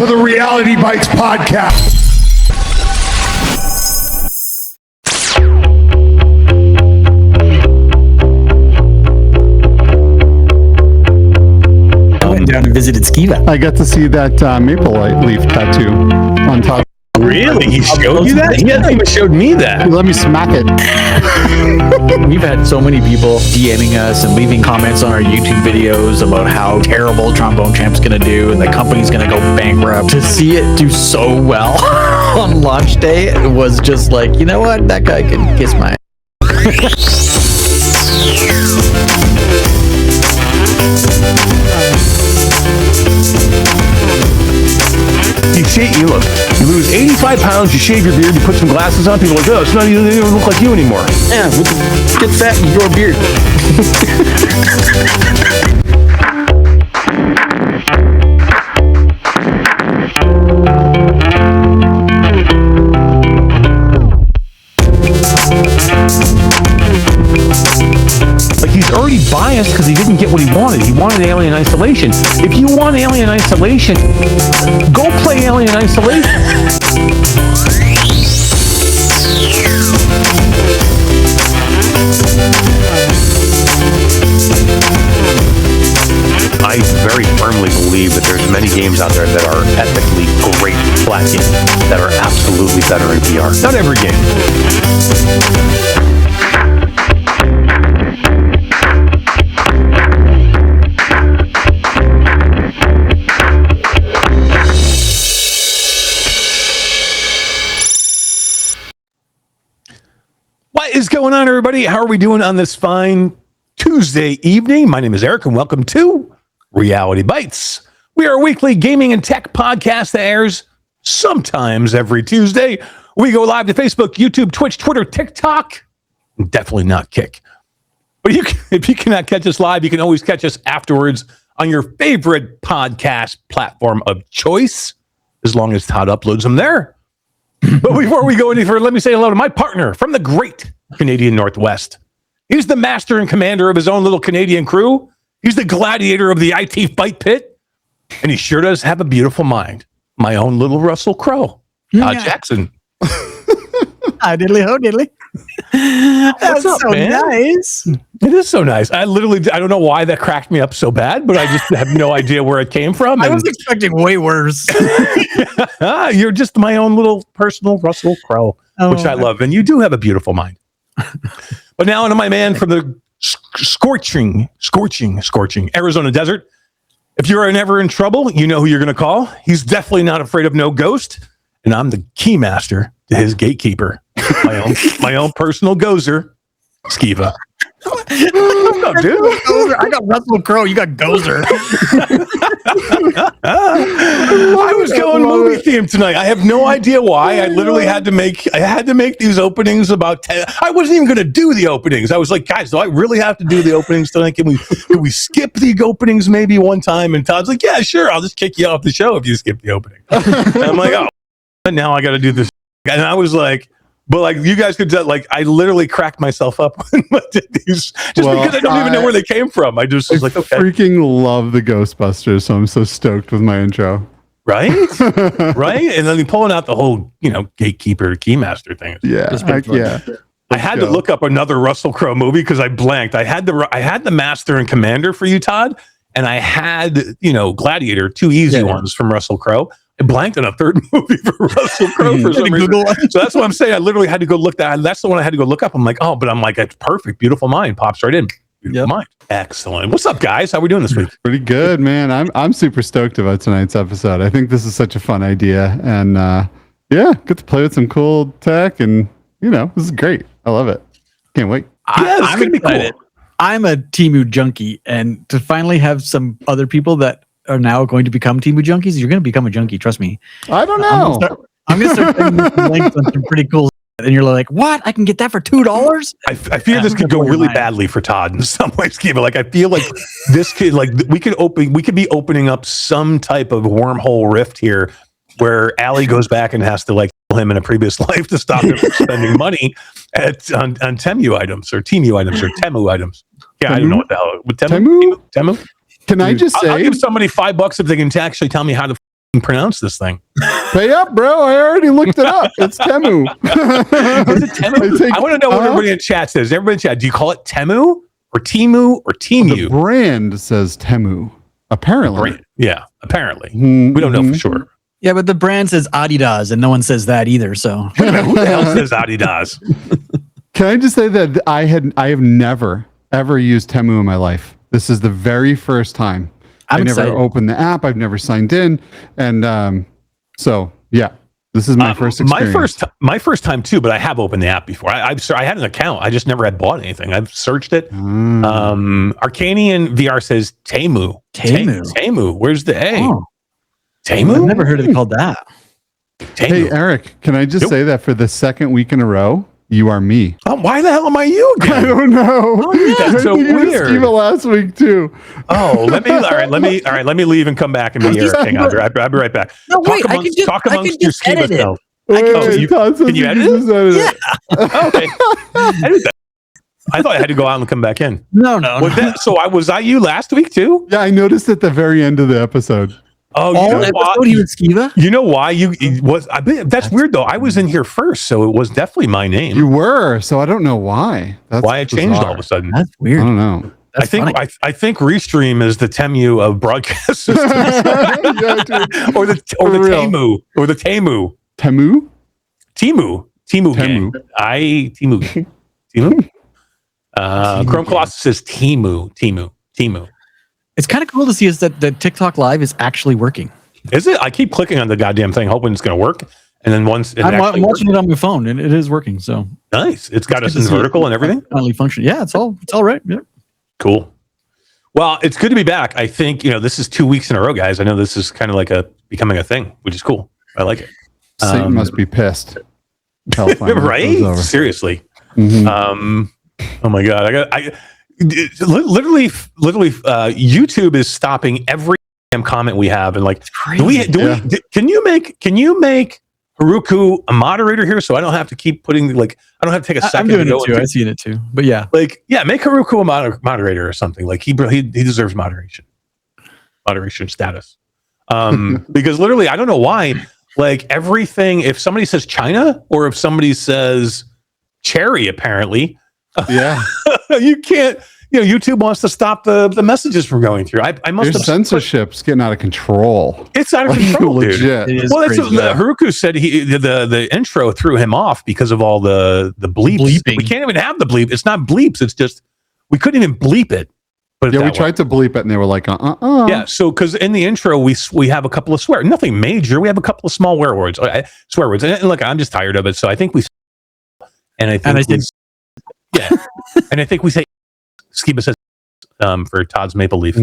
to the Reality Bytes podcast. I went down and visited Skeeva. I got to see that maple leaf tattoo on top. Really? He showed you that? He hasn't even showed me that. Let me smack it. We've had so many people DMing us and leaving comments on our YouTube videos about how terrible Trombone Champ's gonna do and the company's gonna go bankrupt. To see it do so well on launch day, it was just like, you know what? That guy can kiss my You lose 85 pounds, you shave your beard, you put some glasses on, people are like, oh, it's not even, they don't look like you anymore. Yeah, get fat and grow a beard. Like, he's already biased because he didn't get what he wanted. He wanted Alien Isolation. If you want Alien Isolation, go play Alien Isolation. I very firmly believe that there's many games out there that are ethically great flat games that are absolutely better in VR. Not every game. What is going on, everybody? How are we doing on this fine Tuesday evening? My name is Eric, and welcome to Reality Bytes. We are a weekly gaming and tech podcast that airs sometimes every Tuesday. We go live to Facebook, YouTube, Twitch, Twitter, TikTok. Definitely not Kick. But if you cannot catch us live, you can always catch us afterwards on your favorite podcast platform of choice, as long as Todd uploads them there. But before we go any further, let me say hello to my partner from the great Canadian Northwest. He's the master and commander of his own little Canadian crew. He's the gladiator of the IT fight pit. And he sure does have a beautiful mind. My own little Russell Crowe. Todd Jackson. Hi, diddly ho, diddly. That's up, so man? nice. It is so nice. I don't know why that cracked me up so bad, but I just have no idea where it came from. I was expecting way worse. You're just my own little personal Russell Crowe, which I love. And you do have a beautiful mind. But now to my man from the scorching Arizona desert. If you're ever in trouble, you know who you're going to call. He's definitely not afraid of no ghost. And I'm the keymaster to his gatekeeper. My own personal gozer, Skeeva. What's up, dude? I got Russell Crowe. You got Gozer. I was going movie theme tonight. I have no idea why. I literally had to make these openings about 10. I wasn't even going to do the openings. I was like, guys, do I really have to do the openings tonight? Can we skip the openings maybe one time? And Todd's like, yeah, sure. I'll just kick you off the show if you skip the opening. And I'm like, oh, now I got to do this. And I was like, but like you guys could like, I literally cracked myself up when I did these, because I don't even know where they came from. I just was like, okay. Freaking love the Ghostbusters, so I'm so stoked with my intro. Right? Right? And then you pulling out the whole, gatekeeper, keymaster thing. Yeah. I had to look up another Russell Crowe movie because I blanked. I had the Master and Commander for you, Todd, and I had, Gladiator, two easy ones from Russell Crowe. I blanked on a third movie for Russell Crowe for some reason. So that's what I'm saying. I literally had to go look that. That's the one I had to go look up. I'm like, oh, but I'm like, it's perfect. Beautiful mind pops right in. Beautiful mind. Excellent. What's up, guys? How we doing this week? Pretty good, man. I'm super stoked about tonight's episode. I think this is such a fun idea, and get to play with some cool tech, and this is great. I love it. Can't wait. I'm gonna be excited. Cool. I'm a Temu junkie, and to finally have some other people that are now going to become Temu junkies, you're going to become a junkie. Trust me. I don't know. I'm going to start putting links on some pretty cool stuff, and you're like, what? I can get that for $2? I fear this could go really badly for Todd in some ways, Skeeva. Like, I feel like this could, like, we could be opening up some type of wormhole rift here where Allie goes back and has to like kill him in a previous life to stop him from spending money on Temu items or Temu items or Temu items. Yeah, Temu? I don't know what the hell. Temu? Can I just say, I'll give somebody $5 if they can actually tell me how to pronounce this thing. Pay up, bro. I already looked it up. It's Temu. Is it Temu? I want to know what everybody in chat says. Everybody in chat, do you call it Temu or Temu or Temu? The brand says Temu. Apparently. Yeah, apparently. We don't know for sure. Yeah, but the brand says Adidas, and no one says that either. So Who the hell says Adidas? Can I just say that I have never ever used Temu in my life. This is the very first time. I'm never excited. opened the app. I've never signed in, and so yeah, this is my first experience. My first time too. But I have opened the app before. I had an account. I just never had bought anything. I've searched it. Arcanian VR says Temu. Temu. Where's the A? Oh. Temu? I've never heard it called that. Temu. Hey, Eric, can I just say that for the second week in a row, you are me? Why the hell am I you again? I don't know. Oh, yeah, that's so weird. Skeeva last week too. Oh, let me leave and come back and be Eric. Hang on, I'll be right back. No, wait, I can just edit it. Can you edit it? Yeah. Okay. Edit that. I thought I had to go out and come back in. No. Was I you last week too? Yeah, I noticed at the very end of the episode. Oh, you know why? He was Skeeva? You know why that's weird though. I was in here first, so it was definitely my name. You were, so I don't know why. That's why it changed all of a sudden. That's weird. I don't know. I think Restream is the Temu of broadcast systems. or the Temu. Or the Temu. Temu? Temu gang. Temu. Chrome Colossus says Temu. It's kind of cool to see is that the TikTok live is actually working. Is it? I keep clicking on the goddamn thing, hoping it's going to work. And then once I'm watching it on my phone, and it is working. So nice. It's got us in vertical and everything. Finally function. Yeah, it's all right. Yeah. Cool. Well, it's good to be back. I think this is 2 weeks in a row, guys. I know this is kind of like becoming a thing, which is cool. I like it. Satan must be pissed. Right? Seriously. Mm-hmm. Oh my god! Literally, YouTube is stopping every damn comment we have, and like, can you make Haruku a moderator here so I don't have to keep putting I don't have to take a second. I'm doing it too. I've seen it too, but yeah, make Haruku a moderator or something. Like he deserves moderation status. Because literally, I don't know why. Like everything, if somebody says China or if somebody says cherry, apparently. Yeah. You can't, YouTube wants to stop the messages from going through. I must have censorship's getting out of control. It's out of control, legit. Dude. Well, that's Haruku said the intro threw him off because of all the bleeps. Bleeping. We can't even have the bleep. It's not bleeps. It's just we couldn't even bleep it. We tried to bleep it and they were like, Yeah, so because in the intro we have a couple of nothing major. We have a couple of small swear words, and look, I'm just tired of it. So I think we and I think we say Skeeva says for Todd's Maple Leaf.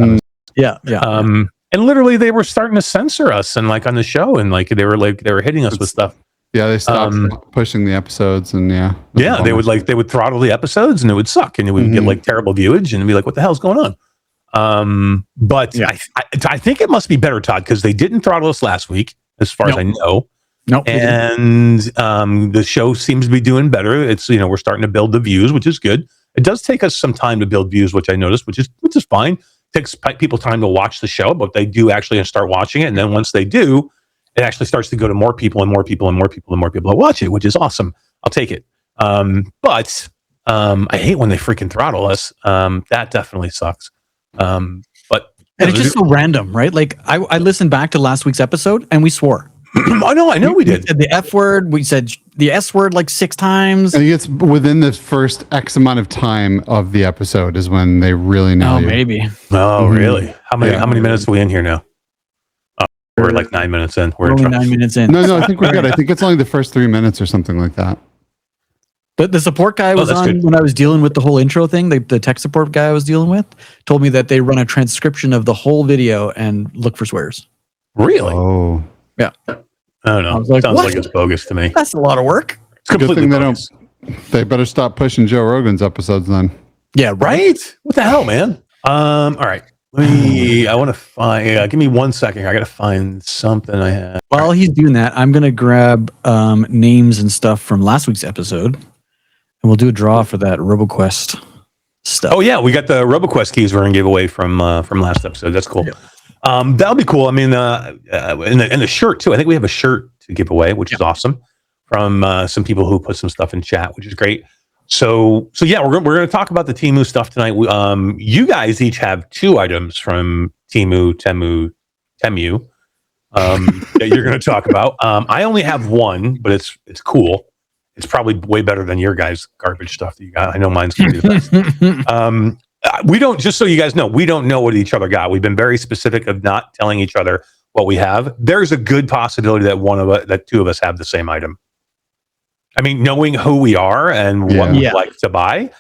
Yeah. And literally they were starting to censor us and like on the show and like they were hitting us with stuff. Yeah, they stopped pushing the episodes and they would throttle the episodes and it would suck and it would get like terrible viewage and be like, what the hell's going on? But yeah. I think it must be better, Todd, because they didn't throttle us last week, as far as I know. Nope. And the show seems to be doing better. It's we're starting to build the views, which is good. It does take us some time to build views, which I noticed, which is fine. It takes people time to watch the show, but they do actually start watching it. And then once they do, it actually starts to go to more people and more people and more people and more people that watch it, which is awesome. I'll take it. But I hate when they freaking throttle us. That definitely sucks. And it's just so random, right? Like I listened back to last week's episode and we swore. I know we did. We said the F word. We said the S word like 6 times. I think it's within the first X amount of time of the episode is when they really know you. Maybe. Oh, really? How many minutes are we in here now? We're like 9 minutes in. We're only 9 minutes in. No, I think we're good. I think it's only the first 3 minutes or something like that. The support guy was on good. When I was dealing with the whole intro thing. The tech support guy I was dealing with told me that they run a transcription of the whole video and look for swears. Really? Oh. Yeah. I don't know. Like, sounds like it's bogus to me. That's a lot of work. It's completely bogus. They better stop pushing Joe Rogan's episodes then. Yeah, right? What the hell, man? All right. I want to find. Give me 1 second here. I got to find something I had. While he's doing that, I'm going to grab names and stuff from last week's episode, and we'll do a draw for that Roboquest stuff. Oh yeah, we got the Roboquest keys we're going to give away from last episode. That's cool. That'll be cool. I mean, and the shirt too. I think we have a shirt to give away, which is awesome, from some people who put some stuff in chat, which is great. So yeah, we're going to talk about the Temu stuff tonight. You guys each have 2 items from Temu that you're going to talk about. I only have 1, but it's cool. It's probably way better than your guys' garbage stuff that you got. I know mine's going to be the best. We don't, just so you guys know, we don't know what each other got. We've been very specific of not telling each other what we have. There's a good possibility that 2 of us have the same item. I mean, knowing who we are and what we like to buy,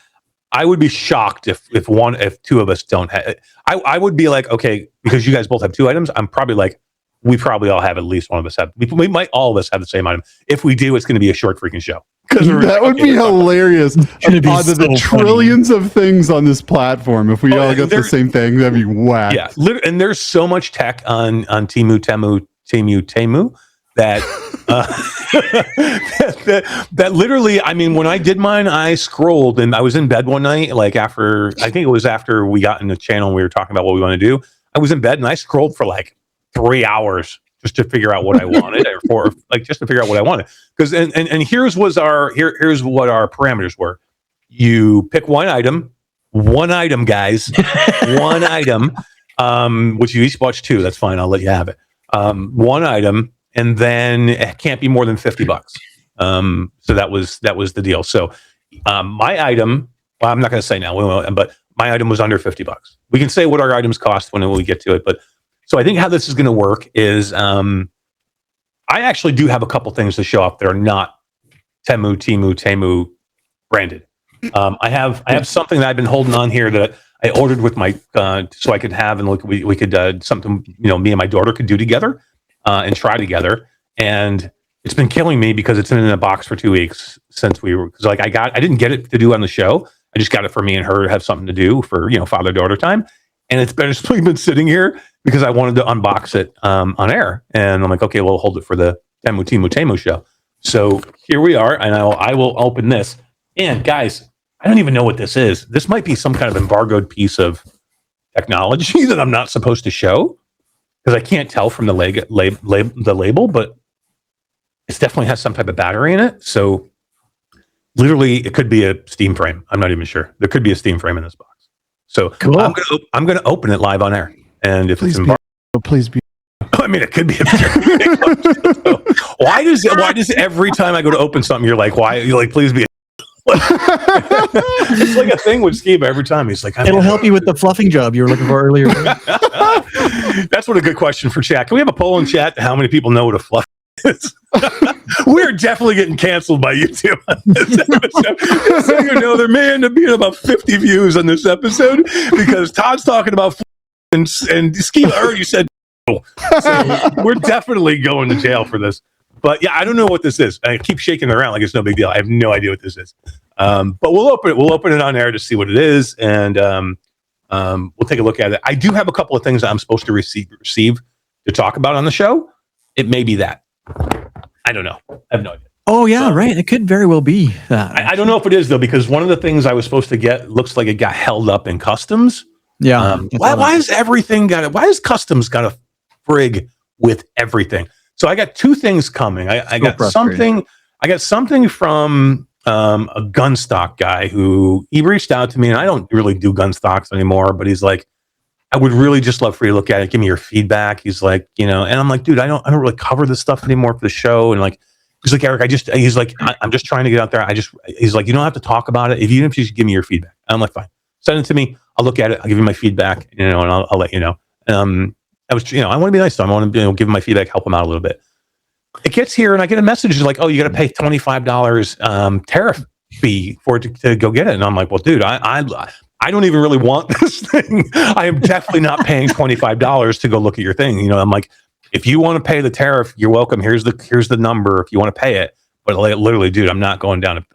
I would be shocked if 2 of us don't have it. I would be like, okay, because you guys both have 2 items, I'm probably like, we probably all have at least one of us have. We might all of us have the same item. If we do, it's going to be a short freaking show. That would be hilarious. Out of the trillions of things on this platform, if we all got the same thing, that'd be whack. Yeah, and there's so much tech on Temu that that literally, I mean, when I did mine, I scrolled and I was in bed one night, like after, I think it was after we got in the channel and we were talking about what we want to do. I was in bed and I scrolled for like 3 hours just to figure out what I wanted, just to figure out what I wanted. Because and here's what our parameters were. You pick one item, guys, one item. Which you each watch 2. That's fine. I'll let you have it. One item, and then it can't be more than $50. So that was the deal. So my item, well, I'm not going to say now, but my item was under $50. We can say what our items cost when we get to it, but. So I think how this is going to work is I actually do have a couple things to show off that are not Temu branded. I have something that I've been holding on here that I ordered with my so I could have and we could something me and my daughter could do together and try together. And it's been killing me because it's been in a box for 2 weeks since I didn't get it to do on the show. I just got it for me and her to have something to do for father-daughter time. And it's been sitting here because I wanted to unbox it on air. And I'm like, okay, we'll hold it for the Temu show. So here we are, and I will open this. And guys, I don't even know what this is. This might be some kind of embargoed piece of technology that I'm not supposed to show because I can't tell from the label, but it definitely has some type of battery in it. So literally, it could be a Steam frame. I'm not even sure. There could be a Steam frame in this box. So cool. I'm going to open it live on air, and if it's please be. I mean, it could be. So why does every time I go to open something, you're like, please be. It's like a thing with Skeeva every time. He's like, it'll help you with the fluffing job you were looking for earlier. That's what a good question for chat. Can we have a poll in chat? How many people know what a fluff is? We're definitely getting canceled by YouTube on this episode. Just so you know, there may end up being about 50 views on this episode because Todd's talking about and Skeeva already said so we're definitely going to jail for this. But yeah, I don't know what this is. I keep shaking it around like it's no big deal. I have no idea what this is. But we'll open it. We'll open it on air to see what it is, and we'll take a look at it. I do have a couple of things that I'm supposed to receive to talk about on the show. It may be that. I don't know. I have no idea. Oh yeah, right. It could very well be that. I don't know if it is though, because one of the things I was supposed to get looks like it got held up in customs. Yeah. Why is everything got it? Why is customs got a frig with everything? So I got 2 things coming. I got something. I got something from a gun stock guy who he reached out to me, and I don't really do gun stocks anymore. But he's like, I would really just love for you to look at it. Give me your feedback. He's like, and I'm like, dude, I don't really cover this stuff anymore for the show. And like, he's like, Eric, he's like, I'm just trying to get out there. He's like, you don't have to talk about it. Even if you just give me your feedback. I'm like, fine, send it to me. I'll look at it. I'll give you my feedback, and I'll let you know. I was, I want to be nice to him. I want to give him my feedback, help him out a little bit. It gets here, and I get a message like, oh, you got to pay $25 tariff fee for it to go get it. And I'm like, well, dude, I don't even really want this thing. I am definitely not paying $25 to go look at your thing. I'm like, if you want to pay the tariff, you're welcome. Here's the number if you want to pay it. But literally, dude, I'm not going to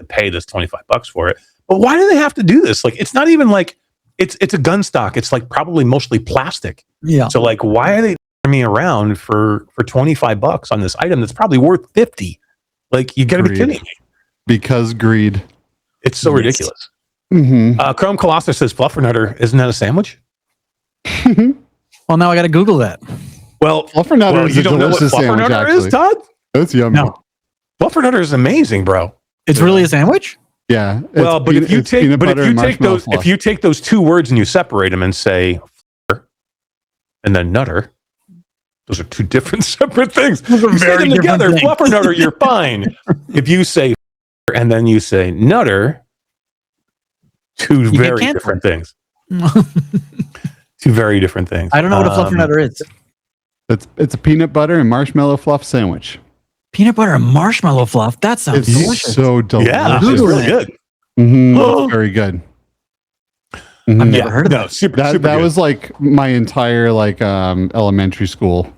pay this $25 for it. But why do they have to do this? Like, it's not even like it's a gun stock. It's like probably mostly plastic. Yeah. So like, why are they me around for $25 on this item that's probably worth $50? Like, you got to be kidding me. Because greed. It's so ridiculous. Mm-hmm. Chrome Colossus says Fluffernutter, isn't that a sandwich? Well, now I got to Google that. Well, Fluffernutter is you a don't know what delicious sandwich, Fluffernutter is, actually. Todd? That's yummy. No. Fluffernutter is amazing, bro. It's really a sandwich? Yeah. Well, but if you take those two words and you separate them and say and then nutter, those are two different separate things. You say them together, Fluffernutter, you're fine. If you say and then you say nutter, two very different things. Two very different things. I don't know what a Fluffernutter is. It's a peanut butter and marshmallow fluff sandwich. Peanut butter and marshmallow fluff. That sounds It's delicious. so delicious. Yeah, it's really good. It's very good. I've never heard of that. Super That good. was like my entire elementary school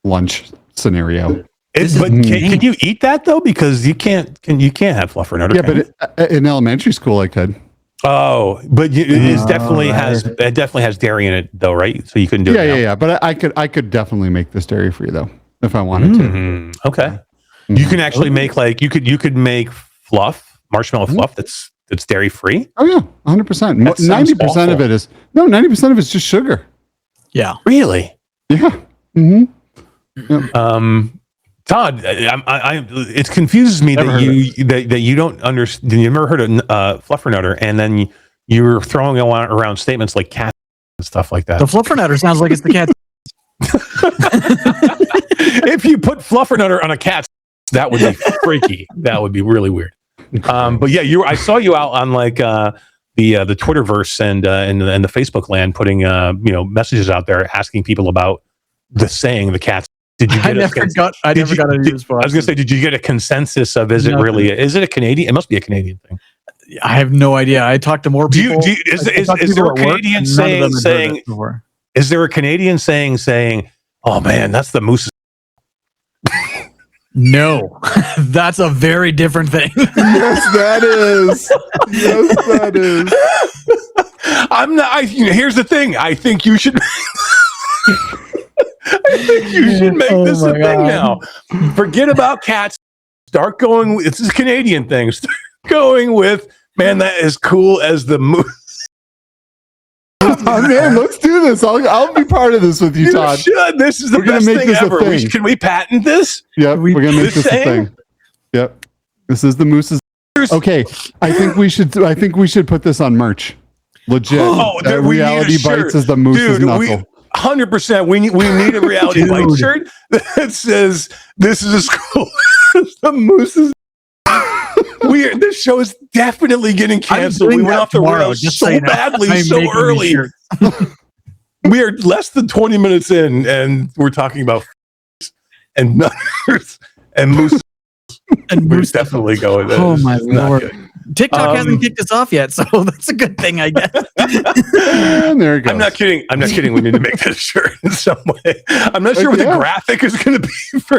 lunch scenario. Can you eat that though? Because you can't have Fluffernutter. Yeah, but in elementary school I could. Oh, but it definitely has dairy in it though, right? So you couldn't do it. Yeah. But I could definitely make this dairy free though if I wanted to. Okay. You can actually make you could make marshmallow fluff that's dairy free. Oh yeah, 100%. 90% of it is 90% of it's just sugar. Yeah. Really? Yeah. Todd, it confuses me that you don't understand. You never heard of Fluffernutter, and then you're throwing around statements like cat and stuff like that. The Fluffernutter sounds like it's the cat. If you put Fluffernutter on a cat, that would be freaky. That would be really weird. But yeah, I saw you out on the Twitterverse and the Facebook land putting messages out there asking people about the saying the cats. Did you get I never got a news box. I was gonna say, did you get a consensus of is it a Canadian? It must be a Canadian thing. I have no idea. I talked to more people. Is there a Canadian saying? Is there a Canadian saying? Oh man, that's the moose. No, that's a very different thing. Yes, that is. Yes, that is. I'm not. Here's the thing. I think you should. I think you should make this a thing now. Forget about cats. Start going. It's a Canadian thing. Start going with man. That is cool as the moose. Oh, man, let's do this. I'll be part of this with you, Todd. Should. This is the best thing ever. Can we patent this? Yep, we're gonna make this a thing. Yep, this is the moose's. Okay, I think we should put this on merch. Legit. Reality Bites is the moose's knuckle. 100%. We need a Reality Bites shirt that says this is as cool as the moose's. This show is definitely getting canceled. We went off the rails so badly so early. We are less than 20 minutes in, and we're talking about and nutters and moose. And we're definitely going. Oh my lord! TikTok hasn't kicked us off yet, so that's a good thing, I guess. There it goes. I'm not kidding. We need to make that a shirt in some way. I'm not sure what the graphic is going to be for.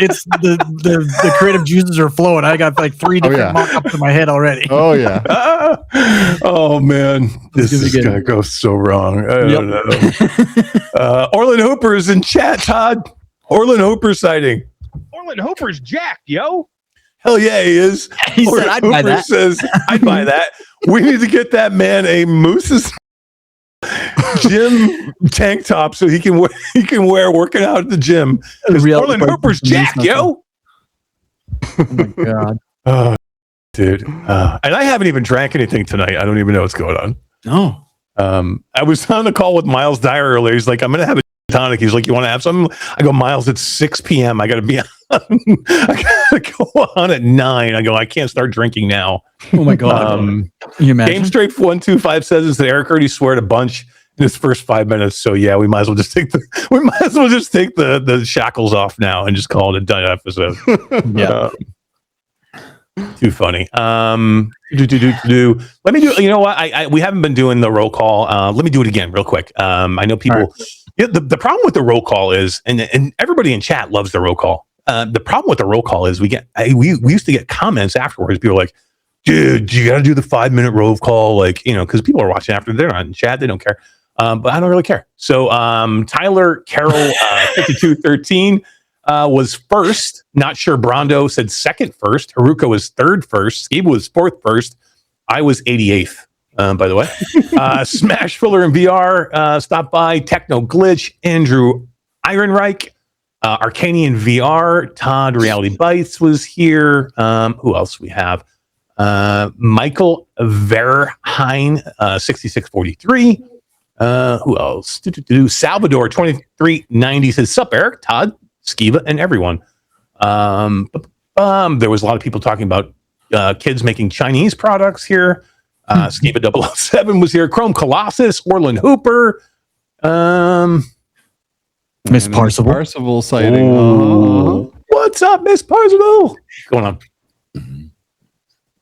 It's the creative juices are flowing. I got like 3 different mock-ups in my head already. Oh yeah. Oh man, this is going to go so wrong. I don't know. Orland Hooper is in chat. Todd, Orland Hooper sighting. Orland Hooper's jacked, yo. Hell yeah, he is. He said, "I'd buy that." Says, "I'd buy that." We need to get that man a Moose's gym tank top so he can wear working out at the gym. Orland Hooper's jacked, yo. Oh my god. Oh, dude. And I haven't even drank anything tonight. I don't even know what's going on. No. I was on the call with Miles Dyer earlier. He's like, "I'm gonna have a tonic." He's like, "You want to have something?" I go, "Miles, it's 6 p.m. I gotta be on. I gotta go on at 9. I go, "I can't start drinking now." Oh my god. Can you imagine? Game Straight 125 says that Eric already sweared a bunch in his first 5 minutes. So yeah, we might as well just take the shackles off now and just call it a done episode. Yeah. Too funny. Let me do. You know what? We haven't been doing the roll call. Let me do it again real quick. I know people. Right. Yeah, the problem with the roll call is, and everybody in chat loves the roll call. The problem with the roll call is we used to get comments afterwards. People are like, "Dude, you got to do the 5-minute roll call," because people are watching after they're not in chat. They don't care. But I don't really care. So Tyler Carroll 5213 was first. Not sure. Brondo said second first. Haruka was third first. Skeeva was fourth first. I was 88th. by the way. Smash Filler in VR stopped by. Techno Glitch, Andrew Ironreich, Arcanian VR, Todd Reality Bytes was here. Who else we have? Michael Verheyen, 6643. Who else? Salvador 2390 says, "Sup, Eric, Todd, Skeeva, and everyone." There was a lot of people talking about kids making Chinese products here. Skeeva 007 was here. Chrome Colossus, Orland Hooper. Miss Parsival. Parsival sighting. Oh. What's up, Miss Parsival? What's going on?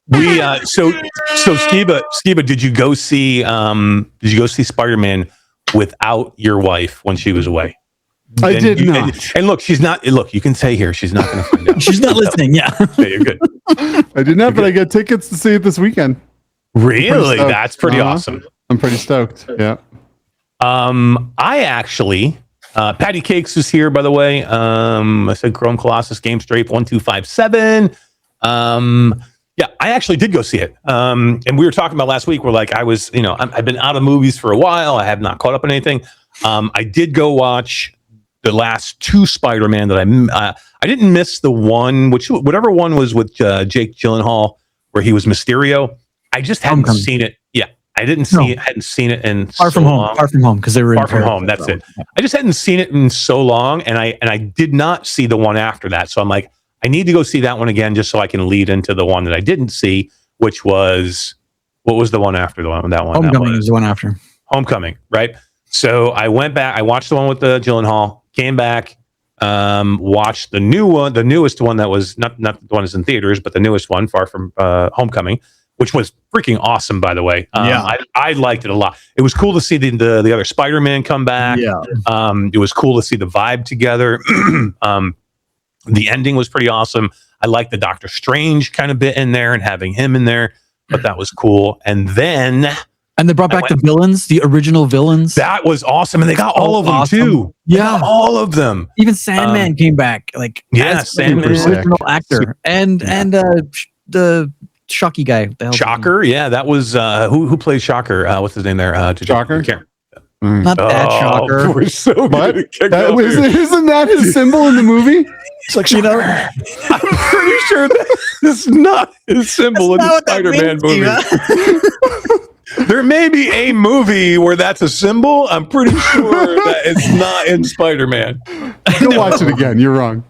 We so Skeeva, did you go see Spider-Man without your wife when she was away? I did not. And look, she's not. Look, you can say here she's not going to find out. She's not listening. Yeah. Okay, you're good. I did not, but I got tickets to see it this weekend. Really? That's pretty awesome. I'm pretty stoked. Yeah. I actually, Patty Cakes is here, by the way. I said Chrome Colossus, Game Strafe 1257. Yeah, I actually did go see it. And we were talking about last week. We're like, I've been out of movies for a while. I have not caught up on anything. I did go watch the last two Spider-Man that I didn't miss the one, whatever one was with Jake Gyllenhaal, where he was Mysterio. I just hadn't seen it. Yeah, I didn't see it. Hadn't seen it in Far From Home. Far From Home, because they were Far From Home. That's it. I just hadn't seen it in so long, and I did not see the one after that. So I'm like, I need to go see that one again, just so I can lead into the one that I didn't see, which was, what was the one after the one? That one. Homecoming was the one after. Homecoming, right? So I went back. I watched the one with the Gyllenhaal. Came back. Watched the new one, the newest one that was not the one that's in theaters, but the newest one, Far From Homecoming, which was freaking awesome, by the way. I liked it a lot. It was cool to see the other Spider-Man come back. Yeah. It was cool to see the vibe together. The ending was pretty awesome. I liked the Doctor Strange kind of bit in there and having him in there, but that was cool. And then they brought back the villains, the original villains. That was awesome, and they got all of them too. Yeah, all of them. Even Sandman came back, like Sandman, original actor, and the Shocky guy. Shocker, yeah, that was who plays Shocker? What's his name there? Shocker. Not that Shocker. We're so good. Isn't that his symbol in the movie? It's like, I'm pretty sure that is not his symbol in the Spider-Man movie. There may be a movie where that's a symbol. I'm pretty sure that it's not in Spider-Man. Go watch it again. You're wrong.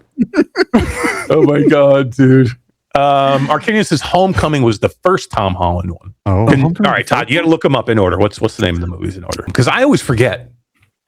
Oh my God, dude. Arcanius says Homecoming was the first Tom Holland one. Oh, all right, Todd, you got to look them up in order. What's the name of the movies in order? Because I always forget.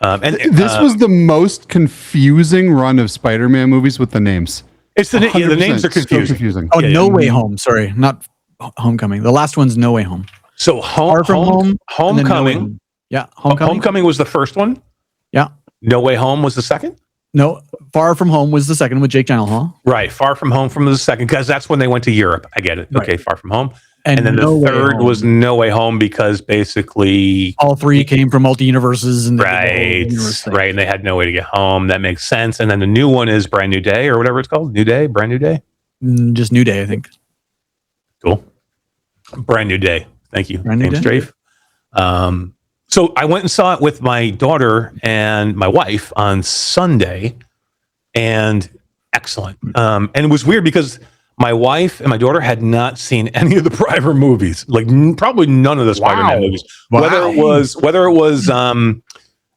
This was the most confusing run of Spider-Man movies with the names. It's the names are confusing. So confusing. Oh, No Way Home. Sorry, not Homecoming. The last one's No Way Home. So Far From Home, Homecoming. Yeah, Homecoming. Homecoming was the first one. Yeah. No Way Home was the second. No, Far From Home was the second with Jake Gyllenhaal. Right, Far From Home from the second, because that's when they went to Europe. I get it. Right. Okay, Far From Home. And then the third was No Way Home, because basically all three came from multi-universes. And right, and they had no way to get home. That makes sense. And then the new one is Brand New Day, or whatever it's called. New Day, Brand New Day? Just New Day, I think. Cool. Brand New Day. Thank you. Brand New Day. Strafe. So I went and saw it with my daughter and my wife on Sunday, and excellent. And it was weird because my wife and my daughter had not seen any of the prior movies, like probably none of the Spider-Man movies. Whether it was, I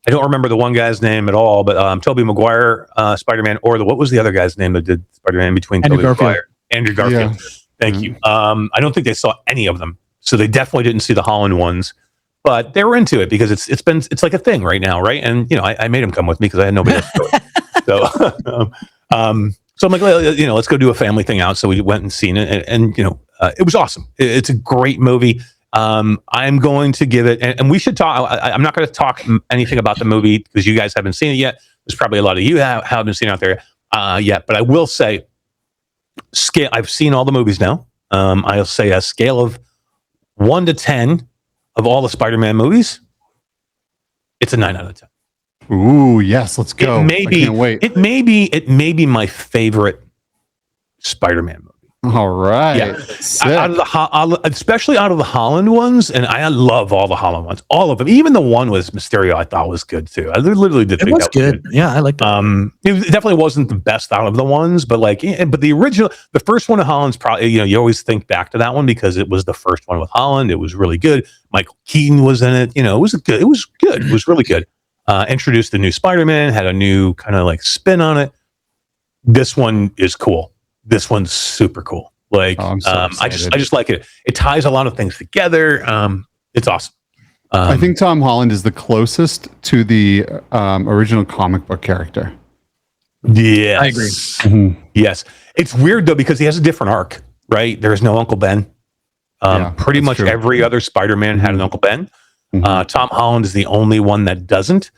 don't remember the one guy's name at all, but Tobey Maguire, Spider-Man, or what was the other guy's name that did Spider-Man between Tobey Maguire, Andrew Garfield. Yeah. Thank you. I don't think they saw any of them, so they definitely didn't see the Holland ones. But they were into it because it's like a thing right now, right? And I made them come with me because I had nobody else to do it. So I'm like, let's go do a family thing out. So we went and seen it, and it was awesome. It's a great movie. I'm going to give it, and we should talk. I'm not going to talk anything about the movie because you guys haven't seen it yet. There's probably a lot of you haven't seen it out there yet. But I will say, scale. I've seen all the movies now. I'll say a scale of 1 to 10 of all the Spider-Man movies. It's a 9 out of 10. Ooh, yes, let's go. I can't wait. It may be my favorite Spider-Man movie. All right. Yeah. Sick. Out of the especially out of the Holland ones, and I love all the Holland ones, all of them. Even the one with Mysterio, I thought was good too. I literally did It think was that was good. Yeah, I liked it. It definitely wasn't the best out of the ones, but but the original, the first one of Holland's probably, you always think back to that one because it was the first one with Holland. It was really good. Michael Keaton was in it. It was good. It was good. It was really good. Introduced the new Spider-Man, had a new kind of like spin on it. This one is cool. This one's super cool. Like, I'm so I just like it. It ties a lot of things together. It's awesome. I think Tom Holland is the closest to the original comic book character. Yes. I agree. Mm-hmm. Yes. It's weird though, because he has a different arc, right? There's no Uncle Ben. Pretty much true. every other Spider-Man had an Uncle Ben. Mhm. Tom Holland is the only one that doesn't.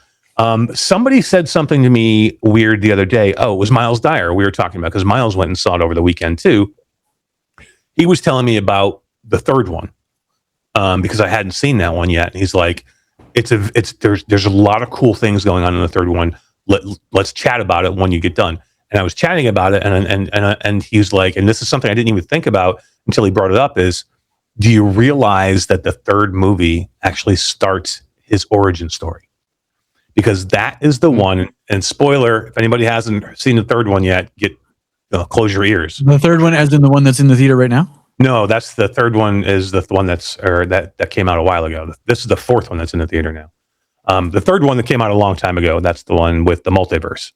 Somebody said something to me weird the other day. Oh, it was Miles Dyer we were talking about, because Miles went and saw it over the weekend too. He was telling me about the third one, because I hadn't seen that one yet. And he's like, there's a lot of cool things going on in the third one. Let's chat about it when you get done. And I was chatting about it, and he's like, and this is something I didn't even think about until he brought it up, is, do you realize that the third movie actually starts his origin story? Because that is the one, and spoiler, if anybody hasn't seen the third one yet, close your ears. The third one, as in the one that's in the theater right now? No, that's the third one, is the one that came out a while ago. This is the fourth one that's in the theater now. The third one that came out a long time ago, that's the one with the multiverse.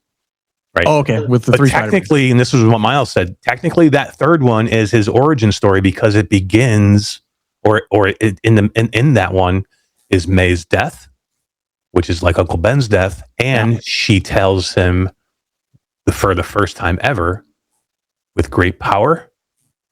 Right. Oh, okay. With the But three technically, and this is what Miles said, technically that third one is his origin story, because it begins, in that one is May's death, which is like Uncle Ben's death, and she tells him for the first time ever, with great power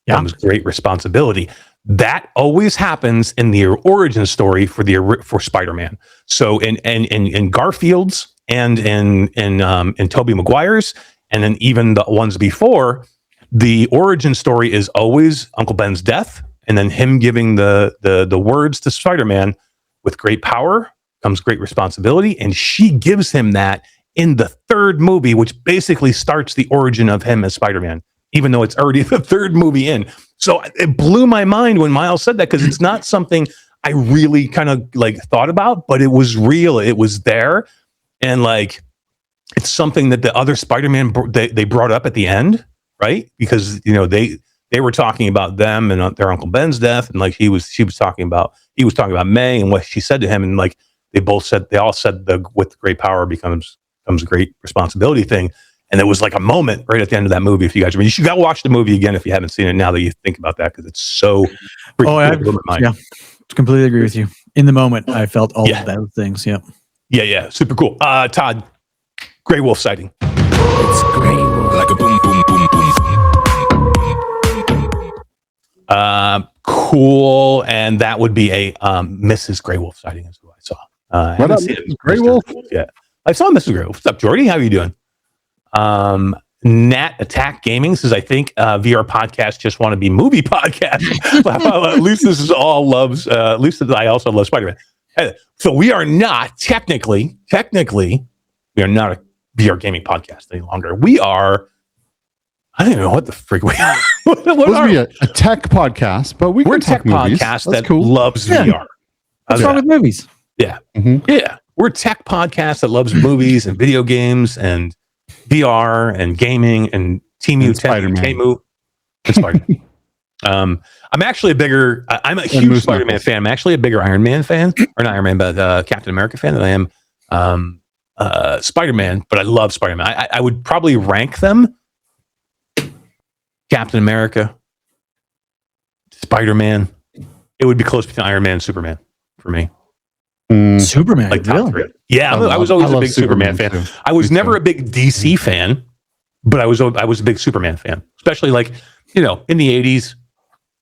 comes great responsibility. That always happens in the origin story for Spider-Man. So in Garfield's and in Tobey Maguire's, and then even the ones before, the origin story is always Uncle Ben's death, and then him giving the words to Spider-Man, with great power comes great responsibility, and she gives him that in the third movie, which basically starts the origin of him as Spider-Man, even though it's already the third movie in. So it blew my mind when Miles said that, because it's not something I really kind of like thought about, but it was real. It was there. And like, it's something that the other Spider-Man, they brought up at the end, right? Because, they were talking about them and their Uncle Ben's death. And like, he was talking about May and what she said to him. And like, they all said with great power comes great responsibility thing. And it was like a moment right at the end of that movie. If you guys, you should go watch the movie again if you haven't seen it, now that you think about that, because it's so. Completely agree with you. In the moment, I felt all of those things. Yeah. Yeah. Super cool. Todd, Grey Wolf sighting. It's Grey Wolf. Like a boom, boom, boom, boom. Cool. And that would be a Mrs. Grey Wolf sighting, is who I saw. What up, Grey Wolf? Yeah, I saw Mrs. Grey Wolf. What's up, Jordy? How are you doing? Nat Attack Gaming says, I think VR podcasts just want to be movie podcasts. At least this is all loves. At least I also love Spider-Man. So we are not technically, we are not a VR gaming podcast any longer. We are. I don't even know what the freak we are. What are we? A tech podcast, but we're a tech movies. podcast That's that cool. loves VR. What's wrong with movies? Yeah. Mhm. Yeah. We're a tech podcast that loves movies and video games and VR and gaming and Temu Tech, Temu, and Spider-Man. I'm actually I'm a huge Spider-Man fan. I'm actually a bigger Iron Man fan, or not Iron Man, but Captain America fan than I am Spider-Man, but I love Spider-Man. I would probably rank them Captain America, Spider-Man. It would be close between Iron Man and Superman for me. Superman, like top three. Yeah, I was always a big Superman fan. Too. I was never a big DC fan, but I was a big Superman fan, especially like, in the 80s,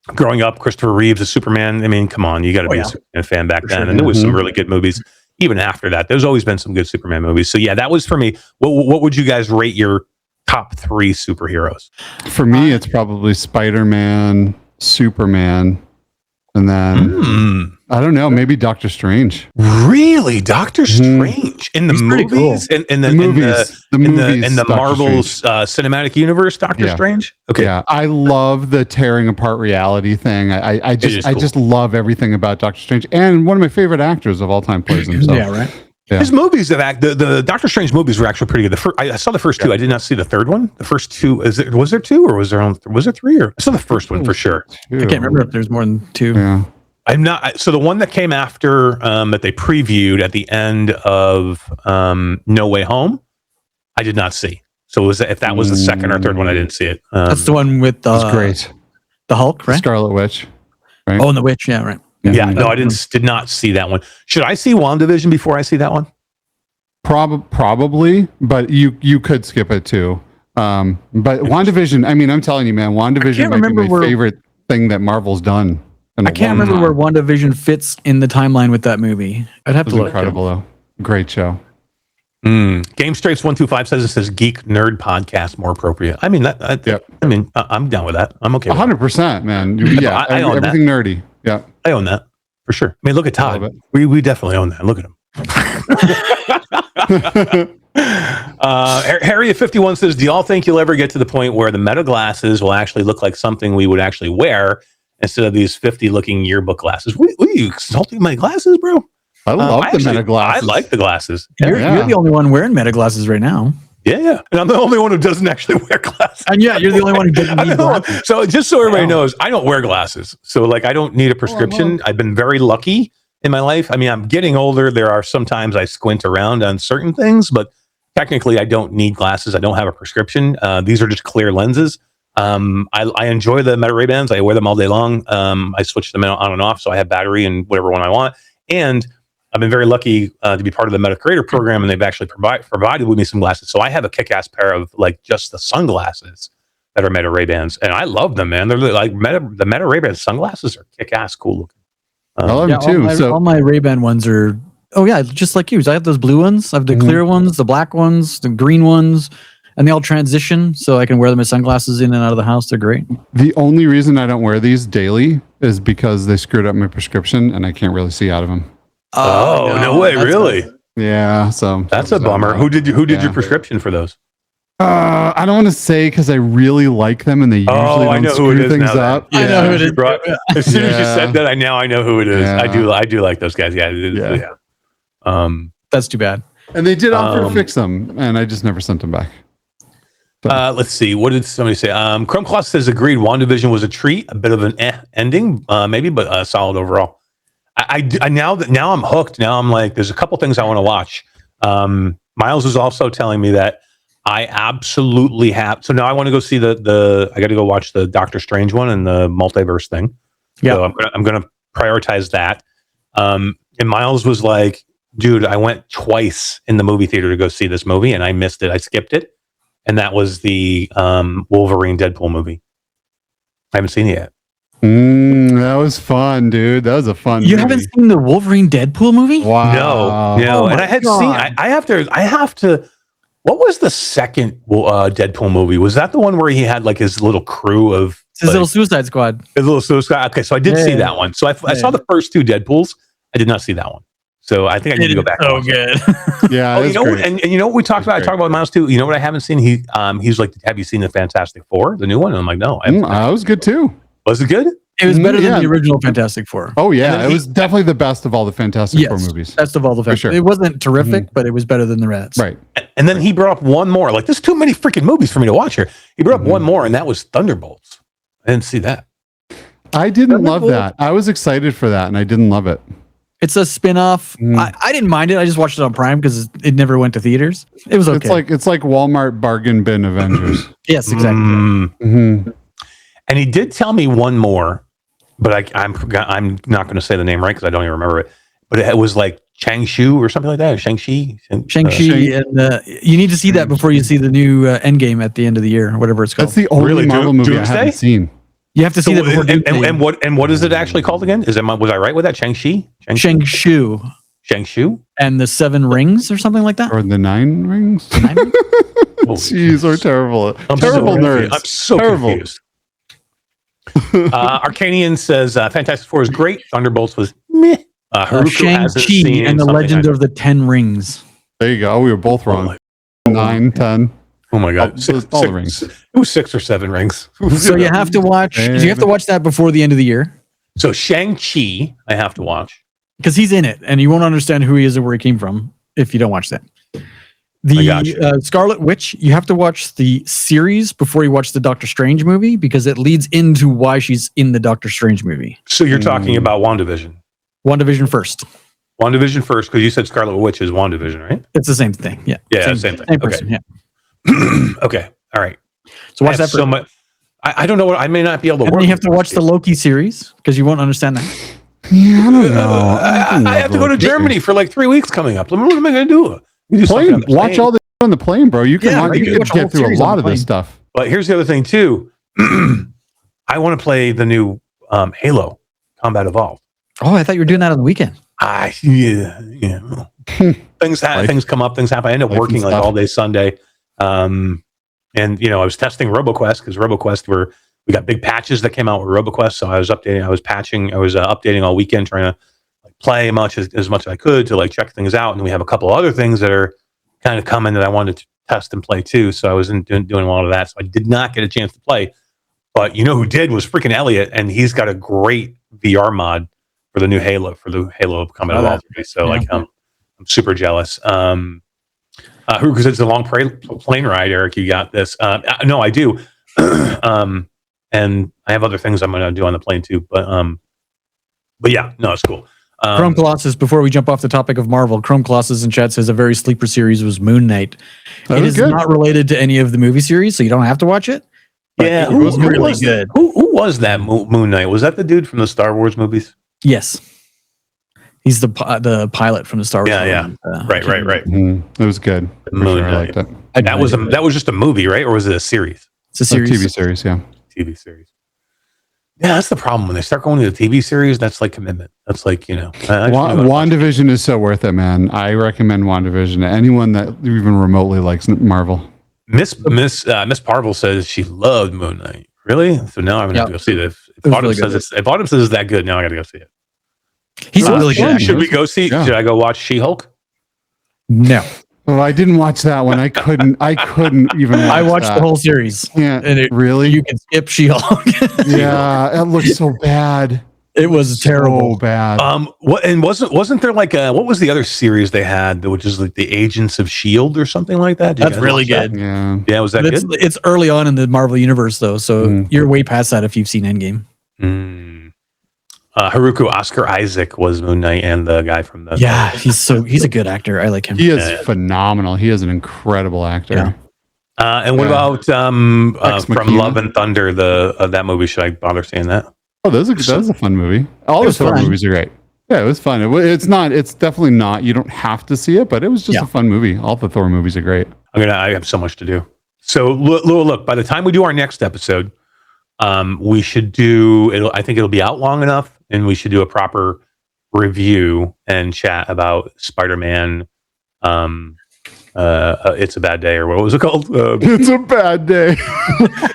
growing up, Christopher Reeves as Superman. I mean, come on, you got to be a Superman fan back then. And there was some really good movies. Even after that, there's always been some good Superman movies. So yeah, that was for me. What would you guys rate your top three superheroes? For me, it's probably Spider-Man, Superman, And then I don't know, maybe Doctor Strange. Really, Doctor Strange in the movies, cool. in the Marvel's cinematic universe, Doctor Strange. Okay, yeah, I love the tearing apart reality thing. I just love everything about Doctor Strange, and one of my favorite actors of all time plays him. So. Yeah, right. Yeah. His movies the Doctor Strange movies were actually pretty good. I saw the first two. I did not see the third one. The first two, was there two or was there three? Or I saw the first one for sure. I can't remember if there's more than two. Yeah. I'm not. So the one that came after that they previewed at the end of No Way Home, I did not see. So if that was the second or third one, I didn't see it. That's the one with That's great. The Hulk, right? Scarlet Witch. Right? Oh, and the Witch. Yeah, right. Yeah, no, I did not see that one. Should I see WandaVision before I see that one? Probably, but you could skip it too. But WandaVision, I mean, I'm telling you, man, WandaVision might be my favorite thing that Marvel's done. I can't remember where WandaVision fits in the timeline with that movie. I'd have to look. Incredible, though. Great show. Game Straits 125 says Geek Nerd Podcast more appropriate. I mean, I'm down with that. I'm okay. 100%, man. Yeah, I own everything nerdy. Yeah, I own that for sure. I mean, look at Todd. We definitely own that. Look at him. Harry at 51 says, do y'all think you'll ever get to the point where the Meta glasses will actually look like something we would actually wear instead of these 50 looking yearbook glasses? What are you insulting my glasses, bro? I love the Meta glasses. I like the glasses. You're the only one wearing Meta glasses right now. Yeah. And I'm the only one who doesn't actually wear glasses. And yeah, you're the only one who doesn't need glasses. So just so everybody knows, I don't wear glasses. So like, I don't need a prescription. I've been very lucky in my life. I mean, I'm getting older. There are sometimes I squint around on certain things, but technically I don't need glasses. I don't have a prescription. These are just clear lenses. I enjoy the Meta Ray-Bans. I wear them all day long. I switch them on and off, so I have battery and whatever one I want. And I've been very lucky to be part of the Meta Creator program, and they've actually provided with me some glasses. So I have a kick-ass pair of like just the sunglasses that are Meta Ray-Bans, and I love them, man. They're like the Meta Ray-Ban sunglasses are kick-ass cool looking. I love them too. All my Ray-Ban ones are, just like you. I have those blue ones. I have the clear ones, the black ones, the green ones, and they all transition, so I can wear them as sunglasses in and out of the house. They're great. The only reason I don't wear these daily is because they screwed up my prescription, and I can't really see out of them. No way, really? Yeah, so that's a bummer. Who did your prescription for those? I don't want to say because I really like them, and they usually don't screw things up. I know who it is. As soon as you said that, I know who it is. Yeah. I do like those guys. Yeah. That's too bad. And they did offer to fix them, and I just never sent them back. Let's see. What did somebody say? Chrome Claus says agreed. WandaVision was a treat, a bit of an ending, maybe, but solid overall. I now I'm hooked. Now I'm like, there's a couple things I want to watch. Miles was also telling me that I absolutely have. So now I want to go see I got to go watch the Doctor Strange one and the multiverse thing. Yeah, so I'm gonna prioritize that. And Miles was like, dude, I went twice in the movie theater to go see this movie, and I missed it. I skipped it, and that was the Wolverine Deadpool movie. I haven't seen it yet. That was fun, dude. That was a fun movie. You haven't seen the Wolverine Deadpool movie? Wow. No. And I had seen. I have to. What was the second Deadpool movie? Was that the one where he had like his little crew of his little Suicide Squad? His little Suicide. Okay, so I did see that one. So I saw the first two Deadpools. I did not see that one. So I think I need to go back. Oh, good. Yeah. You know, and you know what we talked about? I talked about Miles too. You know what I haven't seen? He's like, have you seen the Fantastic Four, the new one? And I'm like, no. That was good too. Was it good? It was better than the original Fantastic Four. Oh yeah, it was definitely the best of all the Fantastic Four movies. Best of all the Fantastic. Sure. It wasn't terrific, but it was better than the rest. Right. And then he brought up one more. Like, there's too many freaking movies for me to watch here. He brought up one more, and that was Thunderbolts. I didn't see that. I didn't love that. I was excited for that, and I didn't love it. It's a spin-off. I didn't mind it. I just watched it on Prime because it never went to theaters. It was okay. It's like Walmart bargain bin Avengers. Yes, exactly. And he did tell me one more, but I'm not going to say the name right because I don't even remember it. But it was like Changshu or something like that. Or Shang-Chi. Shang-Chi. And you need to see that before you see the new Endgame at the end of the year, or whatever it's called. That's the only Marvel movie I haven't seen. You have to see that before. And what is it actually called again? Was I right with that? Shang-Chi? Shangshu. Shangshu? And the 7 rings or something like that? Or the 9 rings? Jeez, we're terrible. I'm terrible nerds. I'm so terrible. confused. Arcanian says Fantastic Four is great. Thunderbolts was meh. Haruko hasn't seen Shang-Chi and the something Legend of the Ten Rings. There you go. We were both wrong. 9, 10. Oh my god! All the rings. It was 6 or 7 rings. So you have to watch. You have to watch that before the end of the year So Shang-Chi, I have to watch. because he's in it, and you won't understand who he is or where he came from if you don't watch that. I got you. The Scarlet Witch, you have to watch the series before you watch the Doctor Strange movie because it leads into why she's in the Doctor Strange movie. So you're talking about WandaVision. WandaVision first. WandaVision first, because you said Scarlet Witch is WandaVision, right? It's the same thing. Yeah. Yeah, same thing. Same person. Yeah. Okay. All right. So watch I that have first. so much. I don't know what I may not be able to And work. then you have to watch the Loki series because you won't understand that. Yeah, I don't know. I have to go to Germany for like 3 weeks coming up. What am I going to do? You do something Plane. on the Watch plane. all the on the plane, bro. You can, Yeah, you you can can watch the whole get through a series on lot the of this plane. stuff. But here's the other thing too. I want to play the new Halo Combat Evolved. Oh, I thought you were doing that on the weekend. Yeah. things come up, things happen. I end up Life and working like stuff. all day Sunday. And I was testing Roboquest because Roboquest we got big patches that came out with Roboquest. So I was updating all weekend, trying to play as much as I could to like check things out. And we have a couple other things that are kind of coming that I wanted to test and play too. So I was doing a lot of that. So I did not get a chance to play. But you know who did was freaking Elliot, and he's got a great VR mod for the new Halo, Combat Evolved. So I'm super jealous. Because it's a long plane ride, Eric. You got this. No, I do. And I have other things I'm going to do on the plane too. But yeah, no, it's cool. Chrome Colossus, before we jump off the topic of Marvel, Chrome Colossus in chat says a very sleeper series was Moon Knight. That It was is good. not related to any of the movie series, so you don't have to watch it. But Yeah, it who was was really good. Who was that Moon Knight? Was that the dude from the Star Wars movies? Yes. He's the pilot from the Star Wars. Yeah. Right. Mhm. It was good. For Moon sure. I Knight. liked it. That was just a movie, right? Or was it a series? It's a A series. TV series, yeah. TV series. Yeah, that's the problem when they start going to the TV series. That's like commitment. That's like I just really wanna watch it. WandaVision is so worth it, man. I recommend WandaVision to anyone that even remotely likes Marvel. Miss Parvel says she loved Moon Knight. Really? So now I'm gonna have to go see it. If Autumn says it's that good, now I gotta go see it. He's really good. fun. Should we go see? Yeah. Should I go watch She-Hulk? No. Oh, I didn't watch that one. I couldn't even watch I watched that. the whole series. Yeah, And really? You can skip She-Hulk. Yeah, it looks so bad. It was terrible. So bad. Wasn't there like what was the other series they had, which is like the Agents of Shield or something like that? Did you That's guys really watch that? good. Yeah. Yeah, was that But good? it's early on in the Marvel universe, though, so Mm. you're way past that if you've seen Endgame. Haruko Oscar Isaac was Moon Knight, and the guy from the Yeah, he's a good actor. I like him. He is phenomenal. He is an incredible actor. Yeah. And what about from Machina. Love and Thunder? That movie. Should I bother saying that? Oh, that was a fun movie. All It the was Thor fun. movies are great. Yeah, it was fun. It's definitely not. You don't have to see it, but it was just Yeah. a fun movie. All the Thor movies are great. I have so much to do. So look, by the time we do our next episode, we should do. I think it'll be out long enough, and we should do a proper review and chat about Spider-Man. It's a bad day, or what was it called? It's a bad day.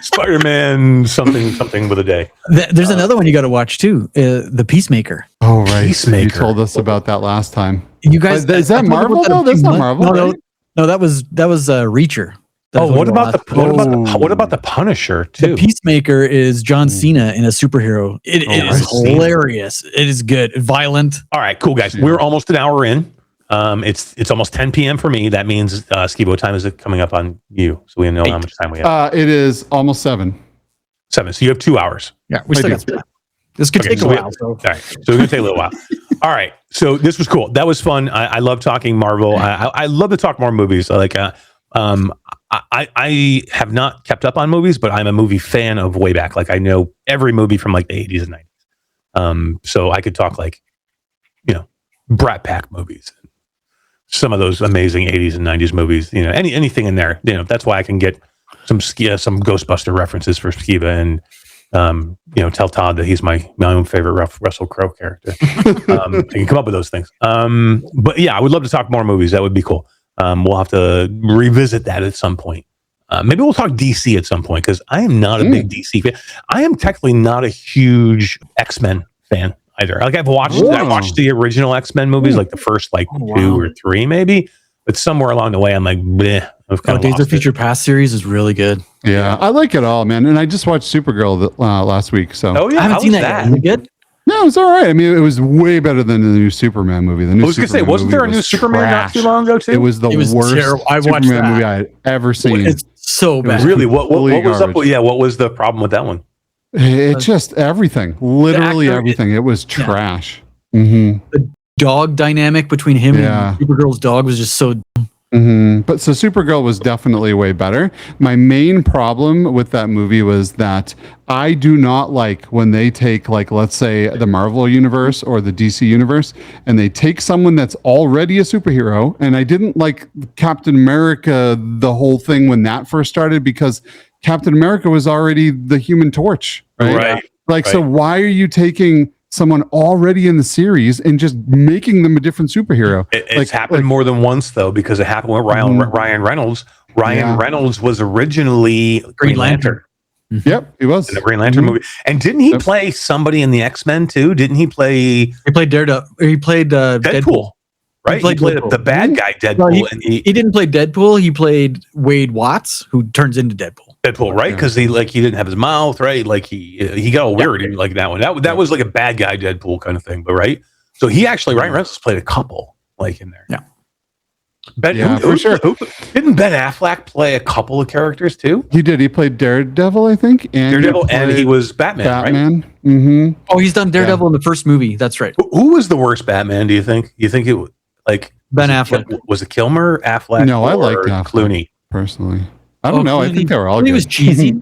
Spider-Man something with a day. There's another one you got to watch too. The Peacemaker. Oh, right. Peacemaker. You told us about that last time. You guys, Is that I talked Marvel, about though? a That's few not months- Marvel, No, right? no, that was Reacher. That was What the about last- what about the Punisher The too? Peacemaker is John Cena in a superhero. It Oh, is I've seen it. hilarious. It is good, violent. All right, cool guys. We're almost an hour in. It's almost 10 p.m. for me. That means Skeeva, what time is it coming up on you? So we know how much time we have. It is almost 7. 7. So you have 2 hours. Yeah, we still I got some time. This could take a while. So. All right. So it's going to take a little while. All right. So this was cool. That was fun. I love talking Marvel. I love to talk more movies. I have not kept up on movies, but I'm a movie fan of way back. Like I know every movie from like the 80s and 90s. So I could talk like, Brat Pack movies, some of those amazing 80s and 90s movies, anything in there, that's why I can get some Ghostbuster references for Skeeva and, tell Todd that he's my own favorite Russell Crowe character. I can come up with those things. But yeah, I would love to talk more movies. That would be cool. We'll have to revisit that at some point. Maybe we'll talk DC at some point, because I am not a big DC fan. I am technically not a huge X-Men fan either. Like I watched the original X-Men movies, like the first 2 or 3 maybe, but somewhere along the way I'm like, bleh. Days of Future Past series is really good. Yeah, I like it all, man. And I just watched Supergirl last week. So yeah, I haven't seen that. Is it good? No, it was all right. I mean, it was way better than the new Superman movie. The new I was going to say, wasn't there a new Superman not too long ago too? It was the worst terrible. I watched Superman that. movie I had ever seen. It's so bad. Really? What was up? garbage. What was the problem with that one? It just everything, literally actor- everything. It was trash. Mm-hmm. The dog dynamic between him and Supergirl's dog was just so. But so Supergirl was definitely way better. My main problem with that movie was that I do not like when they take, like, let's say the Marvel universe or the DC universe, and they take someone that's already a superhero. And I didn't like Captain America, the whole thing when that first started, because Captain America was already the Human Torch, right? So why are you taking someone already in the series and just making them a different superhero? It's happened more than once, though, because it happened with Ryan Reynolds. Ryan Reynolds was originally Green Lantern. Yep, he was in the Green Lantern movie. And didn't he play somebody in the X-Men too? Didn't he play? He played Daredevil. He played Deadpool. Right? He played the bad guy Deadpool. No, he didn't play Deadpool. He played Wade Watts, who turns into Deadpool. Right? Because he didn't have his mouth, right? Like he got all weird like that one. That was like a bad guy Deadpool kind of thing, but right? So he actually, Ryan Reynolds played a couple like in there. Yeah. For sure. Didn't Ben Affleck play a couple of characters too? He did. He played Daredevil, I think. And he was Batman, right? Mm-hmm. Oh, he's done Daredevil in the first movie. That's right. Who was the worst Batman, do you think? You think it was like Ben Affleck? Was it Kilmer, Affleck? No, I liked Affleck, Clooney personally. I don't know. Clooney, I think they were all Clooney good. was cheesy.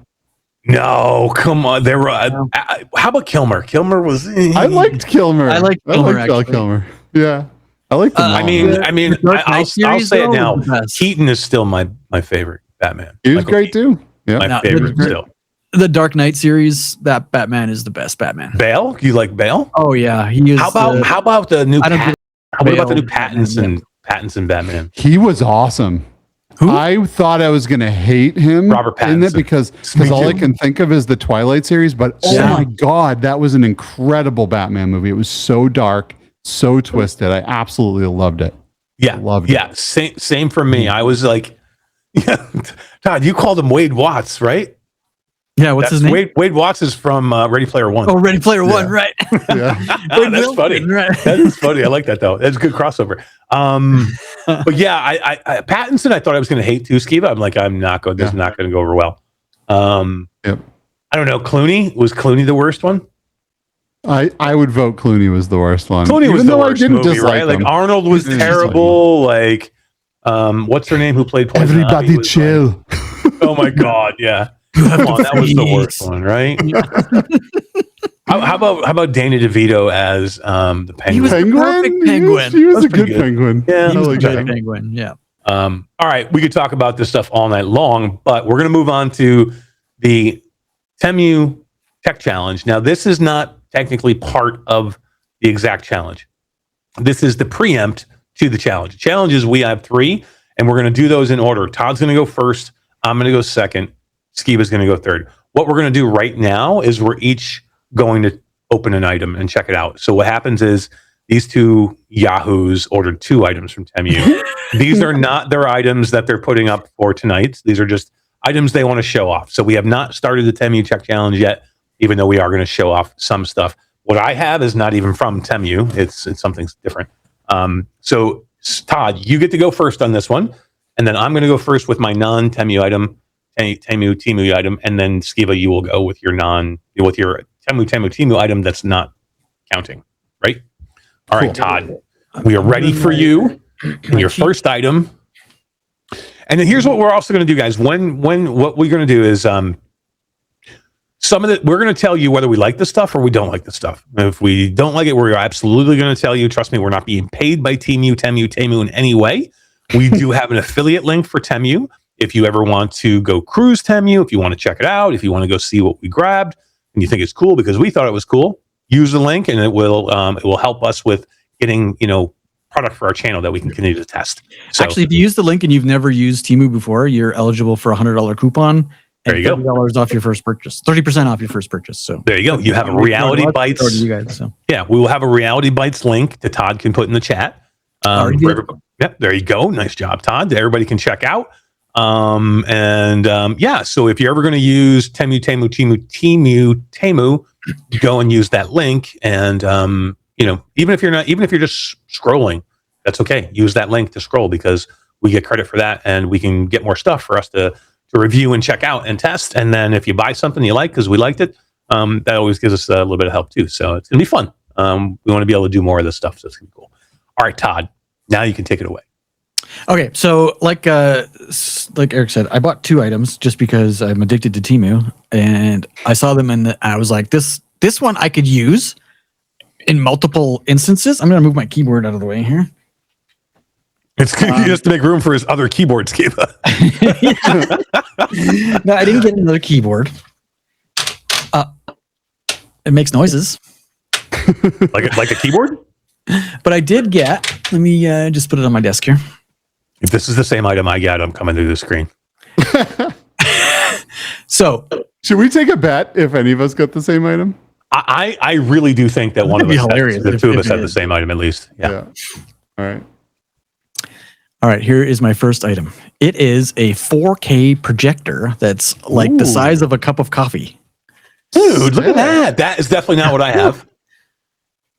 No, come on. There were. How about Kilmer? Kilmer was. I liked Kilmer. I liked Kilmer. Kilmer. Yeah, I liked them. I mean, I'll say it now. Keaton is still my favorite Batman. He was great too. Yeah, my favorite still. The Dark Knight series, that Batman is the best Batman. Bale? You like Bale? Oh yeah, he is. How about the new? What about the new Pattinson Batman? He was awesome. Who? I thought I was going to hate him Robert Pattinson. in it because all I can think of is the Twilight series. But oh my God, that was an incredible Batman movie. It was so dark, so twisted. I absolutely loved it. Yeah, loved it. Same for me. I was like, Todd, you called him Wade Watts, right? Yeah, what's his name? Wade Watts is from Ready Player One. Oh, Ready Player One, right? Yeah. That's funny. Right. That is funny. I like that though. That's a good crossover. But yeah, I Pattinson, I thought I was going to hate too. Skeeva, I'm like, I'm not going. This is not going to go over well. Yep. I don't know. Clooney, was Clooney the worst one? I would vote Clooney was the worst one. Clooney was the worst movie, dislike right? Like Arnold was terrible. Like, what's her name? Who played Poison Everybody Ivy? chill. Like, oh my God, yeah. Come on, that was the worst one, right? How about Danny DeVito as the Penguin? He was the perfect Penguin. He was a good Penguin. Yeah, he was a good Penguin. Yeah. All right, we could talk about this stuff all night long, but we're going to move on to the Temu Tech Challenge. Now, this is not technically part of the exact challenge. This is the preempt to the challenge. Challenge is we have 3, and we're going to do those in order. Todd's going to go first. I'm going to go second. Skeeva's going to go third. What we're going to do right now is we're each going to open an item and check it out. So what happens is these 2 yahoos ordered 2 items from Temu. These are not their items that they're putting up for tonight. These are just items they want to show off. So we have not started the Temu Tech Challenge yet, even though we are going to show off some stuff. What I have is not even from Temu. It's something different. So Todd, you get to go first on this one. And then I'm going to go first with my non-Temu item. Temu item, and then Skeeva, you will go with your Temu item that's not counting, right? All right, Todd, we are ready for you and your first item. And then here's what we're also going to do, guys. When what we're going to do is we're going to tell you whether we like the stuff or we don't like the stuff. If we don't like it, we're absolutely going to tell you. Trust me, we're not being paid by Temu in any way. We do have an affiliate link for Temu. If you ever want to go cruise Temu, if you want to check it out, if you want to go see what we grabbed and you think it's cool because we thought it was cool, use the link and it will help us with getting, product for our channel that we can continue to test. So, Actually, if you use the link and you've never used Temu before, you're eligible for a $100 coupon. There you go. $30 off your first purchase. 30% off your first purchase. So there you go. You have a Reality Bytes. You guys, so. Yeah, we will have a Reality Bytes link that Todd can put in the chat. Yep, there you go. Nice job, Todd. That everybody can check out. Yeah, so if you're ever going to use Temu, go and use that link. And even if you're just scrolling, that's okay. Use that link to scroll because we get credit for that, and we can get more stuff for us to review and check out and test. And then if you buy something you like because we liked it, that always gives us a little bit of help too. So it's gonna be fun. We want to be able to do more of this stuff, so it's gonna be cool. All right, Todd, now you can take it away. Okay, so like Eric said, I bought 2 items just because I'm addicted to Temu, and I saw them and I was like, this one I could use in multiple instances. I'm gonna move my keyboard out of the way here. It's just to make room for his other keyboard, Skeeva. No, I didn't get another keyboard. It makes noises. like a keyboard? But I did get, let me just put it on my desk here. If this is the same item I got, I'm coming through the screen. So, should we take a bet if any of us got the same item? I really do think that one of us, the two of us have the same item at least. Yeah. All right. All right, here is my first item. It is a 4K projector that's like the size of a cup of coffee. Dude, look at that. That is definitely not what I have.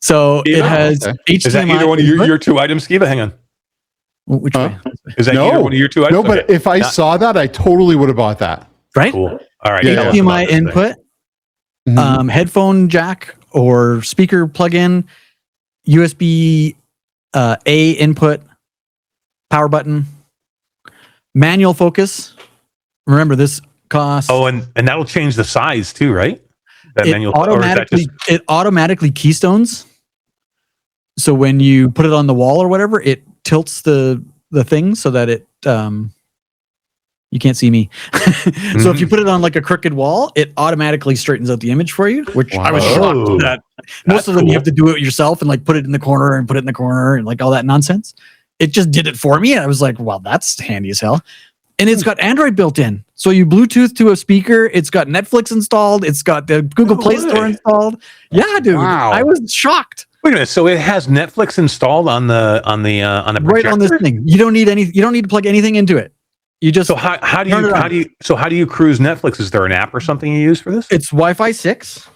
So it has HDMI. Is that either one of your 2 items, Skeeva? Hang on. Which way? Is that either one of your 2 items? No, but if I saw that, I totally would have bought that. Right? Cool. All right. Yeah. HDMI input, headphone jack or speaker plug-in, USB A input, power button, manual focus. Remember, this costs. Oh, and that'll change the size too, right? That manual it automatically keystones. So when you put it on the wall or whatever, it tilts the thing so that it you can't see me. So if you put it on like a crooked wall, it automatically straightens out the image for you, which I was shocked that most of them you have to do it yourself and like put it in the corner and put it in the corner and like all that nonsense. It just did it for me. And I was like, wow, that's handy as hell. And it's got Android built in. So you Bluetooth to a speaker. It's got Netflix installed. It's got the Google Play Store installed. Yeah, dude. Wow. I was shocked. Wait a minute. So it has Netflix installed on the projector? Right on this thing. You don't need to plug anything into it. You just So how do you cruise Netflix? Is there an app or something you use for this? It's Wi-Fi 6.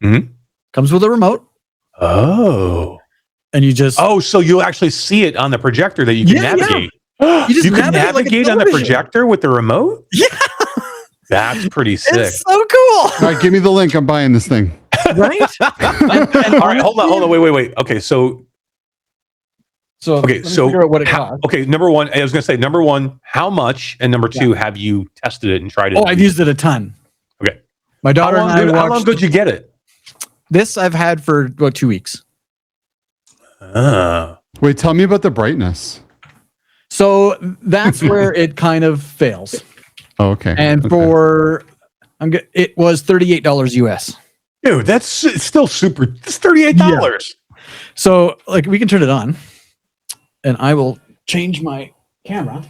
Mhm. Comes with a remote. Oh. And you just So you'll actually see it on the projector that you can navigate. You just You can navigate navigate like a on the television. projector with the remote? Yeah. That's pretty sick. It's so cool. All right, give me the link. I'm buying this thing. Right? All right, hold on, wait. Okay, so let me figure out what it costs. okay, number one, I was gonna say number one, how much, and number two, have you tested it and tried it? Oh, I've used it a ton. Okay. My daughter and I How long watched did you get it? this. I've had for about 2 weeks. Wait, tell me about the brightness. So that's where it kind of fails. Oh, okay. And it was $38 US. Dude, that's still super. It's $38. So like we can turn it on, and I will change my camera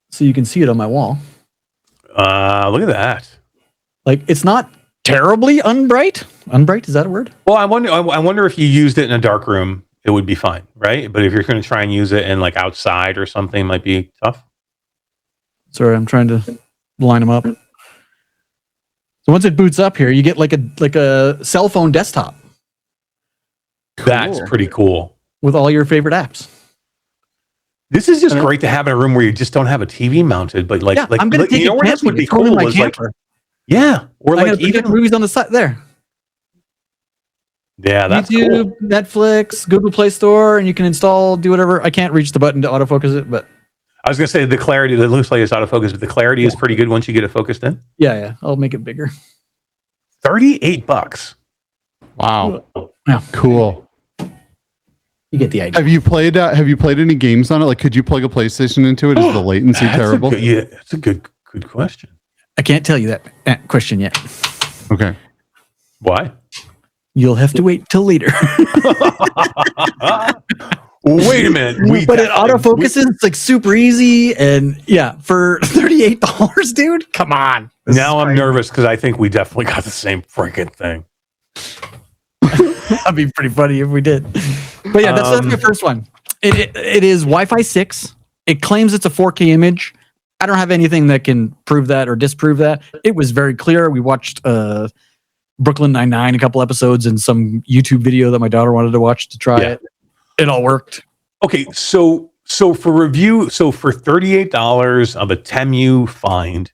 so you can see it on my wall. Look at that. Like it's not terribly unbright. Unbright, is that a word? Well, I wonder if you used it in a dark room, it would be fine, right? But if you're going to try and use it in like outside or something, it might be tough. Sorry, I'm trying to line them up. So once it boots up here, you get like a cell phone desktop That's pretty cool. with all your favorite apps. This is just great to have in a room where you just don't have a TV mounted, but I'm gonna take where this would be cool was like, or I like even movies on the side there. Yeah, that's YouTube, cool. Netflix, Google Play Store, and you can do whatever. I can't reach the button to autofocus it, but I was gonna say the clarity that looks like it's autofocus, but the clarity is pretty good once you get it focused in. yeah, I'll make it bigger. $38. Wow. Yeah. Cool. You get the idea. Have you played any games on it? Like, could you plug a PlayStation into it? Is the latency terrible? That's a good question. I can't tell you that question yet. Okay. Why? You'll have to wait till later. Wait a minute. But it autofocuses. It's like super easy. And yeah, for $38, dude, come on. Now I'm nervous because I think we definitely got the same freaking thing. That'd be pretty funny if we did. But yeah, that's my first one. It is Wi-Fi 6. It claims it's a 4K image. I don't have anything that can prove that or disprove that. It was very clear. We watched Brooklyn Nine-Nine, a couple episodes, and some YouTube video that my daughter wanted to watch to try it. It all worked. Okay, so for review, so for $38 of a Temu find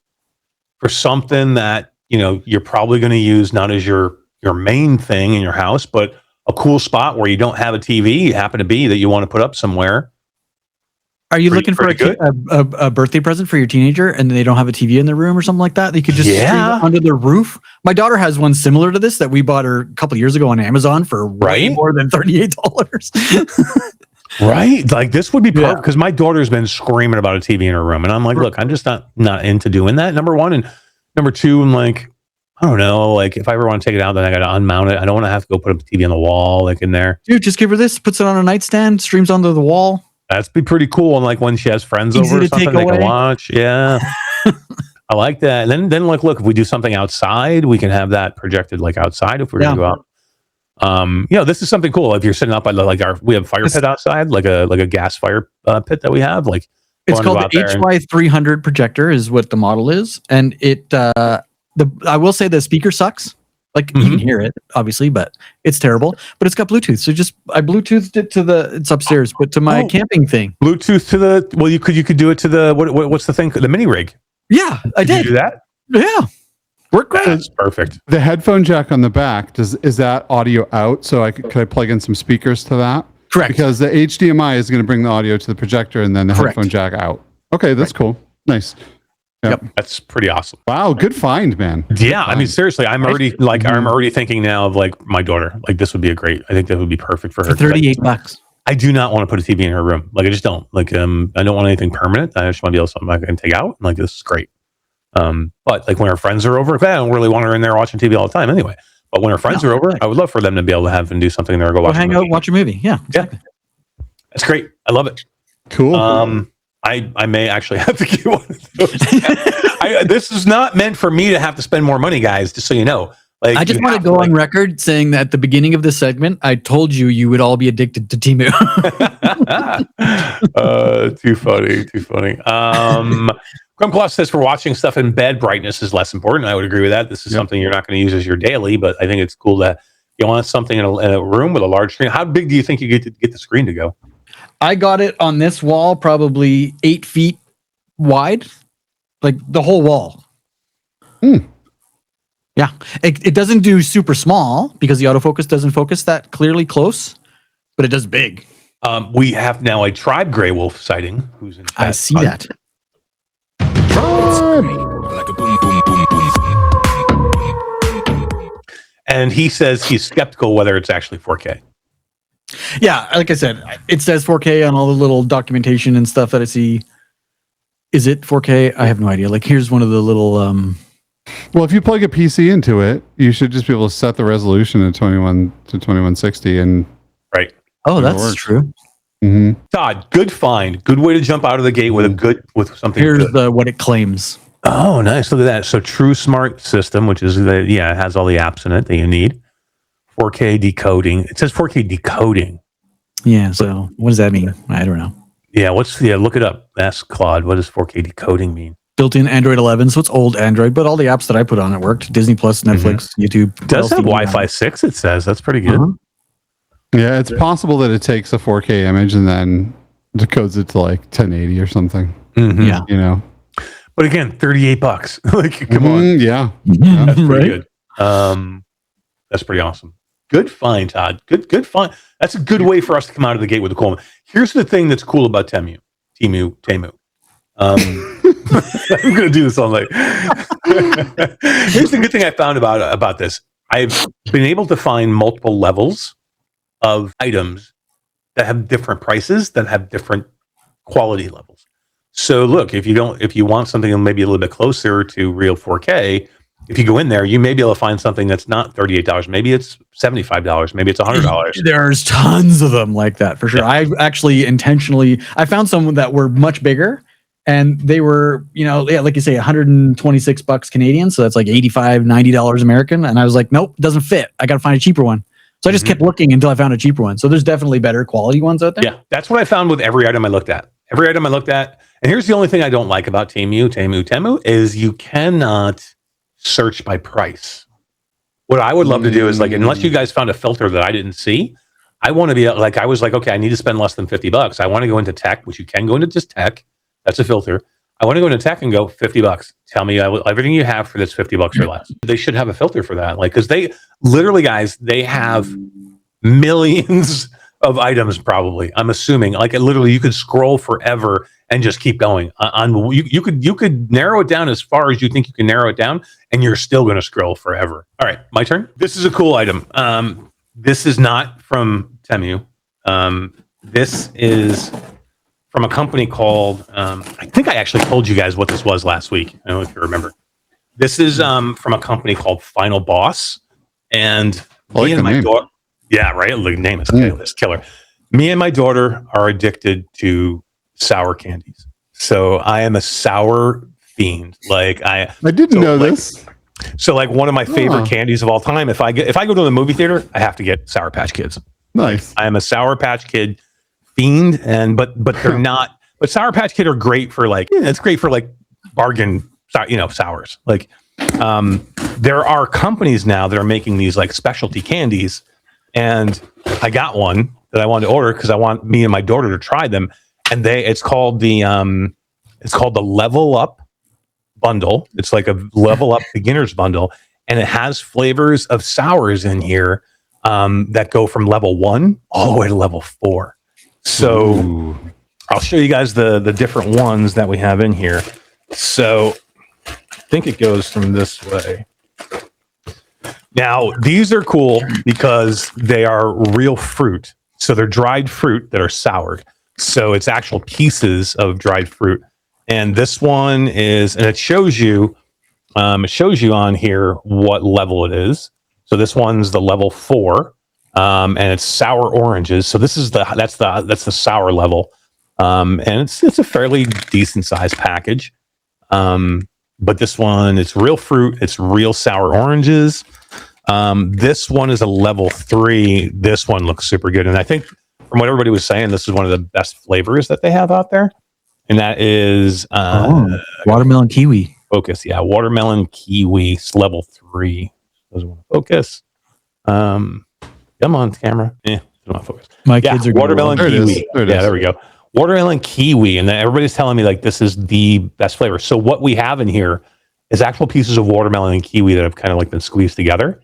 for something that you're probably going to use not as your main thing in your house, but a cool spot where you don't have a TV, you happen to be that you want to put up somewhere. Are you looking for a birthday present for your teenager and they don't have a TV in their room or something like that? They could just stream it under their roof. My daughter has one similar to this that we bought her a couple of years ago on Amazon for way more than $38. Right? Like this would be perfect because my daughter's been screaming about a TV in her room. And I'm like, look, I'm just not into doing that. Number one. And number two, I'm like, I don't know. Like if I ever want to take it out, then I got to unmount it. I don't want to have to go put up a TV on the wall, like in there. Dude, just give her this, puts it on a nightstand, streams onto the wall. That's be pretty cool. And like when she has friends over or something, they can watch. Yeah. I like that. And then like, look, if we do something outside, we can have that projected like outside if we're going to go out. This is something cool. If you're sitting up by we have fire pit outside, like a gas fire pit that we have. Like it's called the HY300 Projector is what the model is. And I will say the speaker sucks. Like you can hear it, obviously, but it's terrible. But it's got Bluetooth, so I Bluetoothed it to it's upstairs, but to my camping thing. Bluetooth to you could do it to the what's the thing? The mini rig. Yeah, I did. You do that? Yeah, worked great. That's perfect. The headphone jack on the back is that audio out? So could I plug in some speakers to that? Correct. Because the HDMI is going to bring the audio to the projector, and then the headphone jack out. Okay, that's cool. Nice. Yep, that's pretty awesome. Wow, good find, man. Yeah, I mean, seriously, I'm already thinking now of like my daughter. Like this would be I think that would be perfect for her. For $38. I do not want to put a TV in her room. Like I just don't. Like I don't want anything permanent. I just want to be able to something I can take out. Like this is great. But like when her friends are over, I don't really want her in there watching TV all the time anyway. But when her friends are over, I would love for them to be able to have and do something there, go watch hang out, watch a movie. Yeah, exactly. That's great. I love it. Cool. I may actually have to get one of those. This is not meant for me to have to spend more money, guys, just so you know. Like, I just want to go on record saying that at the beginning of this segment, I told you would all be addicted to Temu. Too funny. Grum Plus says for watching stuff in bed, brightness is less important. I would agree with that. This is something you're not going to use as your daily, but I think it's cool that you want something in a room with a large screen. How big do you think you get the screen to go? I got it on this wall, probably 8 feet wide, like the whole wall. Yeah, it doesn't do super small because the autofocus doesn't focus that clearly close, but it does big. We have now a Tribe Grey Wolf sighting. Who's in chat. I see that. Like a boom, boom, boom, boom. And he says he's skeptical whether it's actually 4K. Yeah, like I said, it says 4K on all the little documentation and stuff that I see. Is it 4K? I have no idea. Like, here's one of the little... Well, if you plug a PC into it, you should just be able to set the resolution to 2160 and... Right. Oh, that's true. Mm-hmm. Todd, good find. Good way to jump out of the gate with something Here's good. what it claims. Oh, nice. Look at that. So True Smart System, which is, it has all the apps in it that you need. 4K decoding. It says 4K decoding. Yeah, so what does that mean? I don't know. Yeah, look it up. Ask Claude, what does 4K decoding mean? Built-in Android 11, so it's old Android, but all the apps that I put on it worked. Disney Plus, Netflix, YouTube. It does have Wi-Fi 6, it says. That's pretty good. Yeah, it's possible that it takes a 4K image and then decodes it to like 1080 or something. Yeah. You know. But again, $38. Like, come on. Yeah. That's pretty good. That's pretty awesome. Good find, Todd. Good find. That's a good way for us to come out of the gate with a cool one. Here's the thing that's cool about Temu. I'm going to do this all night. Here's the good thing I found about this. I've been able to find multiple levels of items that have different prices, that have different quality levels. So look, if you want something maybe a little bit closer to real 4K, if you go in there, you may be able to find something that's not $38. Maybe it's $75. Maybe it's $100. There's tons of them like that for sure. I actually I found some that were much bigger, and they were, like you say, $126 Canadian. So that's like $85, $90 American. And I was like, nope, doesn't fit. I got to find a cheaper one. So I just kept looking until I found a cheaper one. So there's definitely better quality ones out there. Yeah, that's what I found with every item I looked at. And here's the only thing I don't like about Temu is you cannot search by price. What I would love to do is unless you guys found a filter that I didn't see, I want to be I was like, okay, I need to spend less than $50. I want to go into tech, which you can go into just tech. That's a filter. I want to go into tech and go $50. Tell me everything you have for this $50 or less. They should have a filter for that. Because they literally, guys, they have millions of items probably. I'm assuming literally you could scroll forever and just keep going. You could narrow it down as far as you think you can narrow it down, and you're still going to scroll forever. All right, my turn. This is a cool item. This is not from Temu. This is from a company called, I think I actually told you guys what this was last week. I don't know if you remember. This is from a company called Final Boss. And me and my daughter, yeah, right? The name is this killer. Me and my daughter are addicted to sour candies. So I am a sour fiend. I didn't know this. So one of my favorite candies of all time, if I go to the movie theater, I have to get Sour Patch Kids. Nice. I am a Sour Patch Kid fiend, but they're not. But Sour Patch Kid are great for it's great for bargain, sours. There are companies now that are making these specialty candies, and I got one that I wanted to order because I want me and my daughter to try them. And it's called the Level Up bundle. It's like a Level Up beginners bundle, and it has flavors of sours in here that go from level 1 all the way to level 4. So I'll show you guys the different ones that we have in here. So I think it goes from this way. Now, these are cool because they are real fruit. So they're dried fruit that are soured. So it's actual pieces of dried fruit. And this one is, and it shows you on here what level it is. So this one's the level 4. And it's sour oranges. So this is that's the sour level. And it's a fairly decent sized package. But this one, it's real fruit. It's real sour oranges. This one is a level 3. This one looks super good. And I think from what everybody was saying, this is one of the best flavors that they have out there. And that is watermelon kiwi. Focus. Yeah, watermelon kiwi level 3. Doesn't want to focus. Come on, camera. Don't want to focus. My kids are watermelon kiwi. There we go. Watermelon kiwi, and everybody's telling me this is the best flavor. So what we have in here is actual pieces of watermelon and kiwi that have kind of been squeezed together.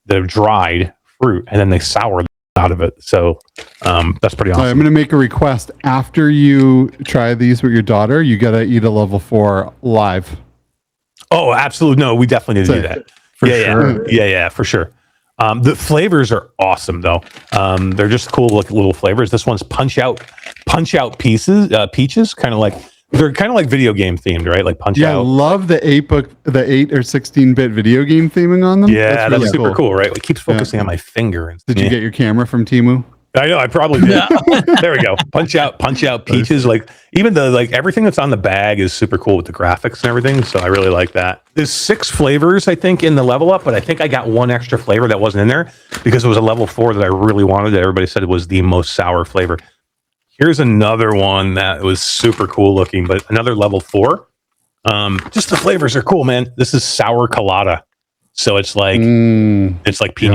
They're dried fruit, and then they sour out of it. So that's pretty awesome. I'm going to make a request. After you try these with your daughter, you got to eat a level 4 live. Oh, absolutely. No, we definitely need to do that. For sure. Yeah, for sure. The flavors are awesome though. They're just cool little flavors. This one's punch out peaches, they're kind of like video game themed, right? Like Punch Out. Yeah, I love the 8 or 16-bit video game theming on them. Yeah, that's really super cool, right? It keeps focusing on my finger. Did you get your camera from Temu? I know, I probably did. There we go. Punch out peaches. Even the everything that's on the bag is super cool with the graphics and everything. So I really like that. There's 6 flavors, I think, in the level up, but I think I got one extra flavor that wasn't in there because it was a level 4 that I really wanted. That everybody said it was the most sour flavor. Here's another one that was super cool looking, but another level 4. Just the flavors are cool, man. This is sour colada. So it's pina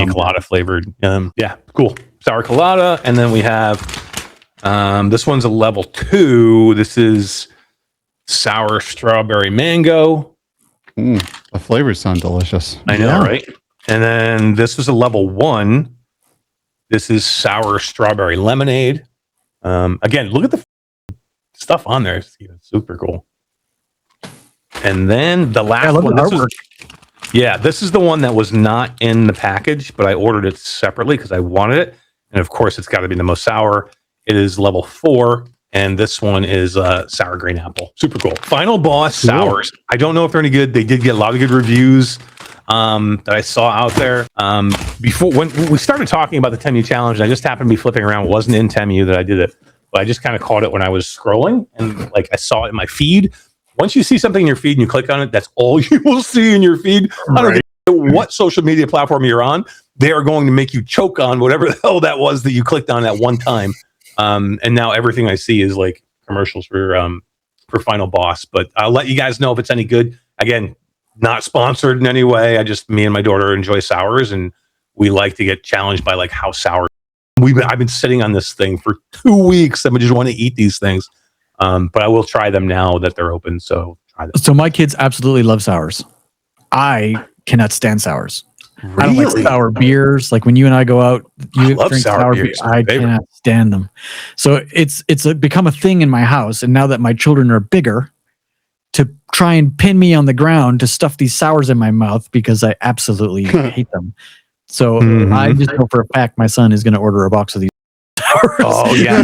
colada flavored. Yeah, cool. Sour colada. And then we have, this one's a level 2. This is sour strawberry mango. The flavors sound delicious. I know, right? And then this is a level 1. This is sour strawberry lemonade. Again, look at the stuff on there. It's super cool. And then the last one. This is the one that was not in the package, but I ordered it separately because I wanted it. And of course, it's got to be the most sour. It is level 4, and this one is sour green apple. Super cool. Final Boss sours. I don't know if they're any good. They did get a lot of good reviews. that I saw out there. Before when we started talking about the Temu challenge, I just happened to be flipping around. It wasn't in Temu that I did it, but I just kind of caught it when I was scrolling, and like I saw it in my feed. Once you see something in your feed and you click on it, that's all you will see in your feed. I don't care what social media platform you're on, they are going to make you choke on whatever the hell that was that you clicked on at one time. And now everything I see is like commercials for Final Boss. But I'll let you guys know if it's any good. Again, not sponsored in any way. Me and my daughter enjoy sours, and we like to get challenged by like how sour. I've been sitting on this thing for 2 weeks, and we just want to eat these things. But I will try them now that they're open. So try them. So my kids absolutely love sours. I cannot stand sours. Really? I don't like sour beers. Like when you and I go out, you drink sour beers. I cannot stand them. So it's become a thing in my house. And now that my children are bigger, to try and pin me on the ground to stuff these sours in my mouth because I absolutely hate them. So I just know for a fact my son is going to order a box of these sours. Oh yeah,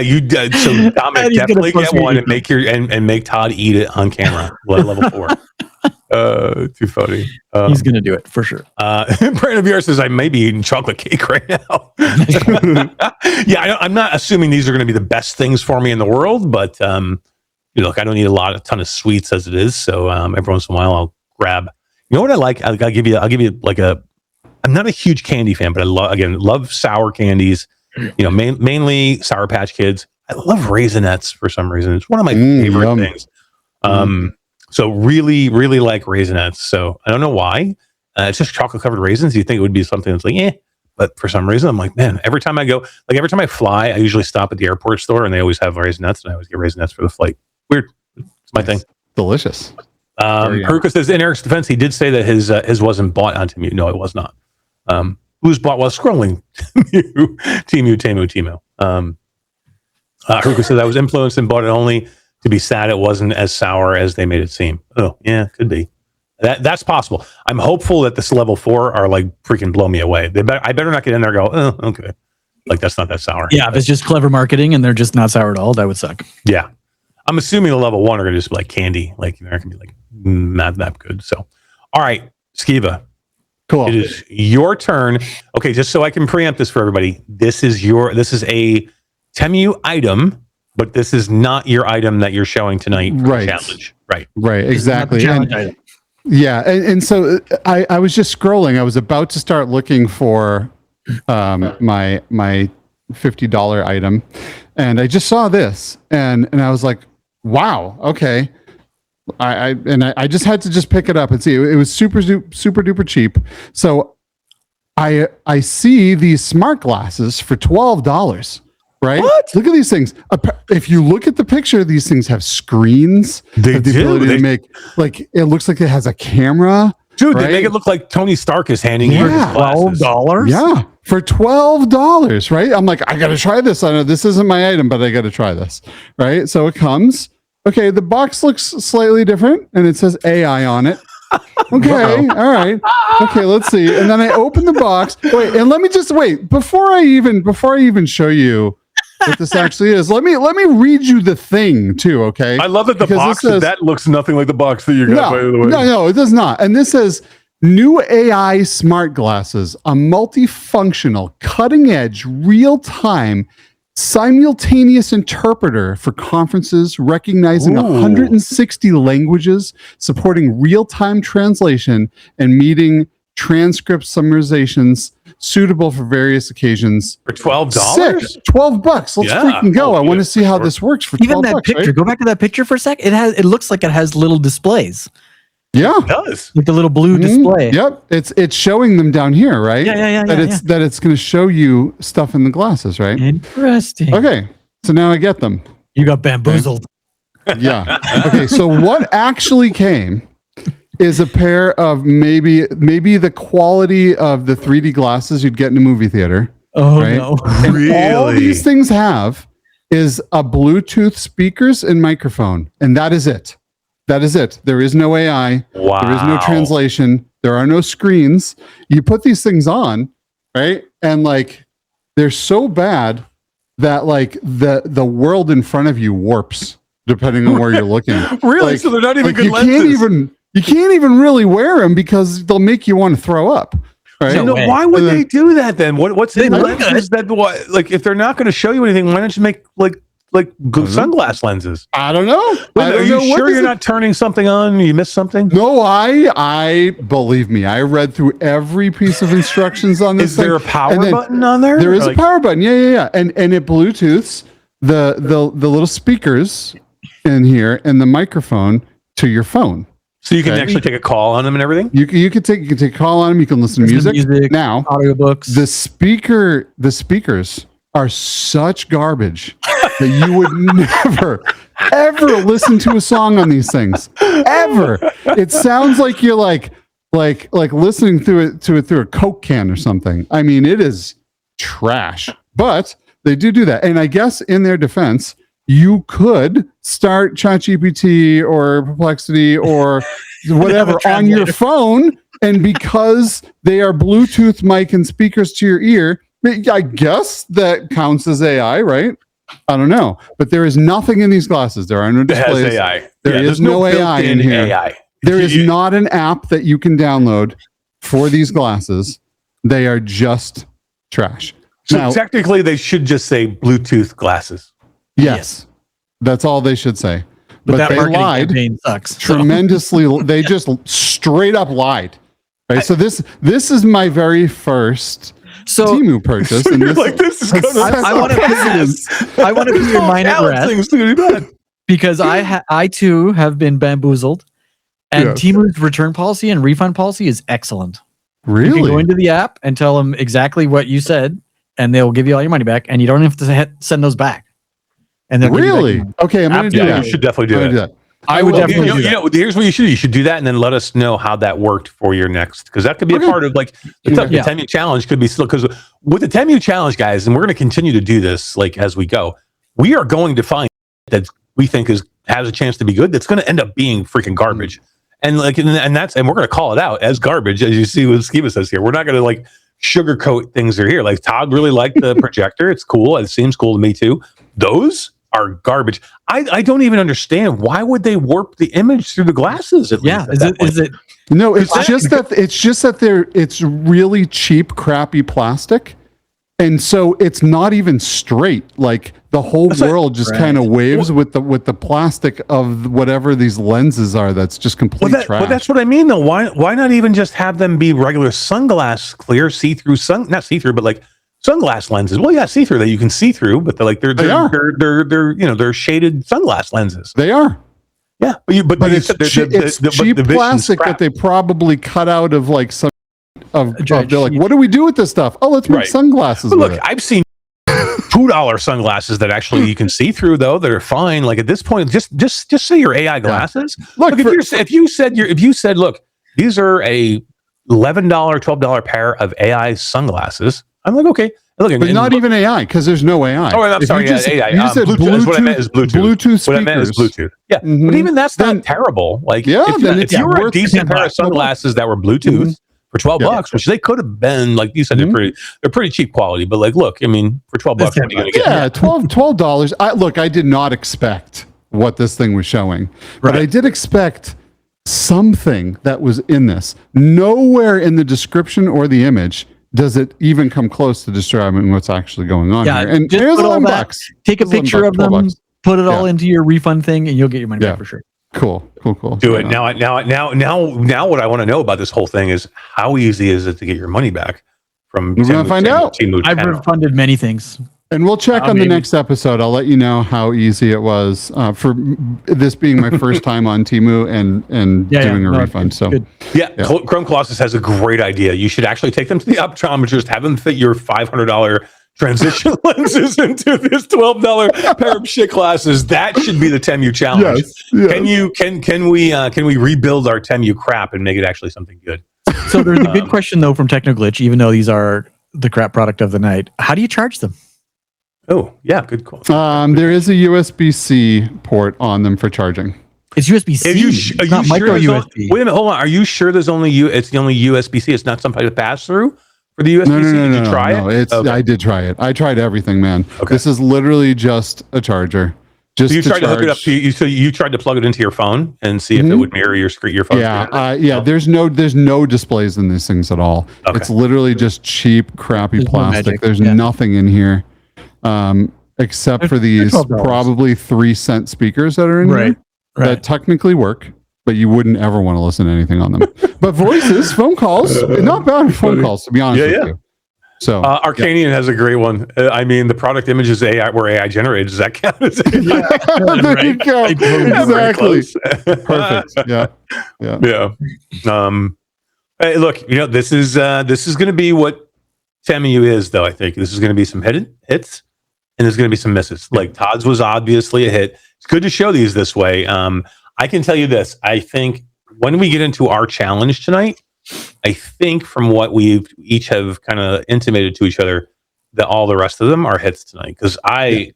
you did. So Dominic, definitely get one and make Todd eat it on camera. Level 4. Too funny. He's gonna do it for sure. Brandon VR says I may be eating chocolate cake right now. Yeah, I'm not assuming these are going to be the best things for me in the world, but look, I don't eat a ton of sweets as it is. So every once in a while, I'll grab. You know what I like? I'll give you like a. I'm not a huge candy fan, but I love sour candies. Mainly Sour Patch Kids. I love Raisinets for some reason. It's one of my favorite things. So really, really like Raisinets. So I don't know why. It's just chocolate covered raisins. You think it would be something that's like, but for some reason I'm like, man, every time I fly, I usually stop at the airport store and they always have Raisinets, and I always get Raisinets for the flight. Weird. It's my thing. Delicious. Haruka says in Eric's defense, he did say that his wasn't bought on Temu. No, it was not. Who's bought while scrolling? Temu. Haruka says I was influenced and bought it only to be sad it wasn't as sour as they made it seem. Oh, yeah, could be. That's possible. I'm hopeful that this level 4 are like freaking blow me away. I better not get in there and go, oh, okay. Like that's not that sour. Yeah, if it's just clever marketing and they're just not sour at all, that would suck. Yeah. I'm assuming the level 1 are going to just be like candy. Like they're going to be like not that good. So, all right, Skeeva. Cool. It is your turn. Okay, just so I can preempt this for everybody. This is a Temu item, but this is not your item that you're showing tonight for the challenge. Right, exactly. Yeah, and so I was just scrolling. I was about to start looking for my $50 item, and I just saw this, and I was like, wow, okay. I just had to just pick it up and see. It was super duper cheap. So I see these smart glasses for $12. Right? What? Look at these things. If you look at the picture, these things have screens. They have the ability to make it looks like it has a camera. Dude, right? They make it look like Tony Stark is handing you his glasses. $12? Yeah, for $12, right? I'm like, I got to try this. I know this isn't my item, but I got to try this, right? So it comes. Okay, the box looks slightly different, and it says AI on it. Okay, all right. Okay, let's see. And then I open the box. Wait, and let me just wait before I even show you what this actually is. Let me read you the thing too. Okay. I love that the box that looks nothing like the box that you got. By the way, no, it does not. And this says new AI smart glasses, a multifunctional, cutting-edge, real-time, simultaneous interpreter for conferences, recognizing 160 languages, supporting real-time translation, and meeting transcript summarizations suitable for various occasions. For $12? Sick. $12. Let's freaking go. I want to see how this works for $12. Even that picture. Right? Go back to that picture for a sec. It looks like it has little displays. Yeah, it does. Like the little blue display. Yep, it's showing them down here, right? Yeah. That it's going to show you stuff in the glasses, right? Interesting. Okay, so now I get them. You got bamboozled. Okay. Yeah. Okay, so what actually came is a pair of maybe the quality of the 3D glasses you'd get in a movie theater. Oh right? no! And really? All these things have is a Bluetooth speakers and microphone, and that is it. That is it. There is no AI. Wow. There is no translation. There are no screens. You put these things on, right? And like they're so bad that like the world in front of you warps depending on where you're looking. Really? Like, So they're not even good you lenses. You can't even really wear them because they'll make you want to throw up. Right? No way. Why would they do that then? What's in They look lenses that like if they're not going to show you anything, why don't you make like sunglass lenses? I don't know. I Are don't you know. What sure is you're it? not turning something on? You missed something? No, I believe me. I read through every piece of instructions on this. Is there a power button on there? There is Or a power button. Yeah. And it Bluetooths the little speakers in here and the microphone to your phone. So you can actually take a call on them and everything? You can take a call on them. You can listen to music. Now, audiobooks. the speakers are such garbage that you would never ever listen to a song on these things ever. It sounds like you're like listening through it through a Coke can or something. I mean, it is trash. But they do that, and I guess in their defense, you could start ChatGPT or Perplexity or whatever on your phone, and because they are Bluetooth mic and speakers to your ear, I guess that counts as AI, right? I don't know, but there is nothing in these glasses. There are no displays. It has AI. There is no AI in here. AI. There is not an app that you can download for these glasses. They are just trash. So Now, technically, they should just say Bluetooth glasses. yes, that's all they should say. But that they marketing lied campaign sucks. So. tremendously. They just straight up lied. Right. So this is my very first Temu purchase. So and you're like, this is gonna I want to put your mind at rest Things to be bad. because I too have been bamboozled, and Yes. Temu's return policy and refund policy is excellent. You can Really? go into the app and tell them exactly what you said, and they'll give you all your money back, and you don't have to send those back. And they'll give you back Really? your money. Okay, I'm going to do Yeah, that. you should definitely I'm do gonna that. I would will. definitely do that. Here's what you should do. You should do that and then let us know how that worked for your next, because that could be Okay. a part of like the Yeah. Temu challenge could be still, because with the Temu challenge, guys, and we're going to continue to do this like as we go, we are going to find that we think has a chance to be good. That's going to end up being freaking garbage. And like, and we're going to call it out as garbage, as you see what Skeeva says here. We're not going to like sugarcoat things are here. Like Todd really liked the projector. It's cool. It seems cool to me too. Those are garbage. I don't even understand, why would they warp the image through the glasses? At Yeah, least is it? No, it's just that it's really cheap, crappy plastic, and so it's not even straight. Like the whole world just kind of waves with the plastic of whatever these lenses are. That's just complete trash. But that's what I mean, though. Why not even just have them be regular clear see-through not see-through, but like sunglass lenses? Well, yeah, see-through that you can see through, but they're shaded sunglass lenses. They are. Yeah, but It's cheap plastic that they probably cut out of like some they're like, what do we do with this stuff? Oh, let's make sunglasses. But look, with it. I've seen $2 sunglasses that actually you can see through, though, that are fine. Like at this point, just say your AI glasses. Look, if you said, look, these are a $11, $12 pair of AI sunglasses, I'm like, okay. Look, but not even AI, because there's no AI. Oh, I'm sorry. AI. You said Bluetooth. What I meant is Bluetooth. Bluetooth What I meant is speakers. Bluetooth. Yeah, but even that's not terrible. Like, if you were a decent pair of sunglasses that were Bluetooth for $12, which they could have been, like you said, they're pretty cheap quality. But like, look, I mean, for $12, what are you going to get? Yeah, $12. I did not expect what this thing was showing, but I did expect something that was in this. Nowhere in the description or the image does it even come close to describing what's actually going on here. And just here's put all $11. Take a picture of them, put it all into your refund thing, and you'll get your money back for sure. Cool. Do it now. What I want to know about this whole thing is how easy is it to get your money back from? We're gonna find out. I've refunded many things. And we'll check on the next episode. I'll let you know how easy it was for this being my first time on Temu and doing a refund. So Chrome Colossus has a great idea. You should actually take them to the optometrist, have them fit your $500 transition lenses into this $12 pair of shit glasses. That should be the Temu challenge. Yes. Can we rebuild our Temu crap and make it actually something good? So there's a good question though from Technoglitch, even though these are the crap product of the night. How do you charge them? Oh, yeah, good call. There is a USB-C port on them for charging. It's USB-C. It's not micro USB. Wait a minute, hold on. Are you sure there's it's the only USB-C? It's not something to pass through for the USB-C? Did you try it? I did try it. I tried everything, man. Okay. This is literally just a charger. Just So you tried to hook it up charge. so you tried to plug it into your phone and see if it would mirror your screen, your phone. Yeah, there's no displays in these things at all. Okay. It's literally just cheap, crappy There's no plastic. magic, There's yeah. nothing in here, except for these $12. probably 3-cent speakers that are in here that technically work, but you wouldn't ever want to listen to anything on them. But voices, phone calls, not bad phone calls, to be honest with you. So Arcanian has a great one. I mean, the product image is AI, were AI generated. Does that count as AI? there you go. Exactly. Exactly. Perfect. Yeah. Hey, look, this is going to be what Temu is, though. I think this is going to be some hits, and there's going to be some misses. Like Todd's was obviously a hit. It's good to show these this way. I can tell you this. I think when we get into our challenge tonight, I think from what we each have kind of intimated to each other, that all the rest of them are hits tonight. Because I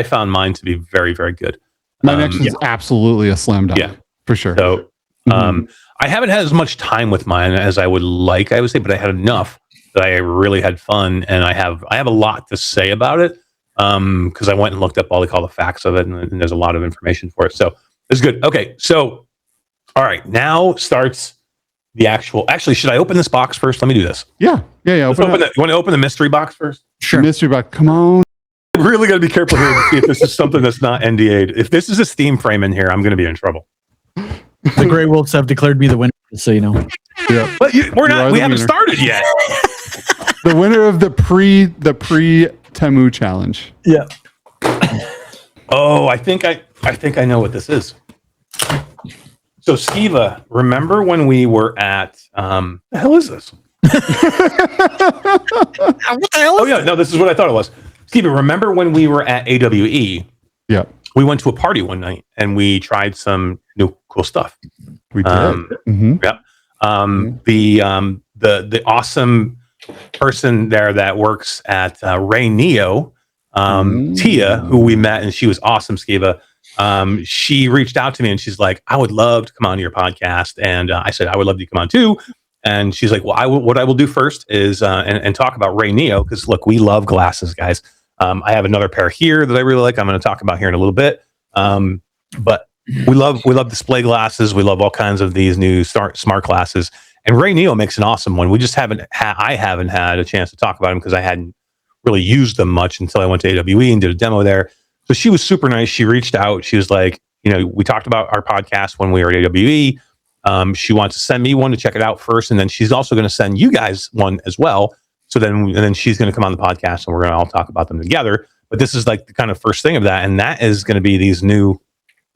found mine to be very, very good. My next is absolutely a slam dunk. Yeah, for sure. So I haven't had as much time with mine as I would like, I would say, but I had enough that I really had fun, and I have a lot to say about it. Because I went and looked up all the facts of it, and there's a lot of information for it. So it's good. Okay, so all right, now starts the actual. Actually, should I open this box first? Let me do this. Yeah. Open you want to open the mystery box first? Sure. Mystery box. Come on. I really got to be careful here to see if this is something that's not NDA'd. If this is a Steam frame in here, I'm going to be in trouble. The Grey Wolves have declared me the winner, so you know. Yeah. But we're not. We haven't started yet. The winner of the pre-Temu challenge. Yeah. Oh, I think I know what this is. So Skeeva, remember when we were at the hell is this? What the hell? Oh yeah, no, this is what I thought it was. Skeeva, remember when we were at AWE? Yeah. We went to a party one night and we tried some new cool stuff. We did. Yeah. The awesome person there that works at RayNeo, Tia, who we met, and she was awesome, Skeeva. She reached out to me and she's like, I would love to come on your podcast. And I said, I would love to come on too. And she's like, well, what I will do first is and talk about RayNeo, because look, we love glasses, guys. I have another pair here that I really like. I'm going to talk about here in a little bit. But we love display glasses. We love all kinds of these new smart glasses. And RayNeo makes an awesome one. We just I haven't had a chance to talk about them because I hadn't really used them much until I went to AWE and did a demo there. So she was super nice. She reached out. She was like, we talked about our podcast when we were at AWE. She wants to send me one to check it out first, and then she's also going to send you guys one as well. So then she's going to come on the podcast, and we're going to all talk about them together. But this is like the kind of first thing of that, and that is going to be these new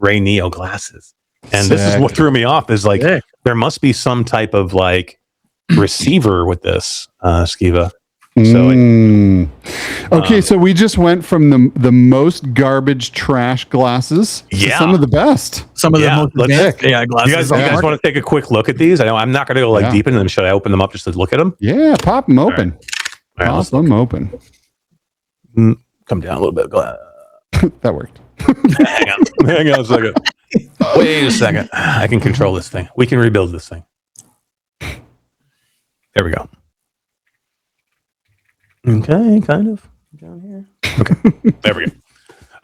RayNeo glasses. And this is what threw me off is like there must be some type of like receiver with this, Skeeva. So okay, so we just went from the most garbage trash glasses to some of the best. Some of the most advanced AI glasses. You guys want to take a quick look at these? I know I'm not going to go deep into them. Should I open them up just to look at them? Yeah, pop them open. All right, pop them open. Come down a little bit. That worked. Hang on a second. Wait a second. I can control this thing. We can rebuild this thing. There we go. Okay, kind of down here. Okay, there we go.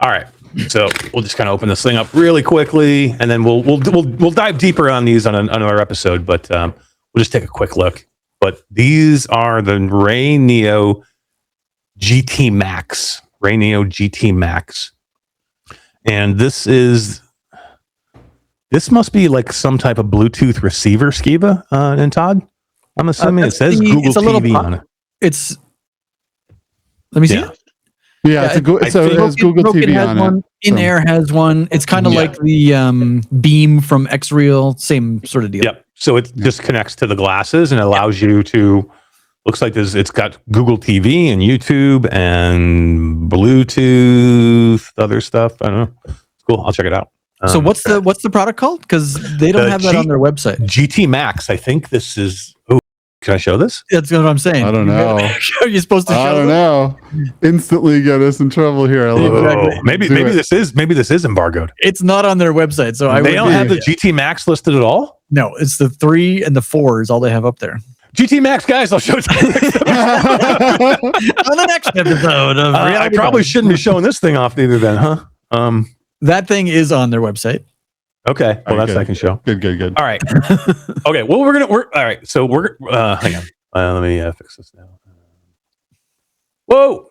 All right, so we'll just kind of open this thing up really quickly, and then we'll dive deeper on these on another episode. But we'll just take a quick look. But these are the RayNeo GT Max. RayNeo GT Max, and this must be like some type of Bluetooth receiver, Skeeva and Todd. I'm assuming it says Google TV on it. It's. Let me see. Yeah, it's Google TV on it. In-Air has one. It's kind of like the Beam from X-Real, same sort of deal. Yep. So it just connects to the glasses and allows you to. Looks like it's got Google TV and YouTube and Bluetooth, other stuff. I don't know. It's cool. I'll check it out. So what's the product called? Because they don't have that on their website. GT Max. I think this is. Oh, can I show this? That's what I'm saying. I don't know. Are you supposed to show I don't know. Instantly get us in trouble here. I love it. Maybe this is embargoed. It's not on their website, so they don't have the GT Max listed at all. No, it's the 3 and the 4 is all they have up there. GT Max, guys, I'll show it to you on the next episode of I probably shouldn't be showing this thing off either then, huh? That thing is on their website. Okay. Well, that's good. I can show. Good. All right. Okay. Well, we're all right. So we're hang on. Let me fix this now. Whoa!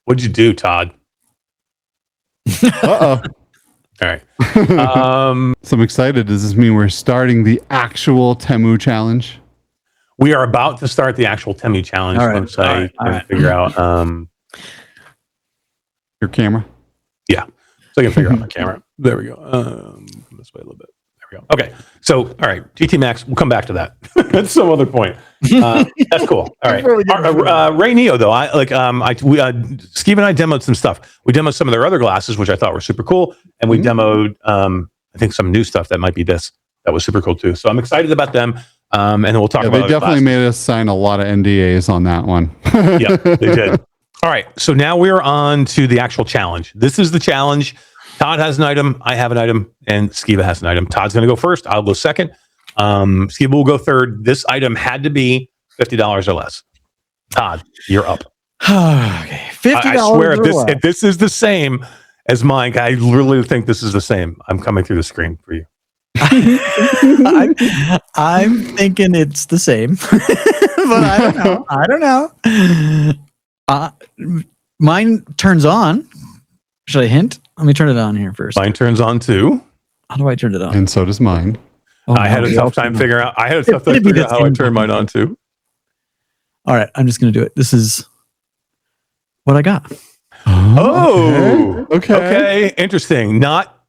What'd you do, Todd? Uh-oh. All right. So I'm excited. Does this mean we're starting the actual Temu challenge? We are about to start the actual Temu challenge. All right. Once I All right. figure out. Your camera? Yeah. So I can figure out my camera. There we go. This way a little bit. There we go. Okay. So, all right. GT Max, we'll come back to that. That's some other point. That's cool. All right. RayNeo, though, Skeeva and I demoed some stuff. We demoed some of their other glasses, which I thought were super cool. And we demoed, I think, some new stuff that might be this. That was super cool, too. So I'm excited about them. And then we'll talk about it. They definitely made us sign a lot of NDAs on that one. Yeah, they did. All right. So now we're on to the actual challenge. This is the challenge. Todd has an item. I have an item. And Skeeva has an item. Todd's going to go first. I'll go second. Skeeva will go third. This item had to be $50 or less. Todd, you're up. Okay, $50 I swear, or less. if this is the same as mine, I literally think this is the same. I'm coming through the screen for you. I'm thinking it's the same, but I don't know. Mine turns on. Should I hint? Let me turn it on here first. Mine turns on too. How do I turn it on? And so does mine. Oh, I had a tough time figuring out. I had a tough time figuring out how I turned mine on too. All right, I'm just going to do it. This is what I got. Oh, Okay. Interesting. Not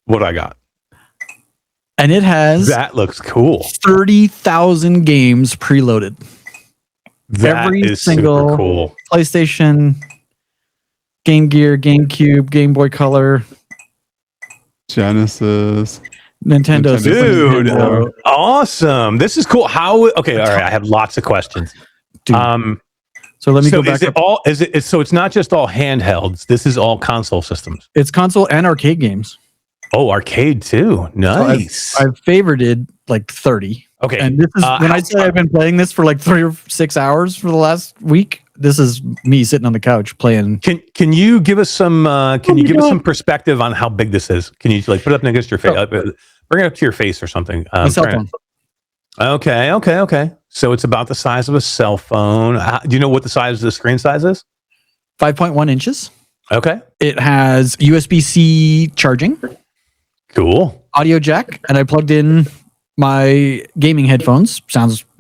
what I got. And it has That looks cool. 30,000 games preloaded. That Every is single super cool. PlayStation, Game Gear, GameCube, Game Boy Color, Genesis. Nintendo. Super Dude, Nintendo. awesome. This is cool. How? Okay, all right. I have lots of questions. Dude. So let me go back. Is it all? So it's not just all handhelds. This is all console systems. It's console and arcade games. Oh, arcade too. Nice. I've favorited like 30. Okay. And this is when I said I've been playing this for like 3 or 6 hours for the last week. This is me sitting on the couch playing. Can you give us some? Give us some perspective on how big this is? Can you like put it up against your face? Bring it up to your face or something. My cell phone. Okay. So it's about the size of a cell phone. Do you know what the size of the screen size is? 5.1 inches. Okay. It has USB-C charging, Cool. audio jack, and I plugged in my gaming headphones.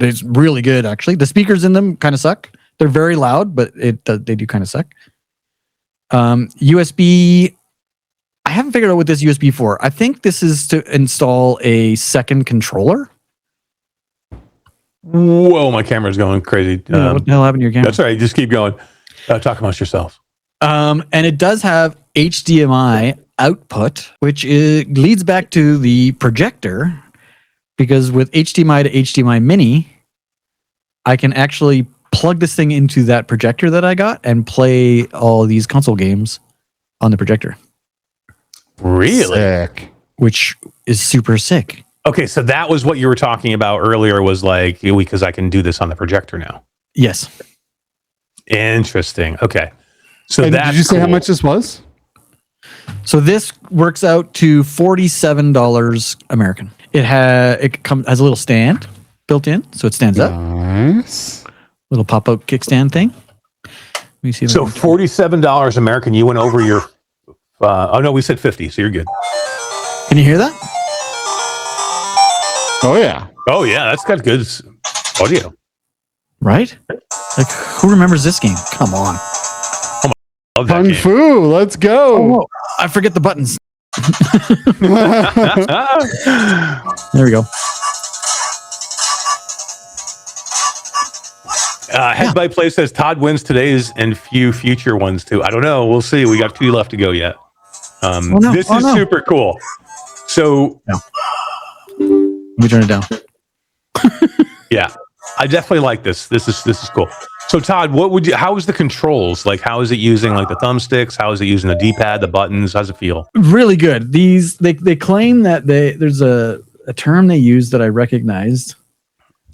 It's really good actually. The speakers in them kind of suck. They're very loud, but they do kind of suck. USB. I haven't figured out what this USB for. I think this is to install a second controller. Whoa, my camera's going crazy. What the hell happened to your camera? That's all right. Just keep going. Talk amongst yourselves. And it does have HDMI output, which leads back to the projector, because with HDMI to HDMI mini, I can actually plug this thing into that projector that I got and play all these console games on the projector. Really? Sick. Which is super sick. Okay, so that was what you were talking about earlier, was like, because I can do this on the projector now. Yes. Interesting. Okay. So And that's did you say how cool. much this was? So this works out to $47 American. It has a little stand built in, so it stands up. Nice. Little pop-out kickstand thing. Let me see. So $47 American. You went over your. Oh no, we said 50. So you're good. Can you hear that? Oh yeah. Oh yeah, that's got good audio. Right? Like, who remembers this game? Come on. Love that Kung game. Fu. Let's go. Oh, I forget the buttons. There we go. Headbite Play says Todd wins today's and few future ones too. I don't know. We'll see. We got 2 left to go yet. This is super cool. So Let me turn it down. yeah, I definitely like this. This is cool. So Todd, how is the controls? Like, how is it using like the thumbsticks? How is it using the D-pad, the buttons? How's it feel? Really good. These they claim that there's a term they use that I recognized.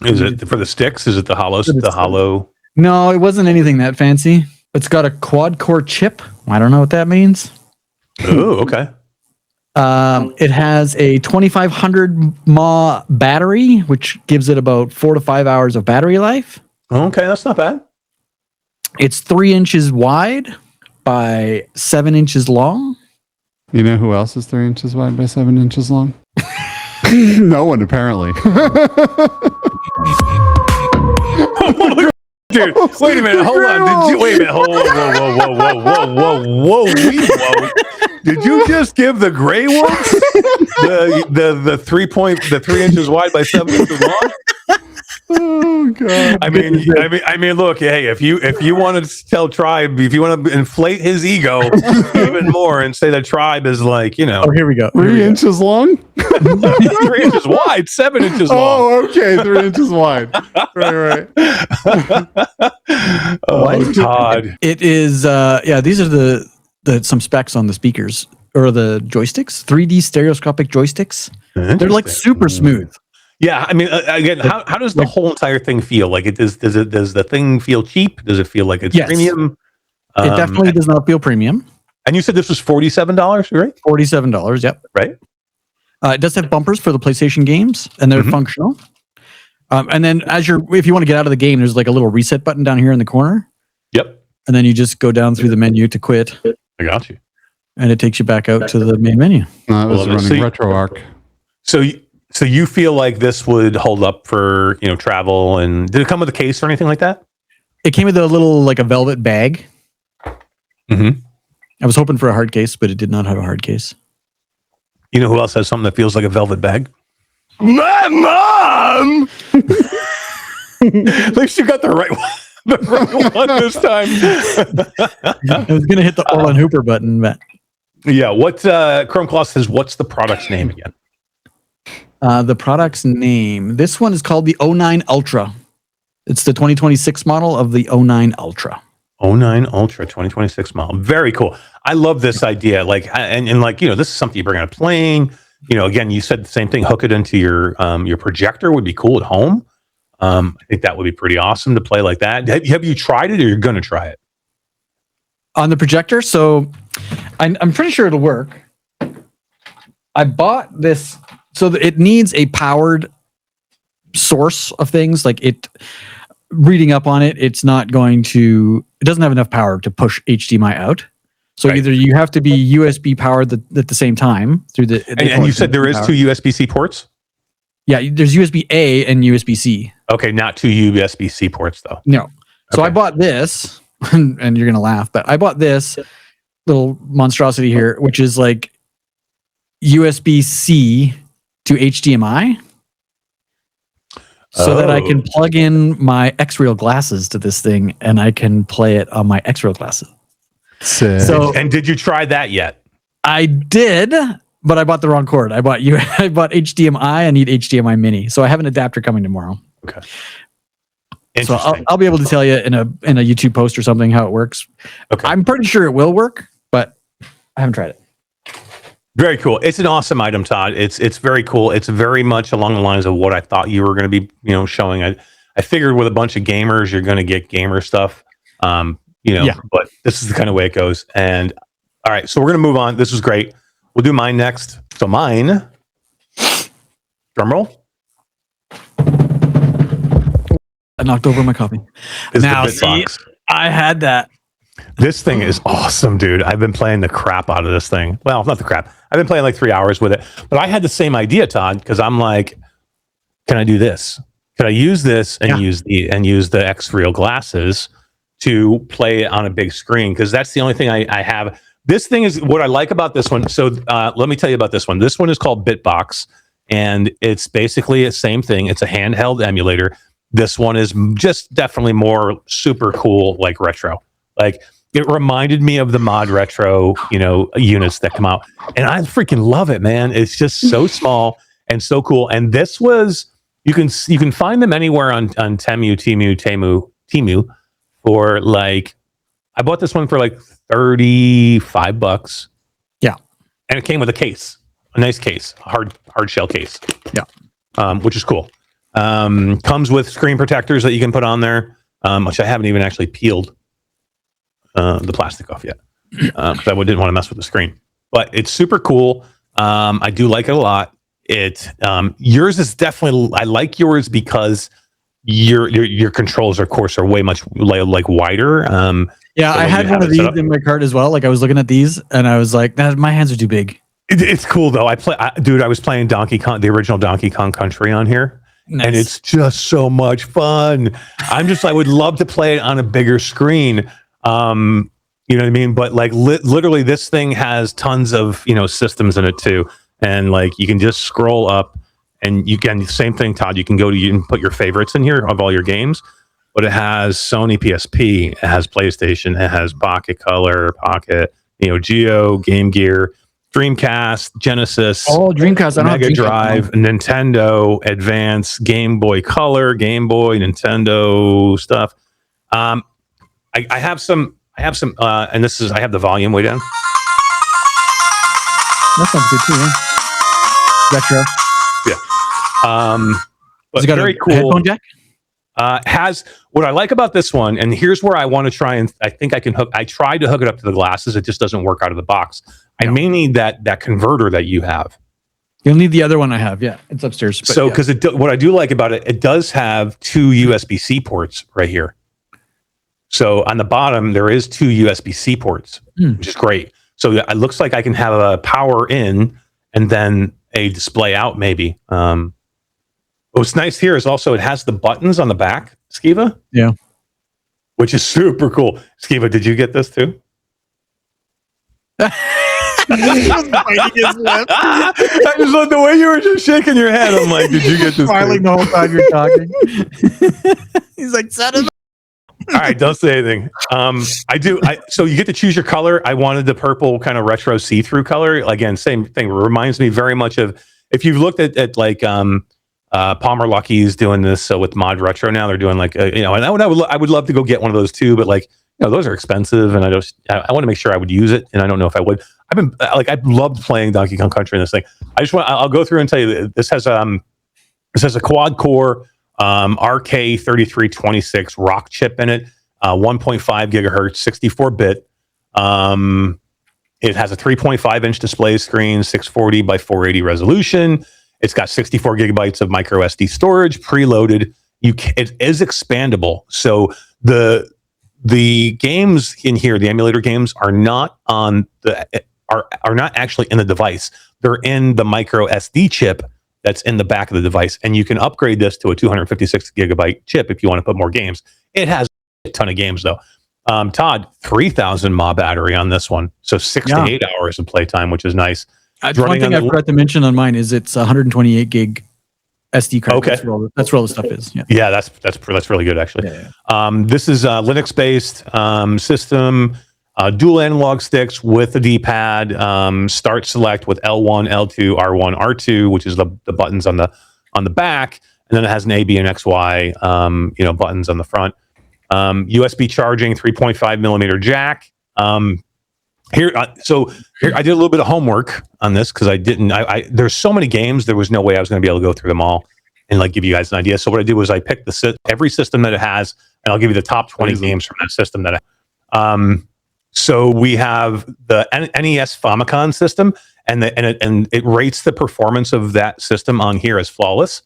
Is it for the sticks? Is it the hollow? No, it wasn't anything that fancy. It's got a quad core chip. I don't know what that means. Oh, okay. It has a 2500 mAh battery, which gives it about 4 to 5 hours of battery life. Okay, that's not bad. It's 3 inches wide by 7 inches long. You know who else is 3 inches wide by 7 inches long? No one, apparently. Dude, wait a minute. Hold on. Wait a minute. Whoa. Did you just give the gray wolf the 3 inches wide by 7 inches long? Oh god! I mean, look. Hey, if you want to tell Tribe, if you want to inflate his ego even more and say that Tribe is like, Oh, here we go. 3 inches long? 3 inches wide, 7 inches long. Oh, okay, 3 inches wide. Right. Oh, Todd. It is. These are the some specs on the speakers or the joysticks. 3D stereoscopic joysticks. They're like super smooth. Yeah, I mean, again, how does the whole entire thing feel? Like, does the thing feel cheap? Does it feel like it's premium? It definitely does not feel premium. And you said this was $47, right? $47. Yep. Right. It does have bumpers for the PlayStation games, and they're functional. And then if you want to get out of the game, there's like a little reset button down here in the corner. Yep. And then you just go down through the menu to quit. I got you. And it takes you back out to the main menu. No, it was running RetroArch. So you feel like this would hold up for travel? And did it come with a case or anything like that? It came with a little like a velvet bag. Mm-hmm. I was hoping for a hard case, but it did not have a hard case. You know who else has something that feels like a velvet bag? My mom. At least you got the right one. The right one this time. I was gonna hit the Orlin Hooper button, but yeah. What Chrome Claw says? What's the product's name again? The product's name. This one is called the 09 Ultra. It's the 2026 model of the 09 Ultra. 09 Ultra 2026 model. Very cool. I love this idea. Like, and like, this is something you bring on a plane. Again, you said the same thing. Hook it into your projector would be cool at home. I think that would be pretty awesome to play like that. Have you tried it, or you're going to try it? On the projector? So I'm pretty sure it'll work. I bought this. So it needs a powered source of things. Like reading up on it, it doesn't have enough power to push HDMI out. So either you have to be USB powered at the same time through the. And you said there is 2 USB-C ports? Yeah, there's USB-A and USB-C. Okay, not 2 USB-C ports though. No. So I bought this, and you're gonna laugh, but I bought this little monstrosity here, which is like USB-C to HDMI, so that I can plug in my X-Real glasses to this thing, and I can play it on my X-Real glasses. Sick. So, and did you try that yet? I did, but I bought the wrong cord. I bought HDMI. I need HDMI mini, so I have an adapter coming tomorrow. Okay. So I'll be able to tell you in a YouTube post or something how it works. Okay. I'm pretty sure it will work, but I haven't tried it. Very cool. It's an awesome item, Todd. It's very cool. It's very much along the lines of what I thought you were going to be, showing. I figured with a bunch of gamers, you're going to get gamer stuff. But this is the kind of way it goes. And all right, so we're going to move on. This was great. We'll do mine next. So mine, drum roll. I knocked over my copy. Now, see, I had that. This thing is awesome, dude. I've been playing the crap out of this thing. Well, not the crap. I've been playing like 3 hours with it. But I had the same idea, Todd, because I'm like, can I do this? Can I use this and use the X-Real glasses to play on a big screen? Because that's the only thing I have. This thing is what I like about this one. So let me tell you about this one. This one is called BitBox, and it's basically the same thing. It's a handheld emulator. This one is just definitely more super cool, like retro. Like, it reminded me of the mod retro, units that come out, and I freaking love it, man. It's just so small and so cool. And this was, you can find them anywhere on Temu for like, I bought this one for like $35. Yeah, and it came with a case, a nice case, a hard shell case. Yeah, which is cool. Comes with screen protectors that you can put on there, which I haven't even actually peeled the plastic off yet, because I didn't want to mess with the screen. but it's super cool. I do like it a lot. Yours is definitely, I like yours because your controls, of course, are way much like wider. Yeah, I had one of these in my cart as well. Like I was looking at these and I was like, my hands are too big. It's cool though. I was playing Donkey Kong, the original Donkey Kong Country on here. Nice. And it's just so much fun. I would love to play it on a bigger screen. You know what I mean? But like literally this thing has tons of, systems in it too. And like, you can just scroll up and you can, same thing, Todd, you can put your favorites in here of all your games, but it has Sony PSP, it has PlayStation, it has Pocket Color, Pocket, Geo, Game Gear, Dreamcast, Genesis, Dreamcast, Mega Drive, Nintendo, Advance, Game Boy Color, Game Boy, Nintendo stuff. I have some, and I have the volume way down. That sounds good too. Yeah. Retro. Yeah. But has it got very a cool headphone jack? Has what I like about this one, and here's where I want to try and I think I can hook. I tried to hook it up to the glasses, it just doesn't work out of the box. No. I may need that converter that you have. You'll need the other one I have. Yeah, it's upstairs. So because what I do like about it, it does have 2 USB-C ports right here. So on the bottom there is 2 USB-C ports, which is great. So it looks like I can have a power in and then a display out maybe. What's nice here is also it has the buttons on the back, Skeeva. Yeah. Which is super cool. Skeeva, did you get this too? I just love the way you were just shaking your head. I'm like, did you get this? Smiling the whole time you're talking. He's like, son of a... All right, don't say anything. I do. So you get to choose your color. I wanted the purple kind of retro see-through color. Again, same thing. It reminds me very much of, if you've looked at like Palmer Lucky's doing this with Mod Retro now. They're doing like and I would love to go get one of those too, but like those are expensive, and I want to make sure I would use it, and I don't know if I would. I've loved playing Donkey Kong Country in this thing. I'll go through and tell you that this has a quad core RK3326 rock chip in it, 1.5 gigahertz, 64-bit. It has a 3.5 inch display screen, 640 by 480 resolution. It's got 64 gigabytes of micro SD storage preloaded. It is expandable. So the games in here, the emulator games, are not on are not actually in the device. They're in the micro SD chip that's in the back of the device, and you can upgrade this to a 256 gigabyte chip if you want to put more games. It has a ton of games though. Todd, 3,000 mAh battery on this one, so 6 to 8 hours of playtime, which is nice. One thing I forgot to mention on mine is it's 128 gig SD card. Okay, that's where all the stuff is. Yeah, that's really good actually. Yeah. This is a Linux based system. Dual analog sticks with the D-pad, start select with L1, L2, R1, R2, which is the buttons on the back, and then it has an A, B, and XY, buttons on the front. USB charging, 3.5 millimeter jack. Here I did a little bit of homework on this because there's so many games, there was no way I was going to be able to go through them all and like give you guys an idea. So what I did was I picked every system that it has, and I'll give you the top 20 games from that system that so we have the NES Famicom system, and it rates the performance of that system on here as flawless.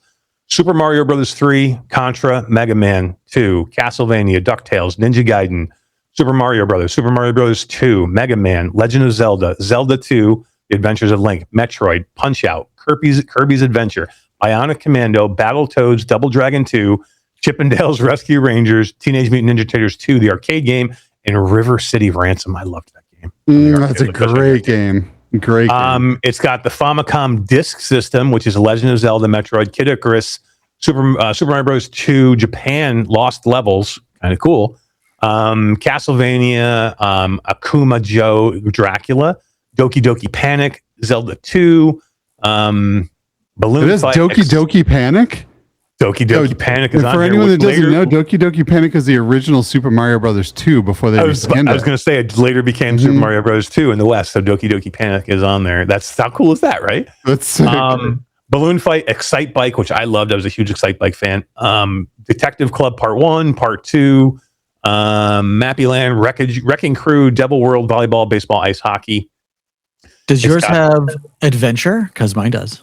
Super Mario Brothers 3, Contra, Mega Man 2, Castlevania, DuckTales, Ninja Gaiden, Super Mario Brothers 2, Mega Man, Legend of Zelda, Zelda 2, The Adventures of Link, Metroid, Punch-Out, Kirby's Adventure, Bionic Commando, Battletoads, Double Dragon 2, Chip 'n Dale's Rescue Rangers, Teenage Mutant Ninja Turtles 2, the arcade game, and River City Ransom. I loved that game. That's a great game. Great game. It's got the Famicom Disk System, which is Legend of Zelda, Metroid, Kid Icarus, Super Mario Bros. 2, Japan, Lost Levels, kind of cool. Castlevania, Akuma Joe, Dracula, Doki Doki Panic, Zelda 2, Balloon Fight. Doki Doki Panic? Doki Doki Panic is on for anyone that doesn't know, Doki Doki Panic is the original Super Mario Brothers 2 before they reskinned it. I was going to say it later became Super Mario Bros. 2 in the West, so Doki Doki Panic is on there. That's how cool is that, right? That's so cool. Balloon Fight, Excite Bike, which I loved. I was a huge Excite Bike fan. Detective Club Part 1, Part 2, Mappy Land, Wrecking Crew, Devil World, Volleyball, Baseball, Ice Hockey. Does yours have adventure? Because mine does.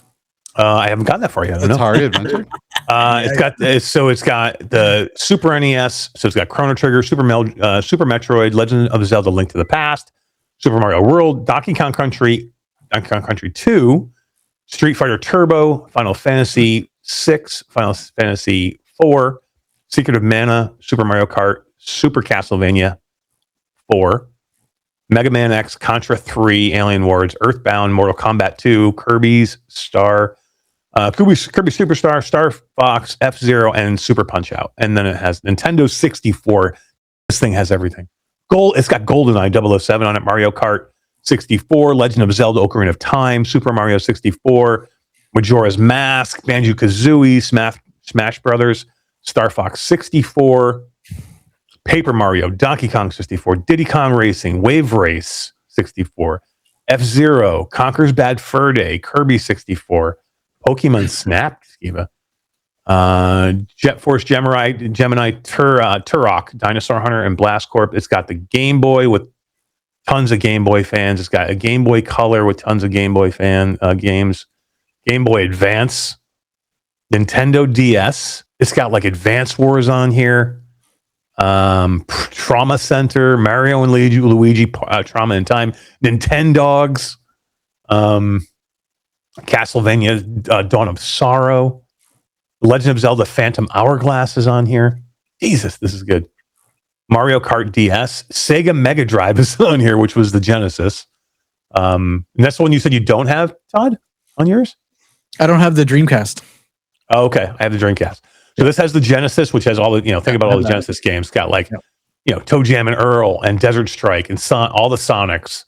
I haven't gotten that far yet. I don't know. Atari Adventure. It's got the Super NES. So it's got Chrono Trigger, Super Metroid, Legend of Zelda: Link to the Past, Super Mario World, Donkey Kong Country 2, Street Fighter Turbo, Final Fantasy 6, Final Fantasy 4, Secret of Mana, Super Mario Kart, Super Castlevania 4, Mega Man X, Contra 3, Alien Wars, Earthbound, Mortal Kombat 2, Kirby Superstar, Star Fox, F-Zero, and Super Punch-Out. And then it has Nintendo 64. This thing has everything. It's got GoldenEye 007 on it, Mario Kart 64, Legend of Zelda: Ocarina of Time, Super Mario 64, Majora's Mask, Banjo-Kazooie, Smash Brothers, Star Fox 64, Paper Mario, Donkey Kong 64, Diddy Kong Racing, Wave Race 64, F-Zero, Conker's Bad Fur Day, Kirby 64, Pokemon Snap, Skeeva, Jet Force Gemini Turok, Dinosaur Hunter, and Blast Corp. It's got the Game Boy with tons of Game Boy fans. It's got a Game Boy Color with tons of Game Boy fan games. Game Boy Advance, Nintendo DS. It's got like Advance Wars on here. Trauma Center, Mario and Luigi Trauma in Time, Nintendogs, Castlevania Dawn of Sorrow, Legend of Zelda Phantom Hourglass is on here. Jesus, this is good. Mario Kart DS, Sega Mega Drive is on here, which was the Genesis. And that's the one you said you don't have, Todd, on yours? I don't have the Dreamcast. Oh, okay. I have the Dreamcast. So this has the Genesis, which has all the, think about all the Genesis games. It's got like, Toe Jam and Earl and Desert Strike and all the Sonics,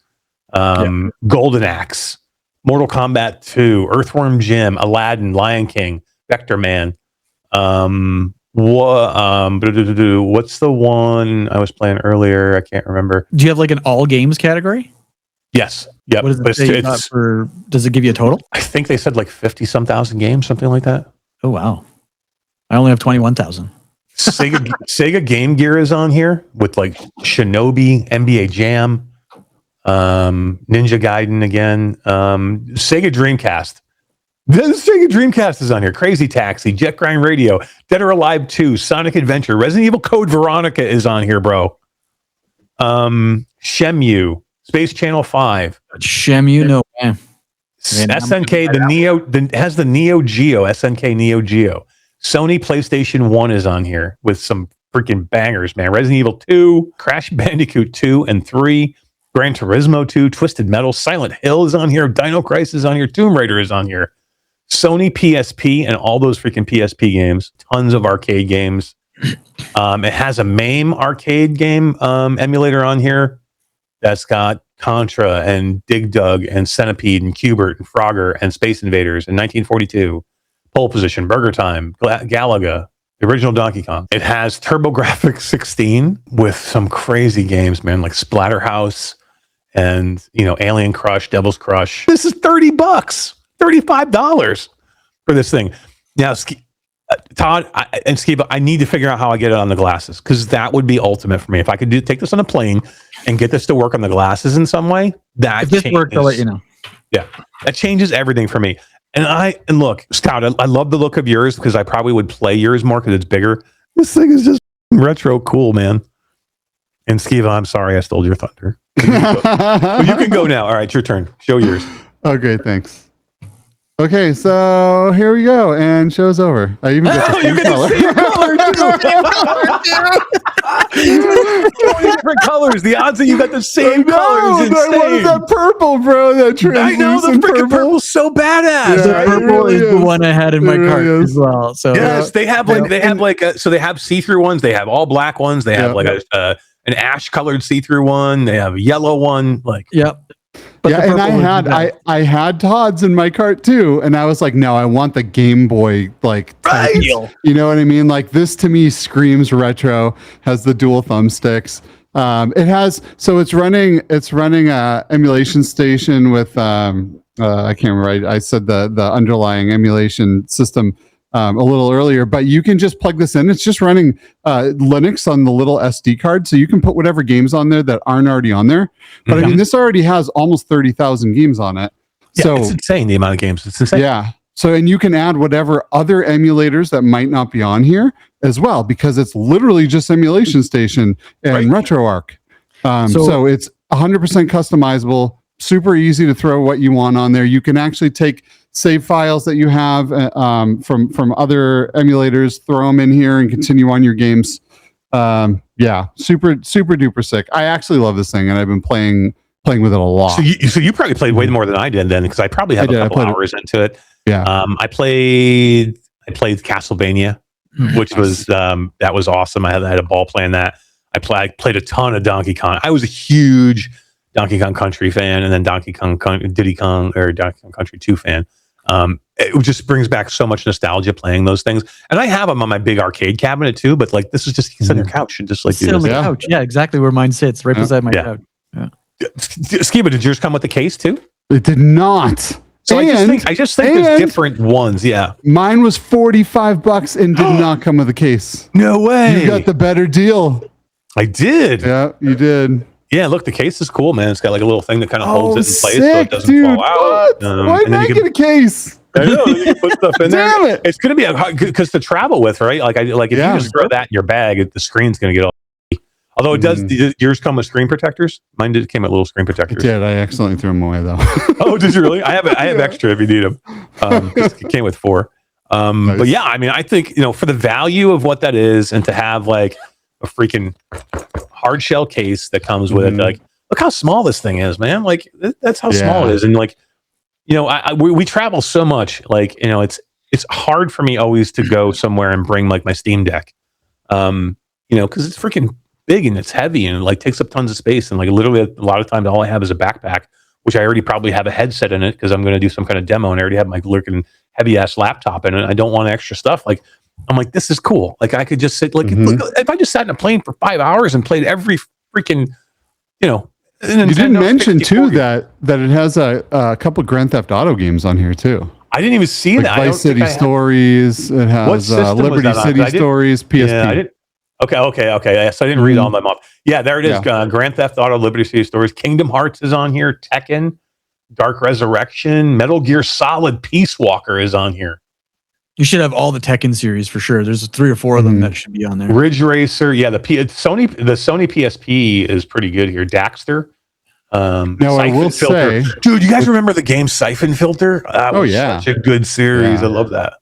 Golden Axe, Mortal Kombat 2, Earthworm Jim, Aladdin, Lion King, Vector Man. What's the one I was playing earlier? I can't remember. Do you have like an all games category? Yes. Yep. What does it say does it give you a total? I think they said like 50-some thousand games, something like that. Oh, wow. I only have 21,000. Sega Game Gear is on here with like Shinobi, NBA Jam, Ninja Gaiden again, Sega Dreamcast. The Sega Dreamcast is on here. Crazy Taxi, Jet Grind Radio, Dead or Alive 2, Sonic Adventure, Resident Evil Code Veronica is on here, bro. Shenmue, Space Channel 5. Shenmue, no way. SNK, has the Neo Geo, SNK Neo Geo. Sony PlayStation 1 is on here with some freaking bangers, man. Resident Evil 2, Crash Bandicoot 2 and 3, Gran Turismo 2, Twisted Metal, Silent Hill is on here, Dino Crisis is on here, Tomb Raider is on here. Sony PSP and all those freaking PSP games, tons of arcade games. It has a MAME arcade game emulator on here that's got Contra and Dig Dug and Centipede and Q*bert and Frogger and Space Invaders in 1942. Pole Position, Burger Time, Galaga, the original Donkey Kong. It has TurboGrafx 16 with some crazy games, man, like Splatterhouse and, Alien Crush, Devil's Crush. This is $30, $35 for this thing. Now, Todd and Skeeva, I need to figure out how I get it on the glasses because that would be ultimate for me. If I could take this on a plane and get this to work on the glasses in some way, if this works, I'll let you know. Yeah, that changes everything for me. And look, Scout, I love the look of yours because I probably would play yours more because it's bigger. This thing is just retro cool, man. And Skeeva, I'm sorry I stole your thunder. You can go now. All right, your turn. Show yours. Okay, thanks. Okay, so here we go, and show's over. I even get the same color. Different colors. The odds that you got the same colors is insane. What is that purple, bro? That translucent I know the freaking purple's so badass. The purple is the one I had in my cart as well. So yes, they have so they have see-through ones. They have all black ones. They have an ash-colored see-through one. They have a yellow one. But and I had Todd's in my cart too, and I was like, no, I want the Game Boy type, you know what I mean? Like this to me screams retro. Has the dual thumbsticks. It's running a emulation station with I can't remember. I said the underlying emulation system a little earlier, but you can just plug this in. It's just running Linux on the little SD card, so you can put whatever games on there that aren't already on there. But I mean, this already has almost 30,000 games on it. Yeah, So it's insane, the amount of games. It's insane. yeah. So, and you can add whatever other emulators that might not be on here as well, because it's literally just Emulation Station and RetroArch. So it's 100% customizable, super easy to throw what you want on there. You can actually take save files that you have from other emulators, throw them in here and continue on your games. Yeah, super duper sick. I actually love this thing, and I've been playing with it a lot. So you probably played way more than I did then, because I probably have a couple hours into it. Yeah. I played Castlevania, which was that was awesome. I had a ball playing that. I played a ton of Donkey Kong. I was a huge Donkey Kong Country fan, and then Donkey Kong Country 2 fan. It just brings back so much nostalgia playing those things. And I have them on my big arcade cabinet too, but like this is just, you can sit on your couch and just like Sit on the couch. Yeah, exactly where mine sits, right beside my couch. Yeah. Skeeva, did yours come with the case too? It did not. So I just think there's different ones. Yeah. Mine was $45 and did not come with a case. No way. You got the better deal. I did. Yeah, you did. Yeah, look, the case is cool, man. It's got like a little thing that kind of holds it in place so it doesn't dude, fall out. Why did I get a case? I know, you can put stuff in Damn there. it. It's going to be because to travel with, right? Like if you just throw that in your bag, the screen's going to get all. Although it does, yours come with screen protectors. Mine came with little screen protectors. It did. I accidentally threw them away though. Oh, did you really? I have extra if you need them. It came with 4. Nice. But yeah, I mean, I think for the value of what that is, and to have like a freaking hard shell case that comes with it, like look how small this thing is, man. Like that's how small it is, and like we travel so much. Like it's hard for me always to go somewhere and bring like my Steam Deck, because it's freaking big and it's heavy and like takes up tons of space, and like literally a lot of times all I have is a backpack, which I already probably have a headset in it because I'm going to do some kind of demo, and I already have my lurking heavy ass laptop in it. I don't want extra stuff. Like I'm like, this is cool. Like I could just sit look, if I just sat in a plane for 5 hours and played every freaking you didn't mention too that it has a couple Grand Theft Auto games on here too. I didn't even see like that. Vice City Stories. It has Liberty City Stories. PSP. Yeah, I didn't. Okay. So I didn't read all them off. Yeah, there it is. Grand Theft Auto, Liberty City Stories, Kingdom Hearts is on here, Tekken, Dark Resurrection, Metal Gear Solid, Peace Walker is on here. You should have all the Tekken series for sure. There's 3 or 4 of them that should be on there. Ridge Racer, yeah. The Sony PSP is pretty good here. Daxter. Now I will say, dude, you guys remember the game Siphon Filter? That was such a good series. I love that.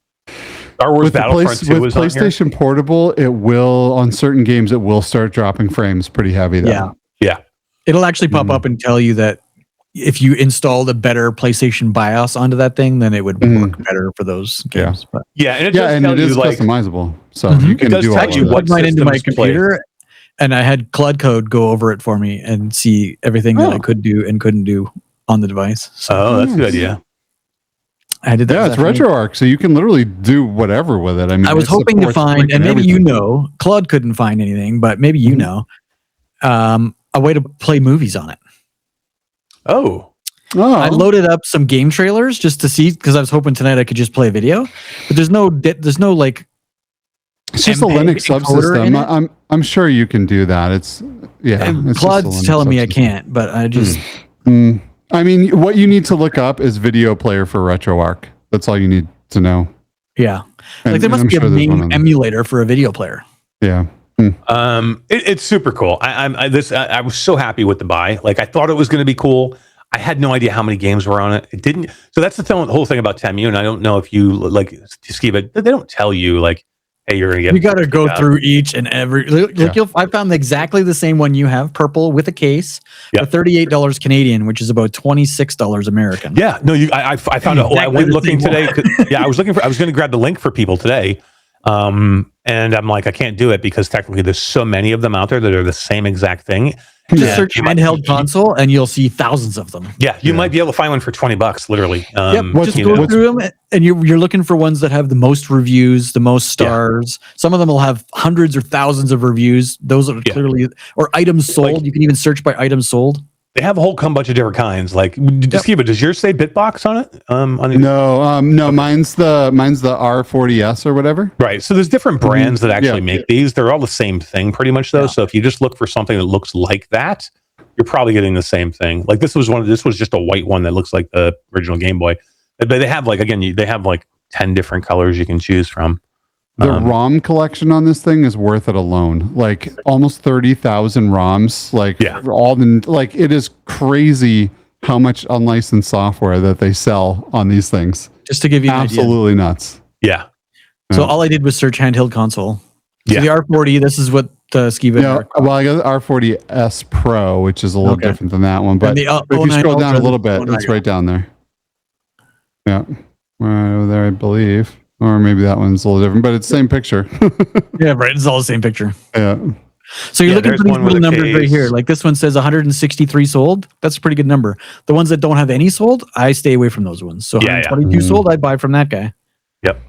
Star Wars Battlefront 2 is on here. PlayStation Portable, it will on certain games it will start dropping frames pretty heavy though. Yeah. It'll actually pop up and tell you that if you installed a better PlayStation BIOS onto that thing, then it would work better for those games. But and it is customizable, so you can do all you plug right into my computer, and I had CLUD code go over it for me and see everything that I could do and couldn't do on the device. So, that's a good idea. I did that. Yeah, it's RetroArch, so you can literally do whatever with it. I mean, I was hoping to find, and maybe CLUD couldn't find anything, but maybe a way to play movies on it. Oh. I loaded up some game trailers just to see, because I was hoping tonight I could just play a video, but there's no like. It's just a Linux subsystem. I'm sure you can do that. It's CLUD's telling me I can't, but I just. I mean, what you need to look up is video player for RetroArch. That's all you need to know. Yeah, like there must be a main emulator for a video player. Yeah. It's super cool. I was so happy with the buy. Like I thought it was going to be cool. I had no idea how many games were on it. It didn't. So that's the whole thing about Temu. And I don't know if you like Skeeva, they don't tell you like, hey, you're going to get. You got to go through I found exactly the same one you have, purple with a case for $38 Canadian, which is about $26 American. Yeah. No, I found out. I went looking today. I was going to grab the link for people today. And I'm like, I can't do it because technically there's so many of them out there that are the same exact thing. Just search handheld console and you'll see thousands of them. Yeah, you might be able to find one for $20, literally. Just go through them, and you're looking for ones that have the most reviews, the most stars. Some of them will have hundreds or thousands of reviews. Those are clearly, or items sold. You can even search by items sold. They have a whole bunch of different kinds. Like, Skeeva, does yours say BitBox on it? No, mine's the R40S or whatever. Right. So there's different brands that actually make these. They're all the same thing pretty much though. Yeah. So if you just look for something that looks like that, you're probably getting the same thing. Like this was just a white one that looks like the original Game Boy. But they have they have 10 different colors you can choose from. The ROM collection on this thing is worth it alone. Like almost 30,000 ROMs. It is crazy how much unlicensed software that they sell on these things. Just to give you an absolutely idea. Nuts. Yeah. So all I did was search handheld console. So the R40, this is what Skeeva. Yeah, well, I got the R40S Pro, which is a little different than that one. But if you scroll down a little bit, it's right down there. Yeah, right over there, I believe. Or maybe that one's a little different, but it's the same picture. Yeah, right. It's all the same picture. Yeah. So you're looking for these little numbers right here. Like this one says 163 sold. That's a pretty good number. The ones that don't have any sold, I stay away from those ones. So 122 sold, I'd buy from that guy. Yep.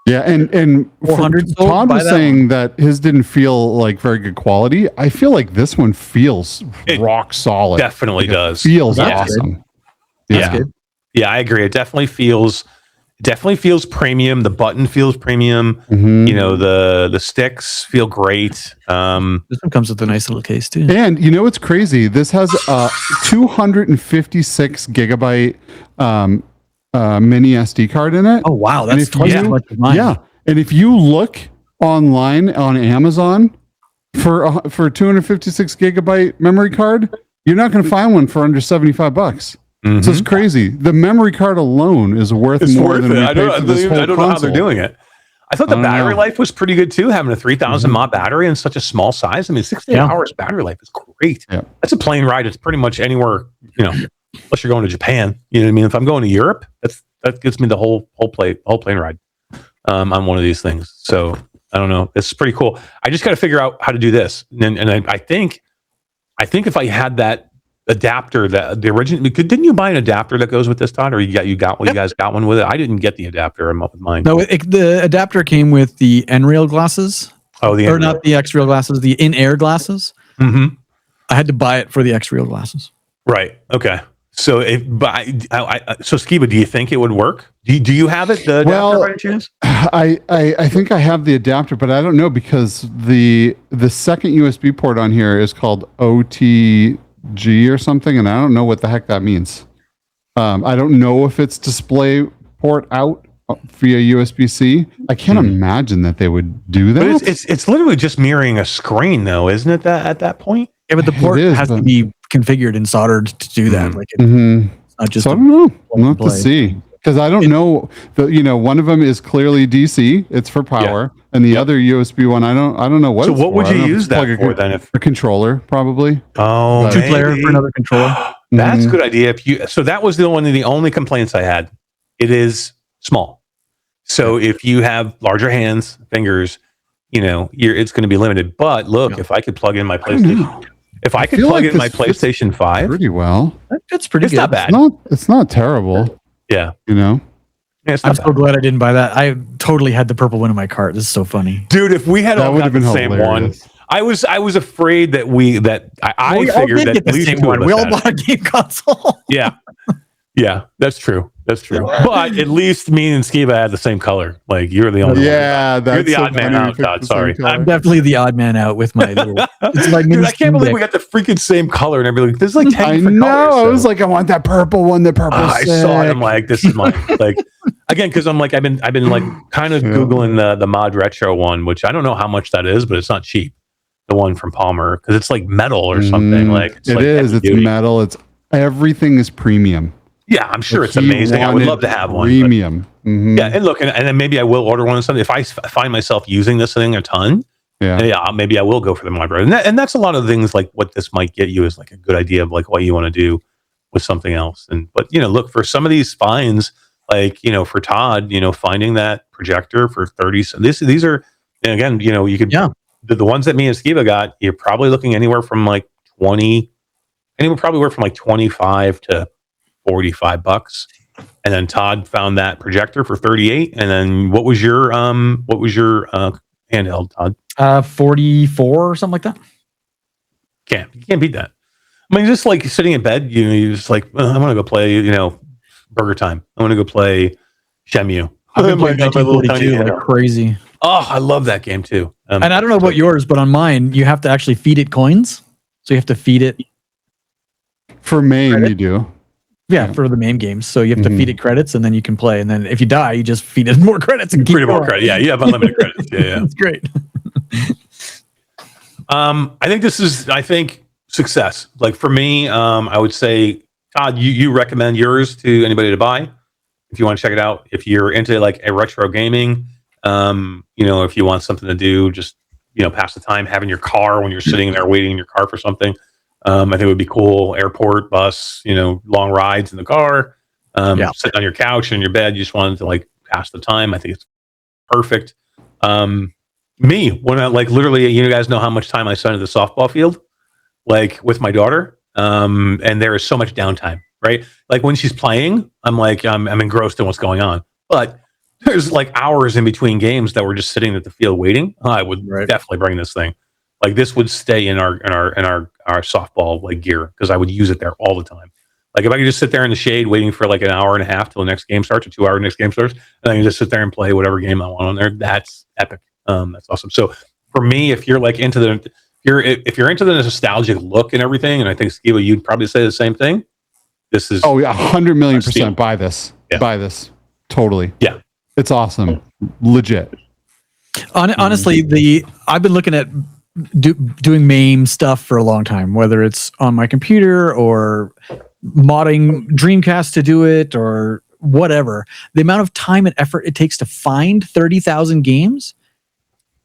Yeah, and 400 sold, Todd was saying that his didn't feel like very good quality. I feel like this one feels rock solid. Definitely does. Feels awesome. Yeah. Yeah, I agree. It definitely feels premium. The button feels premium. Mm-hmm. You know, the sticks feel great. This one comes with a nice little case too. And you know what's crazy? This has a 256 gigabyte mini SD card in it. Oh wow, that's twice as much as mine. Yeah, and if you look online on Amazon for 256 gigabyte memory card, you're not going to find one for under $75. Mm-hmm. So it's crazy. The memory card alone is worth more than I don't know how they're doing it. I thought the battery life was pretty good too, having a 3,000 mAh battery in such a small size. I mean, 16 hours battery life is great. Yeah. That's a plane ride. It's pretty much anywhere, unless you're going to Japan. You know what I mean? If I'm going to Europe, that gets me the whole plane ride on one of these things. So I don't know. It's pretty cool. I just got to figure out how to do this. And I think if I had that adapter, that the original, didn't you buy an adapter that goes with this, Todd? Or you guys got one with it? I didn't get the adapter. I'm up with mine. No, the adapter came with the N-rail glasses. Oh, not the X-rail glasses, the in-air glasses. Mm-hmm. I had to buy it for the X-rail glasses. Right. Okay. So, so Skeeva, do you think it would work? Do you have it? The adapter by any chance? I think I have the adapter, but I don't know because the second USB port on here is called OTG or something, and I don't know what the heck that means. I don't know if it's display port out via USB-C. I can't imagine that they would do that. But it's literally just mirroring a screen, though, isn't it? That at that point. Yeah, but the port has to be configured and soldered to do that. Like it's not just. So I don't know. We'll have to see because I don't know. One of them is clearly DC. It's for power, and the other USB one, I don't know what. So what would you use that for then? If a controller, probably. Oh, 2-player for another controller. That's a good idea. So that was one of the only complaints I had. It is small. So if you have larger hands, fingers, it's going to be limited. But look, if I could plug in my PlayStation. If I could plug in my PlayStation 5, pretty well. That's pretty good. Not bad. It's not terrible. Yeah. Yeah, I'm so glad I didn't buy that. I totally had the purple one in my cart. This is so funny. Dude, if we had all got the same hilarious. one, I was afraid that I figured that at least two of us we all had bought a game console. Yeah, that's true. That's true. But at least me and Skeeva had the same color. Like you're the only one. You're the odd man out, Todd. Sorry. I'm definitely the odd man out with my little. It's like dude, I can't believe we got the freaking same color and everything. There's like 10 different colors. I was like, I want that purple one. The purple. I saw it. I'm like, this is mine. Like again, because I'm like, I've been like kind of googling the mod retro one, which I don't know how much that is, but it's not cheap. The one from Palmer because it's like metal or something. Like it is. It's metal. It's everything is premium. Yeah, I'm sure it's amazing. I would love to have one. Premium. Yeah, and look, and then maybe I will order one or something. If I find myself using this thing a ton, maybe I will go for the mod retro. And that's a lot of things like what this might get you is like a good idea of like what you want to do with something else. But look for some of these finds, like for Todd, finding that projector for 30. So these are, and again, you could the ones that me and Skeeva got. You're probably looking anywhere from like 20, anywhere from like 25 to $45, and then Todd found that projector for 38. And then what was your handheld, Todd? 44 or something like that. You can't beat that. I mean, just like sitting in bed, you just like, I want to go play, Burger Time. I want to go play Shenmue. I've been playing My little tiny 1942 like handheld. crazy. Oh, I love that game too. And I don't know about yours, but on mine, you have to actually feed it coins. So you have to feed it. For MAME, you do. Yeah, for the main games. So you have to Mhm. feed it credits and then you can play. And then if you die, you just feed it more credits and keep Pretty more going. credit. Yeah, you have unlimited credits. Yeah. It's great. I think success. Like for me, I would say, Todd, you recommend yours to anybody to buy if you want to check it out. If you're into like a retro gaming, if you want something to do, just pass the time, having your car when you're sitting there waiting in your car for something. I think it would be cool. Airport, bus, long rides in the car, sitting on your couch and in your bed. You just wanted to like pass the time. I think it's perfect. Me, when I like literally, you guys know how much time I spend at the softball field, like with my daughter. And there is so much downtime, right? Like when she's playing, I'm engrossed in what's going on. But there's like hours in between games that we're just sitting at the field waiting. I would definitely bring this thing. Like this would stay in our softball like gear because I would use it there all the time. Like if I could just sit there in the shade waiting for like an hour and a half till the next game starts, or 2 hour next game starts, and I can just sit there and play whatever game I want on there. That's epic. That's awesome. So for me, if you're like into the if you're into the nostalgic look and everything, and I think Skeeva, you'd probably say the same thing. This is 100 million % buy this. Yeah. Buy this. Totally. Yeah. It's awesome. Legit. Honestly, I've been looking at doing MAME stuff for a long time, whether it's on my computer or modding Dreamcast to do it or whatever. The amount of time and effort it takes to find 30,000 games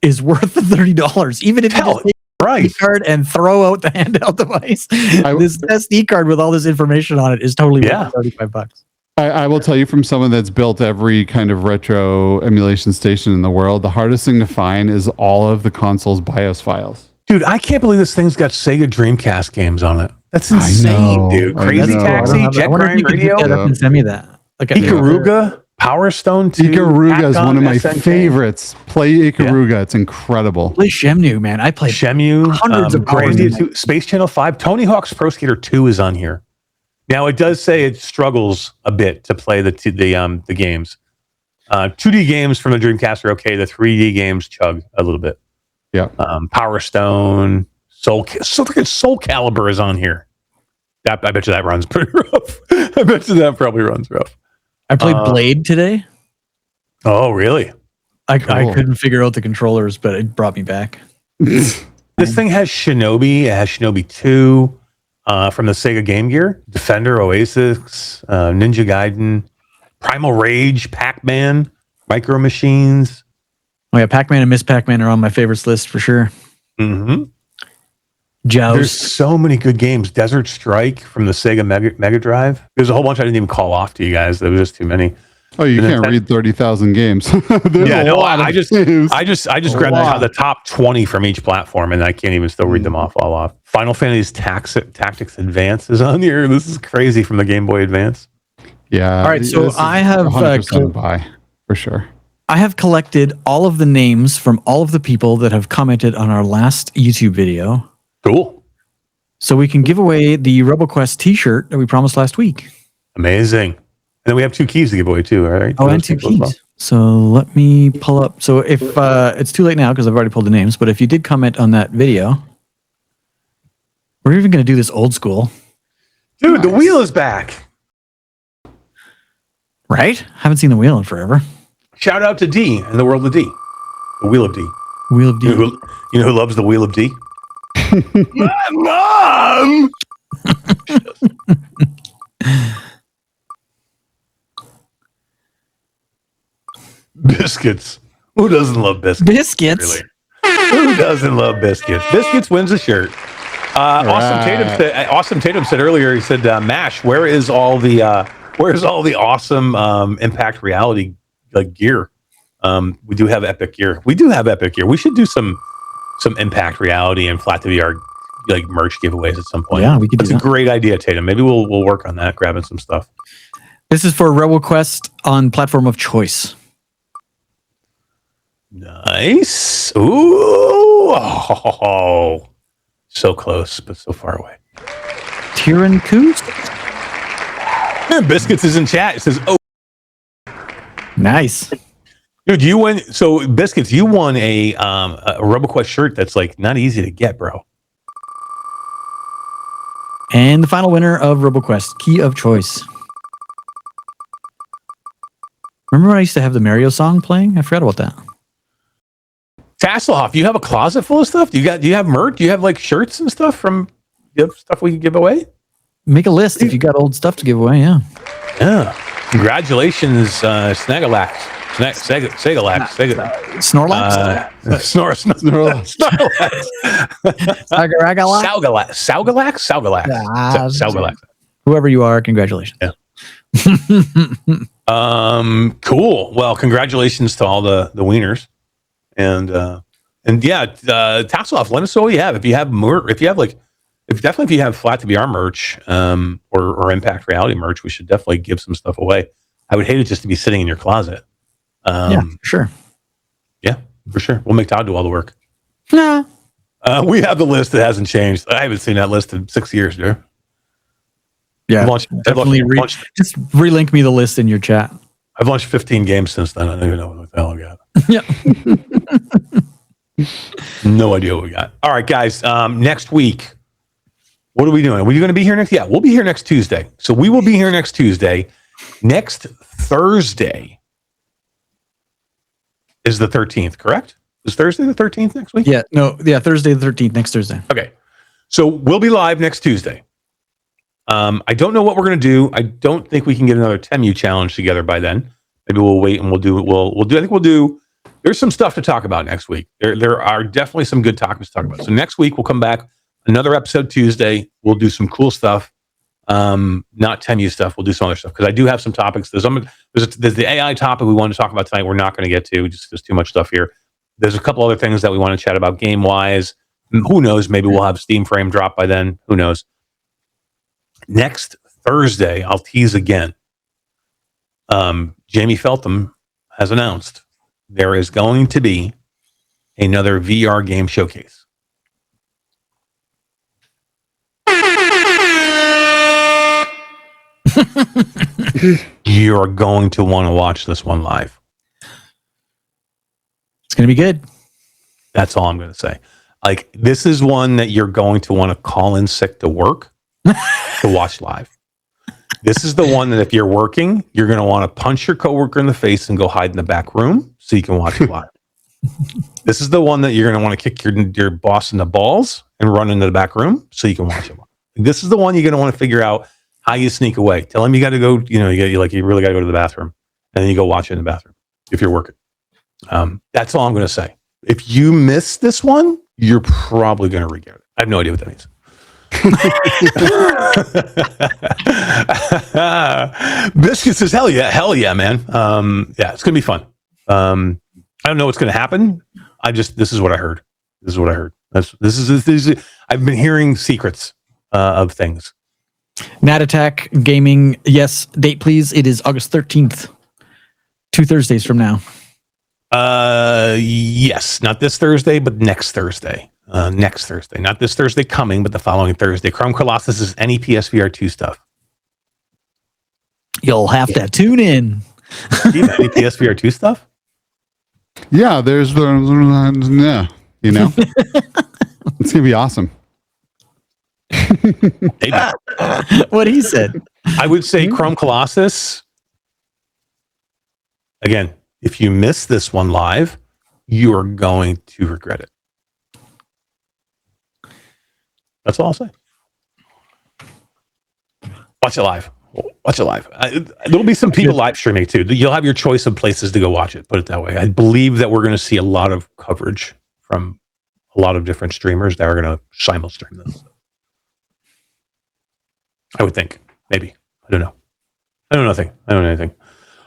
is worth the $30, even if you just take SD card and throw out the handheld device. This SD card with all this information on it is totally worth $35. I will tell you from someone that's built every kind of retro emulation station in the world, the hardest thing to find is all of the console's BIOS files. Dude, I can't believe this thing's got Sega Dreamcast games on it. That's insane, dude. Crazy Taxi, Jet Grind Radio. Send me that. Okay. Ikaruga, Power Stone 2. Ikaruga is one of my favorites. Play Ikaruga. It's incredible. Play Shenmue, man. I played Shenmue. hundreds of hours. Space Channel 5. Tony Hawk's Pro Skater 2 is on here. Now it does say it struggles a bit to play the games. 2D games from the Dreamcast are okay. The 3D games chug a little bit. Yeah. Power Stone, Soul Calibur is on here. I bet you that runs pretty rough. I bet you that probably runs rough. I played Blade today. Oh, really? I couldn't figure out the controllers, but it brought me back. This thing has Shinobi. It has Shinobi 2 from the Sega Game Gear. Defender, Oasis, Ninja Gaiden, Primal Rage, Pac-Man, Micro Machines. Oh yeah, Pac-Man and Miss Pac-Man are on my favorites list for sure. Mm-hmm. Joust. There's so many good games. Desert Strike from the Sega Mega Drive. There's a whole bunch I didn't even call off to you guys. There was just too many. Oh, you can't read 30,000 games. I just grabbed the top 20 from each platform, and I can't even still read them all off. Final Fantasy Tactics Advance is on here. This is crazy from the Game Boy Advance. Yeah. All right, so I have 100% buy for sure. I have collected all of the names from all of the people that have commented on our last YouTube video. Cool. So we can give away the Roboquest T-shirt that we promised last week. Amazing. And then we have 2 keys to give away too, all right? Oh, and 2 keys. Well. So let me pull up. So if it's too late now because I've already pulled the names, but if you did comment on that video, we're even going to do this old school. Dude, the wheel is back. Right? Haven't seen the wheel in forever. Shout out to D and the world of D. The Wheel of D. Wheel of D. You know who loves the Wheel of D? Mom! Biscuits. Who doesn't love biscuits? Biscuits? Really? Who doesn't love biscuits? Biscuits wins the shirt. Awesome Tatum said earlier, he said, Mash, where's all the awesome Impact Reality gear? We do have epic gear. We should do some Impact Reality and Flat to VR merch giveaways at some point. Yeah, we could do that. That's a great idea, Tatum. Maybe we'll work on that, grabbing some stuff. This is for Roboquest on platform of choice. Nice. Ooh. Oh, so close, but so far away. Tyran Coos. Biscuits is in chat. It says, "Oh, Nice. dude, you won." So, Biscuits, you won a Roboquest shirt that's like not easy to get, bro. And the final winner of Roboquest, Key of Choice. Remember when I used to have the Mario song playing? I forgot about that. Tasselhoff, you have a closet full of stuff? Do you have merch? Do you have like shirts and stuff from stuff we can give away? Make a list if you got old stuff to give away. Yeah. Yeah. Congratulations, Snagalax. Segalax. Snorlax? Snorlax. Saugalax. Whoever you are, congratulations. Yeah. Cool. Well, congratulations to all the wieners. And yeah, Tasselhoff, let us know what you have. If you have if you have Flat to BR merch, or Impact Reality merch, we should definitely give some stuff away. I would hate it just to be sitting in your closet. Yeah, sure. Yeah, for sure. We'll make Todd do all the work. Nah. We have the list that hasn't changed. I haven't seen that list in 6 years, dude. Yeah, definitely. Just relink me the list in your chat. I've launched 15 games since then. I don't even know what the hell I got. Yeah. No idea what we got. All right, guys. Next week, what are we doing? Are we going to be here next? Yeah, we'll be here next Tuesday. So we will be here next Tuesday. Next Thursday is the 13th, correct? Is Thursday the 13th next week? Yeah, no, yeah, Thursday the 13th, next Thursday. Okay. So we'll be live next Tuesday. I don't know what we're going to do. I don't think we can get another Temu challenge together by then. Maybe we'll wait and we'll do. There's some stuff to talk about next week. There are definitely some good topics to talk about. So next week we'll come back, another episode Tuesday. We'll do some cool stuff. Not Temu stuff. We'll do some other stuff because I do have some topics. There's the AI topic we want to talk about tonight. We're not going to get to. There's too much stuff here. There's a couple other things that we want to chat about game wise. Who knows? Maybe we'll have Steam Frame drop by then. Who knows? Next Thursday, I'll tease again. Jamie Feltham has announced there is going to be another VR game showcase. You're going to want to watch this one live. It's going to be good. That's all I'm going to say. Like, this is one that you're going to want to call in sick to work to watch live. This is the one that if you're working, you're going to want to punch your coworker in the face and go hide in the back room so you can watch it live. This is the one that you're going to want to kick your boss in the balls and run into the back room so you can watch it live. This is the one you're going to want to figure out how you sneak away. Tell him you got to go, you really got to go to the bathroom, and then you go watch it in the bathroom if you're working. That's all I'm going to say. If you miss this one, you're probably going to regret it. I have no idea what that means. Biscuit says, hell yeah, man. Yeah, it's gonna be fun. I don't know what's gonna happen. This is what I heard. I've been hearing secrets of things. Nat Attack Gaming, yes, date please. It is August 13th. 2 Thursdays from now. Yes, not this Thursday, but next Thursday. Next Thursday, not this Thursday coming, but the following Thursday. Chrome Colossus is any PSVR 2 stuff. You'll have to tune in. Any PSVR 2 stuff? Yeah, there's yeah, you know, it's gonna be awesome. What he said. I would say Chrome Colossus. Again, if you miss this one live, you are going to regret it. That's all I'll say. Watch it live. There'll be some people live streaming too. You'll have your choice of places to go watch it. Put it that way. I believe that we're going to see a lot of coverage from a lot of different streamers that are going to simul-stream this. I would think. Maybe. I don't know. I don't know anything.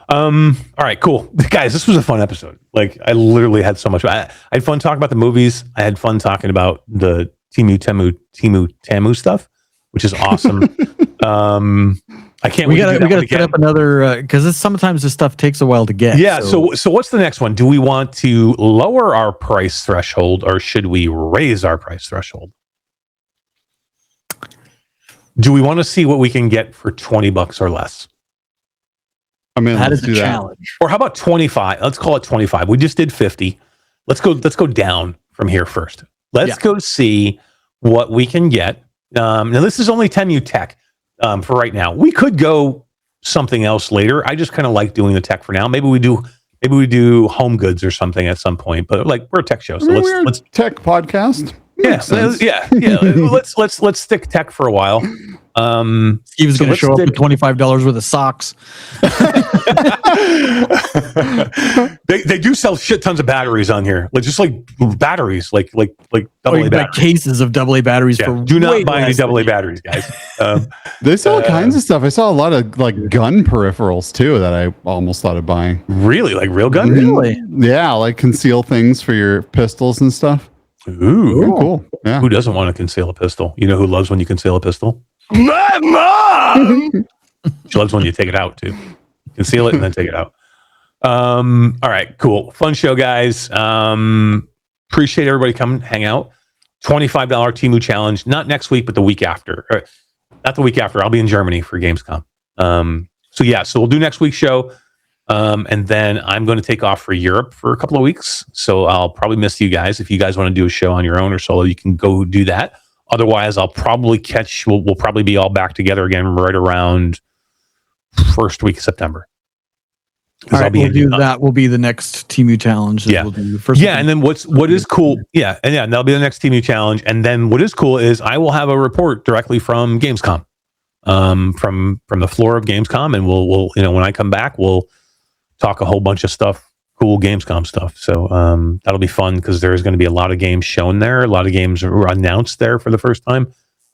All right, cool. Guys, this was a fun episode. Like, I literally had so much. I had fun talking about the movies. I had fun talking about the Temu stuff, which is awesome. I can't. We gotta set up another because sometimes this stuff takes a while to get. Yeah. So what's the next one? Do we want to lower our price threshold or should we raise our price threshold? Do we want to see what we can get for $20 or less? I mean, That let's is do a that. challenge. Or how about 25? Let's call it 25. We just did 50. Let's go down from here first. Let's go see what we can get. Now this is only Temu Tech for right now. We could go something else later. I just kind of like doing the tech for now. Maybe we do home goods or something at some point. But like we're a tech show, so let's tech podcast. yeah, Makes sense. yeah. let's stick tech for a while. He was So going to let's show up stick- with $25 worth of socks. they do sell shit tons of batteries on here, just like batteries, like Or double you A buy batteries. cases of AA batteries Yeah, for do way not buy any less double A than- batteries, guys. They sell all kinds of stuff. I saw a lot of like gun peripherals too that I almost thought of buying. Really, like real gun? Really? Yeah, like conceal things for your pistols and stuff. Ooh. Cool. Yeah. Who doesn't want to conceal a pistol? You know who loves when you conceal a pistol? My mom. She loves when you take it out too. Conceal it and then take it out. All right, cool. Fun show, guys. Appreciate everybody coming, hang out. $25 Temu challenge, not next week, but the week after. Or, not the week after. I'll be in Germany for Gamescom. So we'll do next week's show. And then I'm going to take off for Europe for a couple of weeks. So I'll probably miss you guys. If you guys want to do a show on your own or solo, you can go do that. Otherwise, I'll probably we'll probably be all back together again right around first week of September. All right, that will be the next Temu challenge. Yeah. We'll do first Yeah, and then what is cool? Yeah, and that'll be the next Temu challenge. And then what is cool is I will have a report directly from Gamescom, from the floor of Gamescom, and we'll when I come back, we'll talk a whole bunch of stuff, cool Gamescom stuff. So that'll be fun because there's going to be a lot of games shown there. A lot of games were announced there for the first time.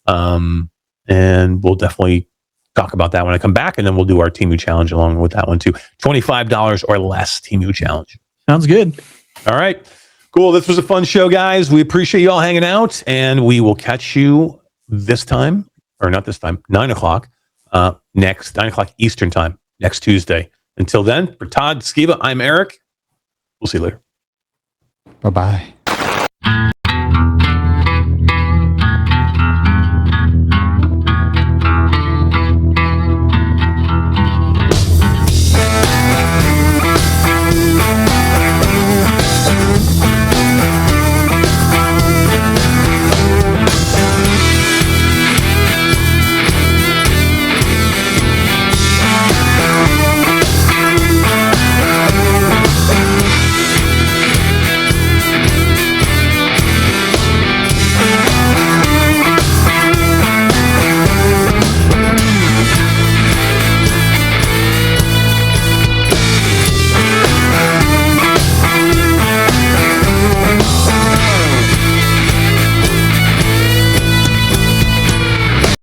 And we'll definitely talk about that when I come back. And then we'll do our Temu challenge along with that one too. $25 or less Temu challenge. Sounds good. All right. Cool. This was a fun show, guys. We appreciate you all hanging out. And we will catch you this time, or not this time, 9 o'clock, next 9 o'clock Eastern time, next Tuesday. Until then, for Todd, Skeeva, I'm Eric. We'll see you later. Bye-bye.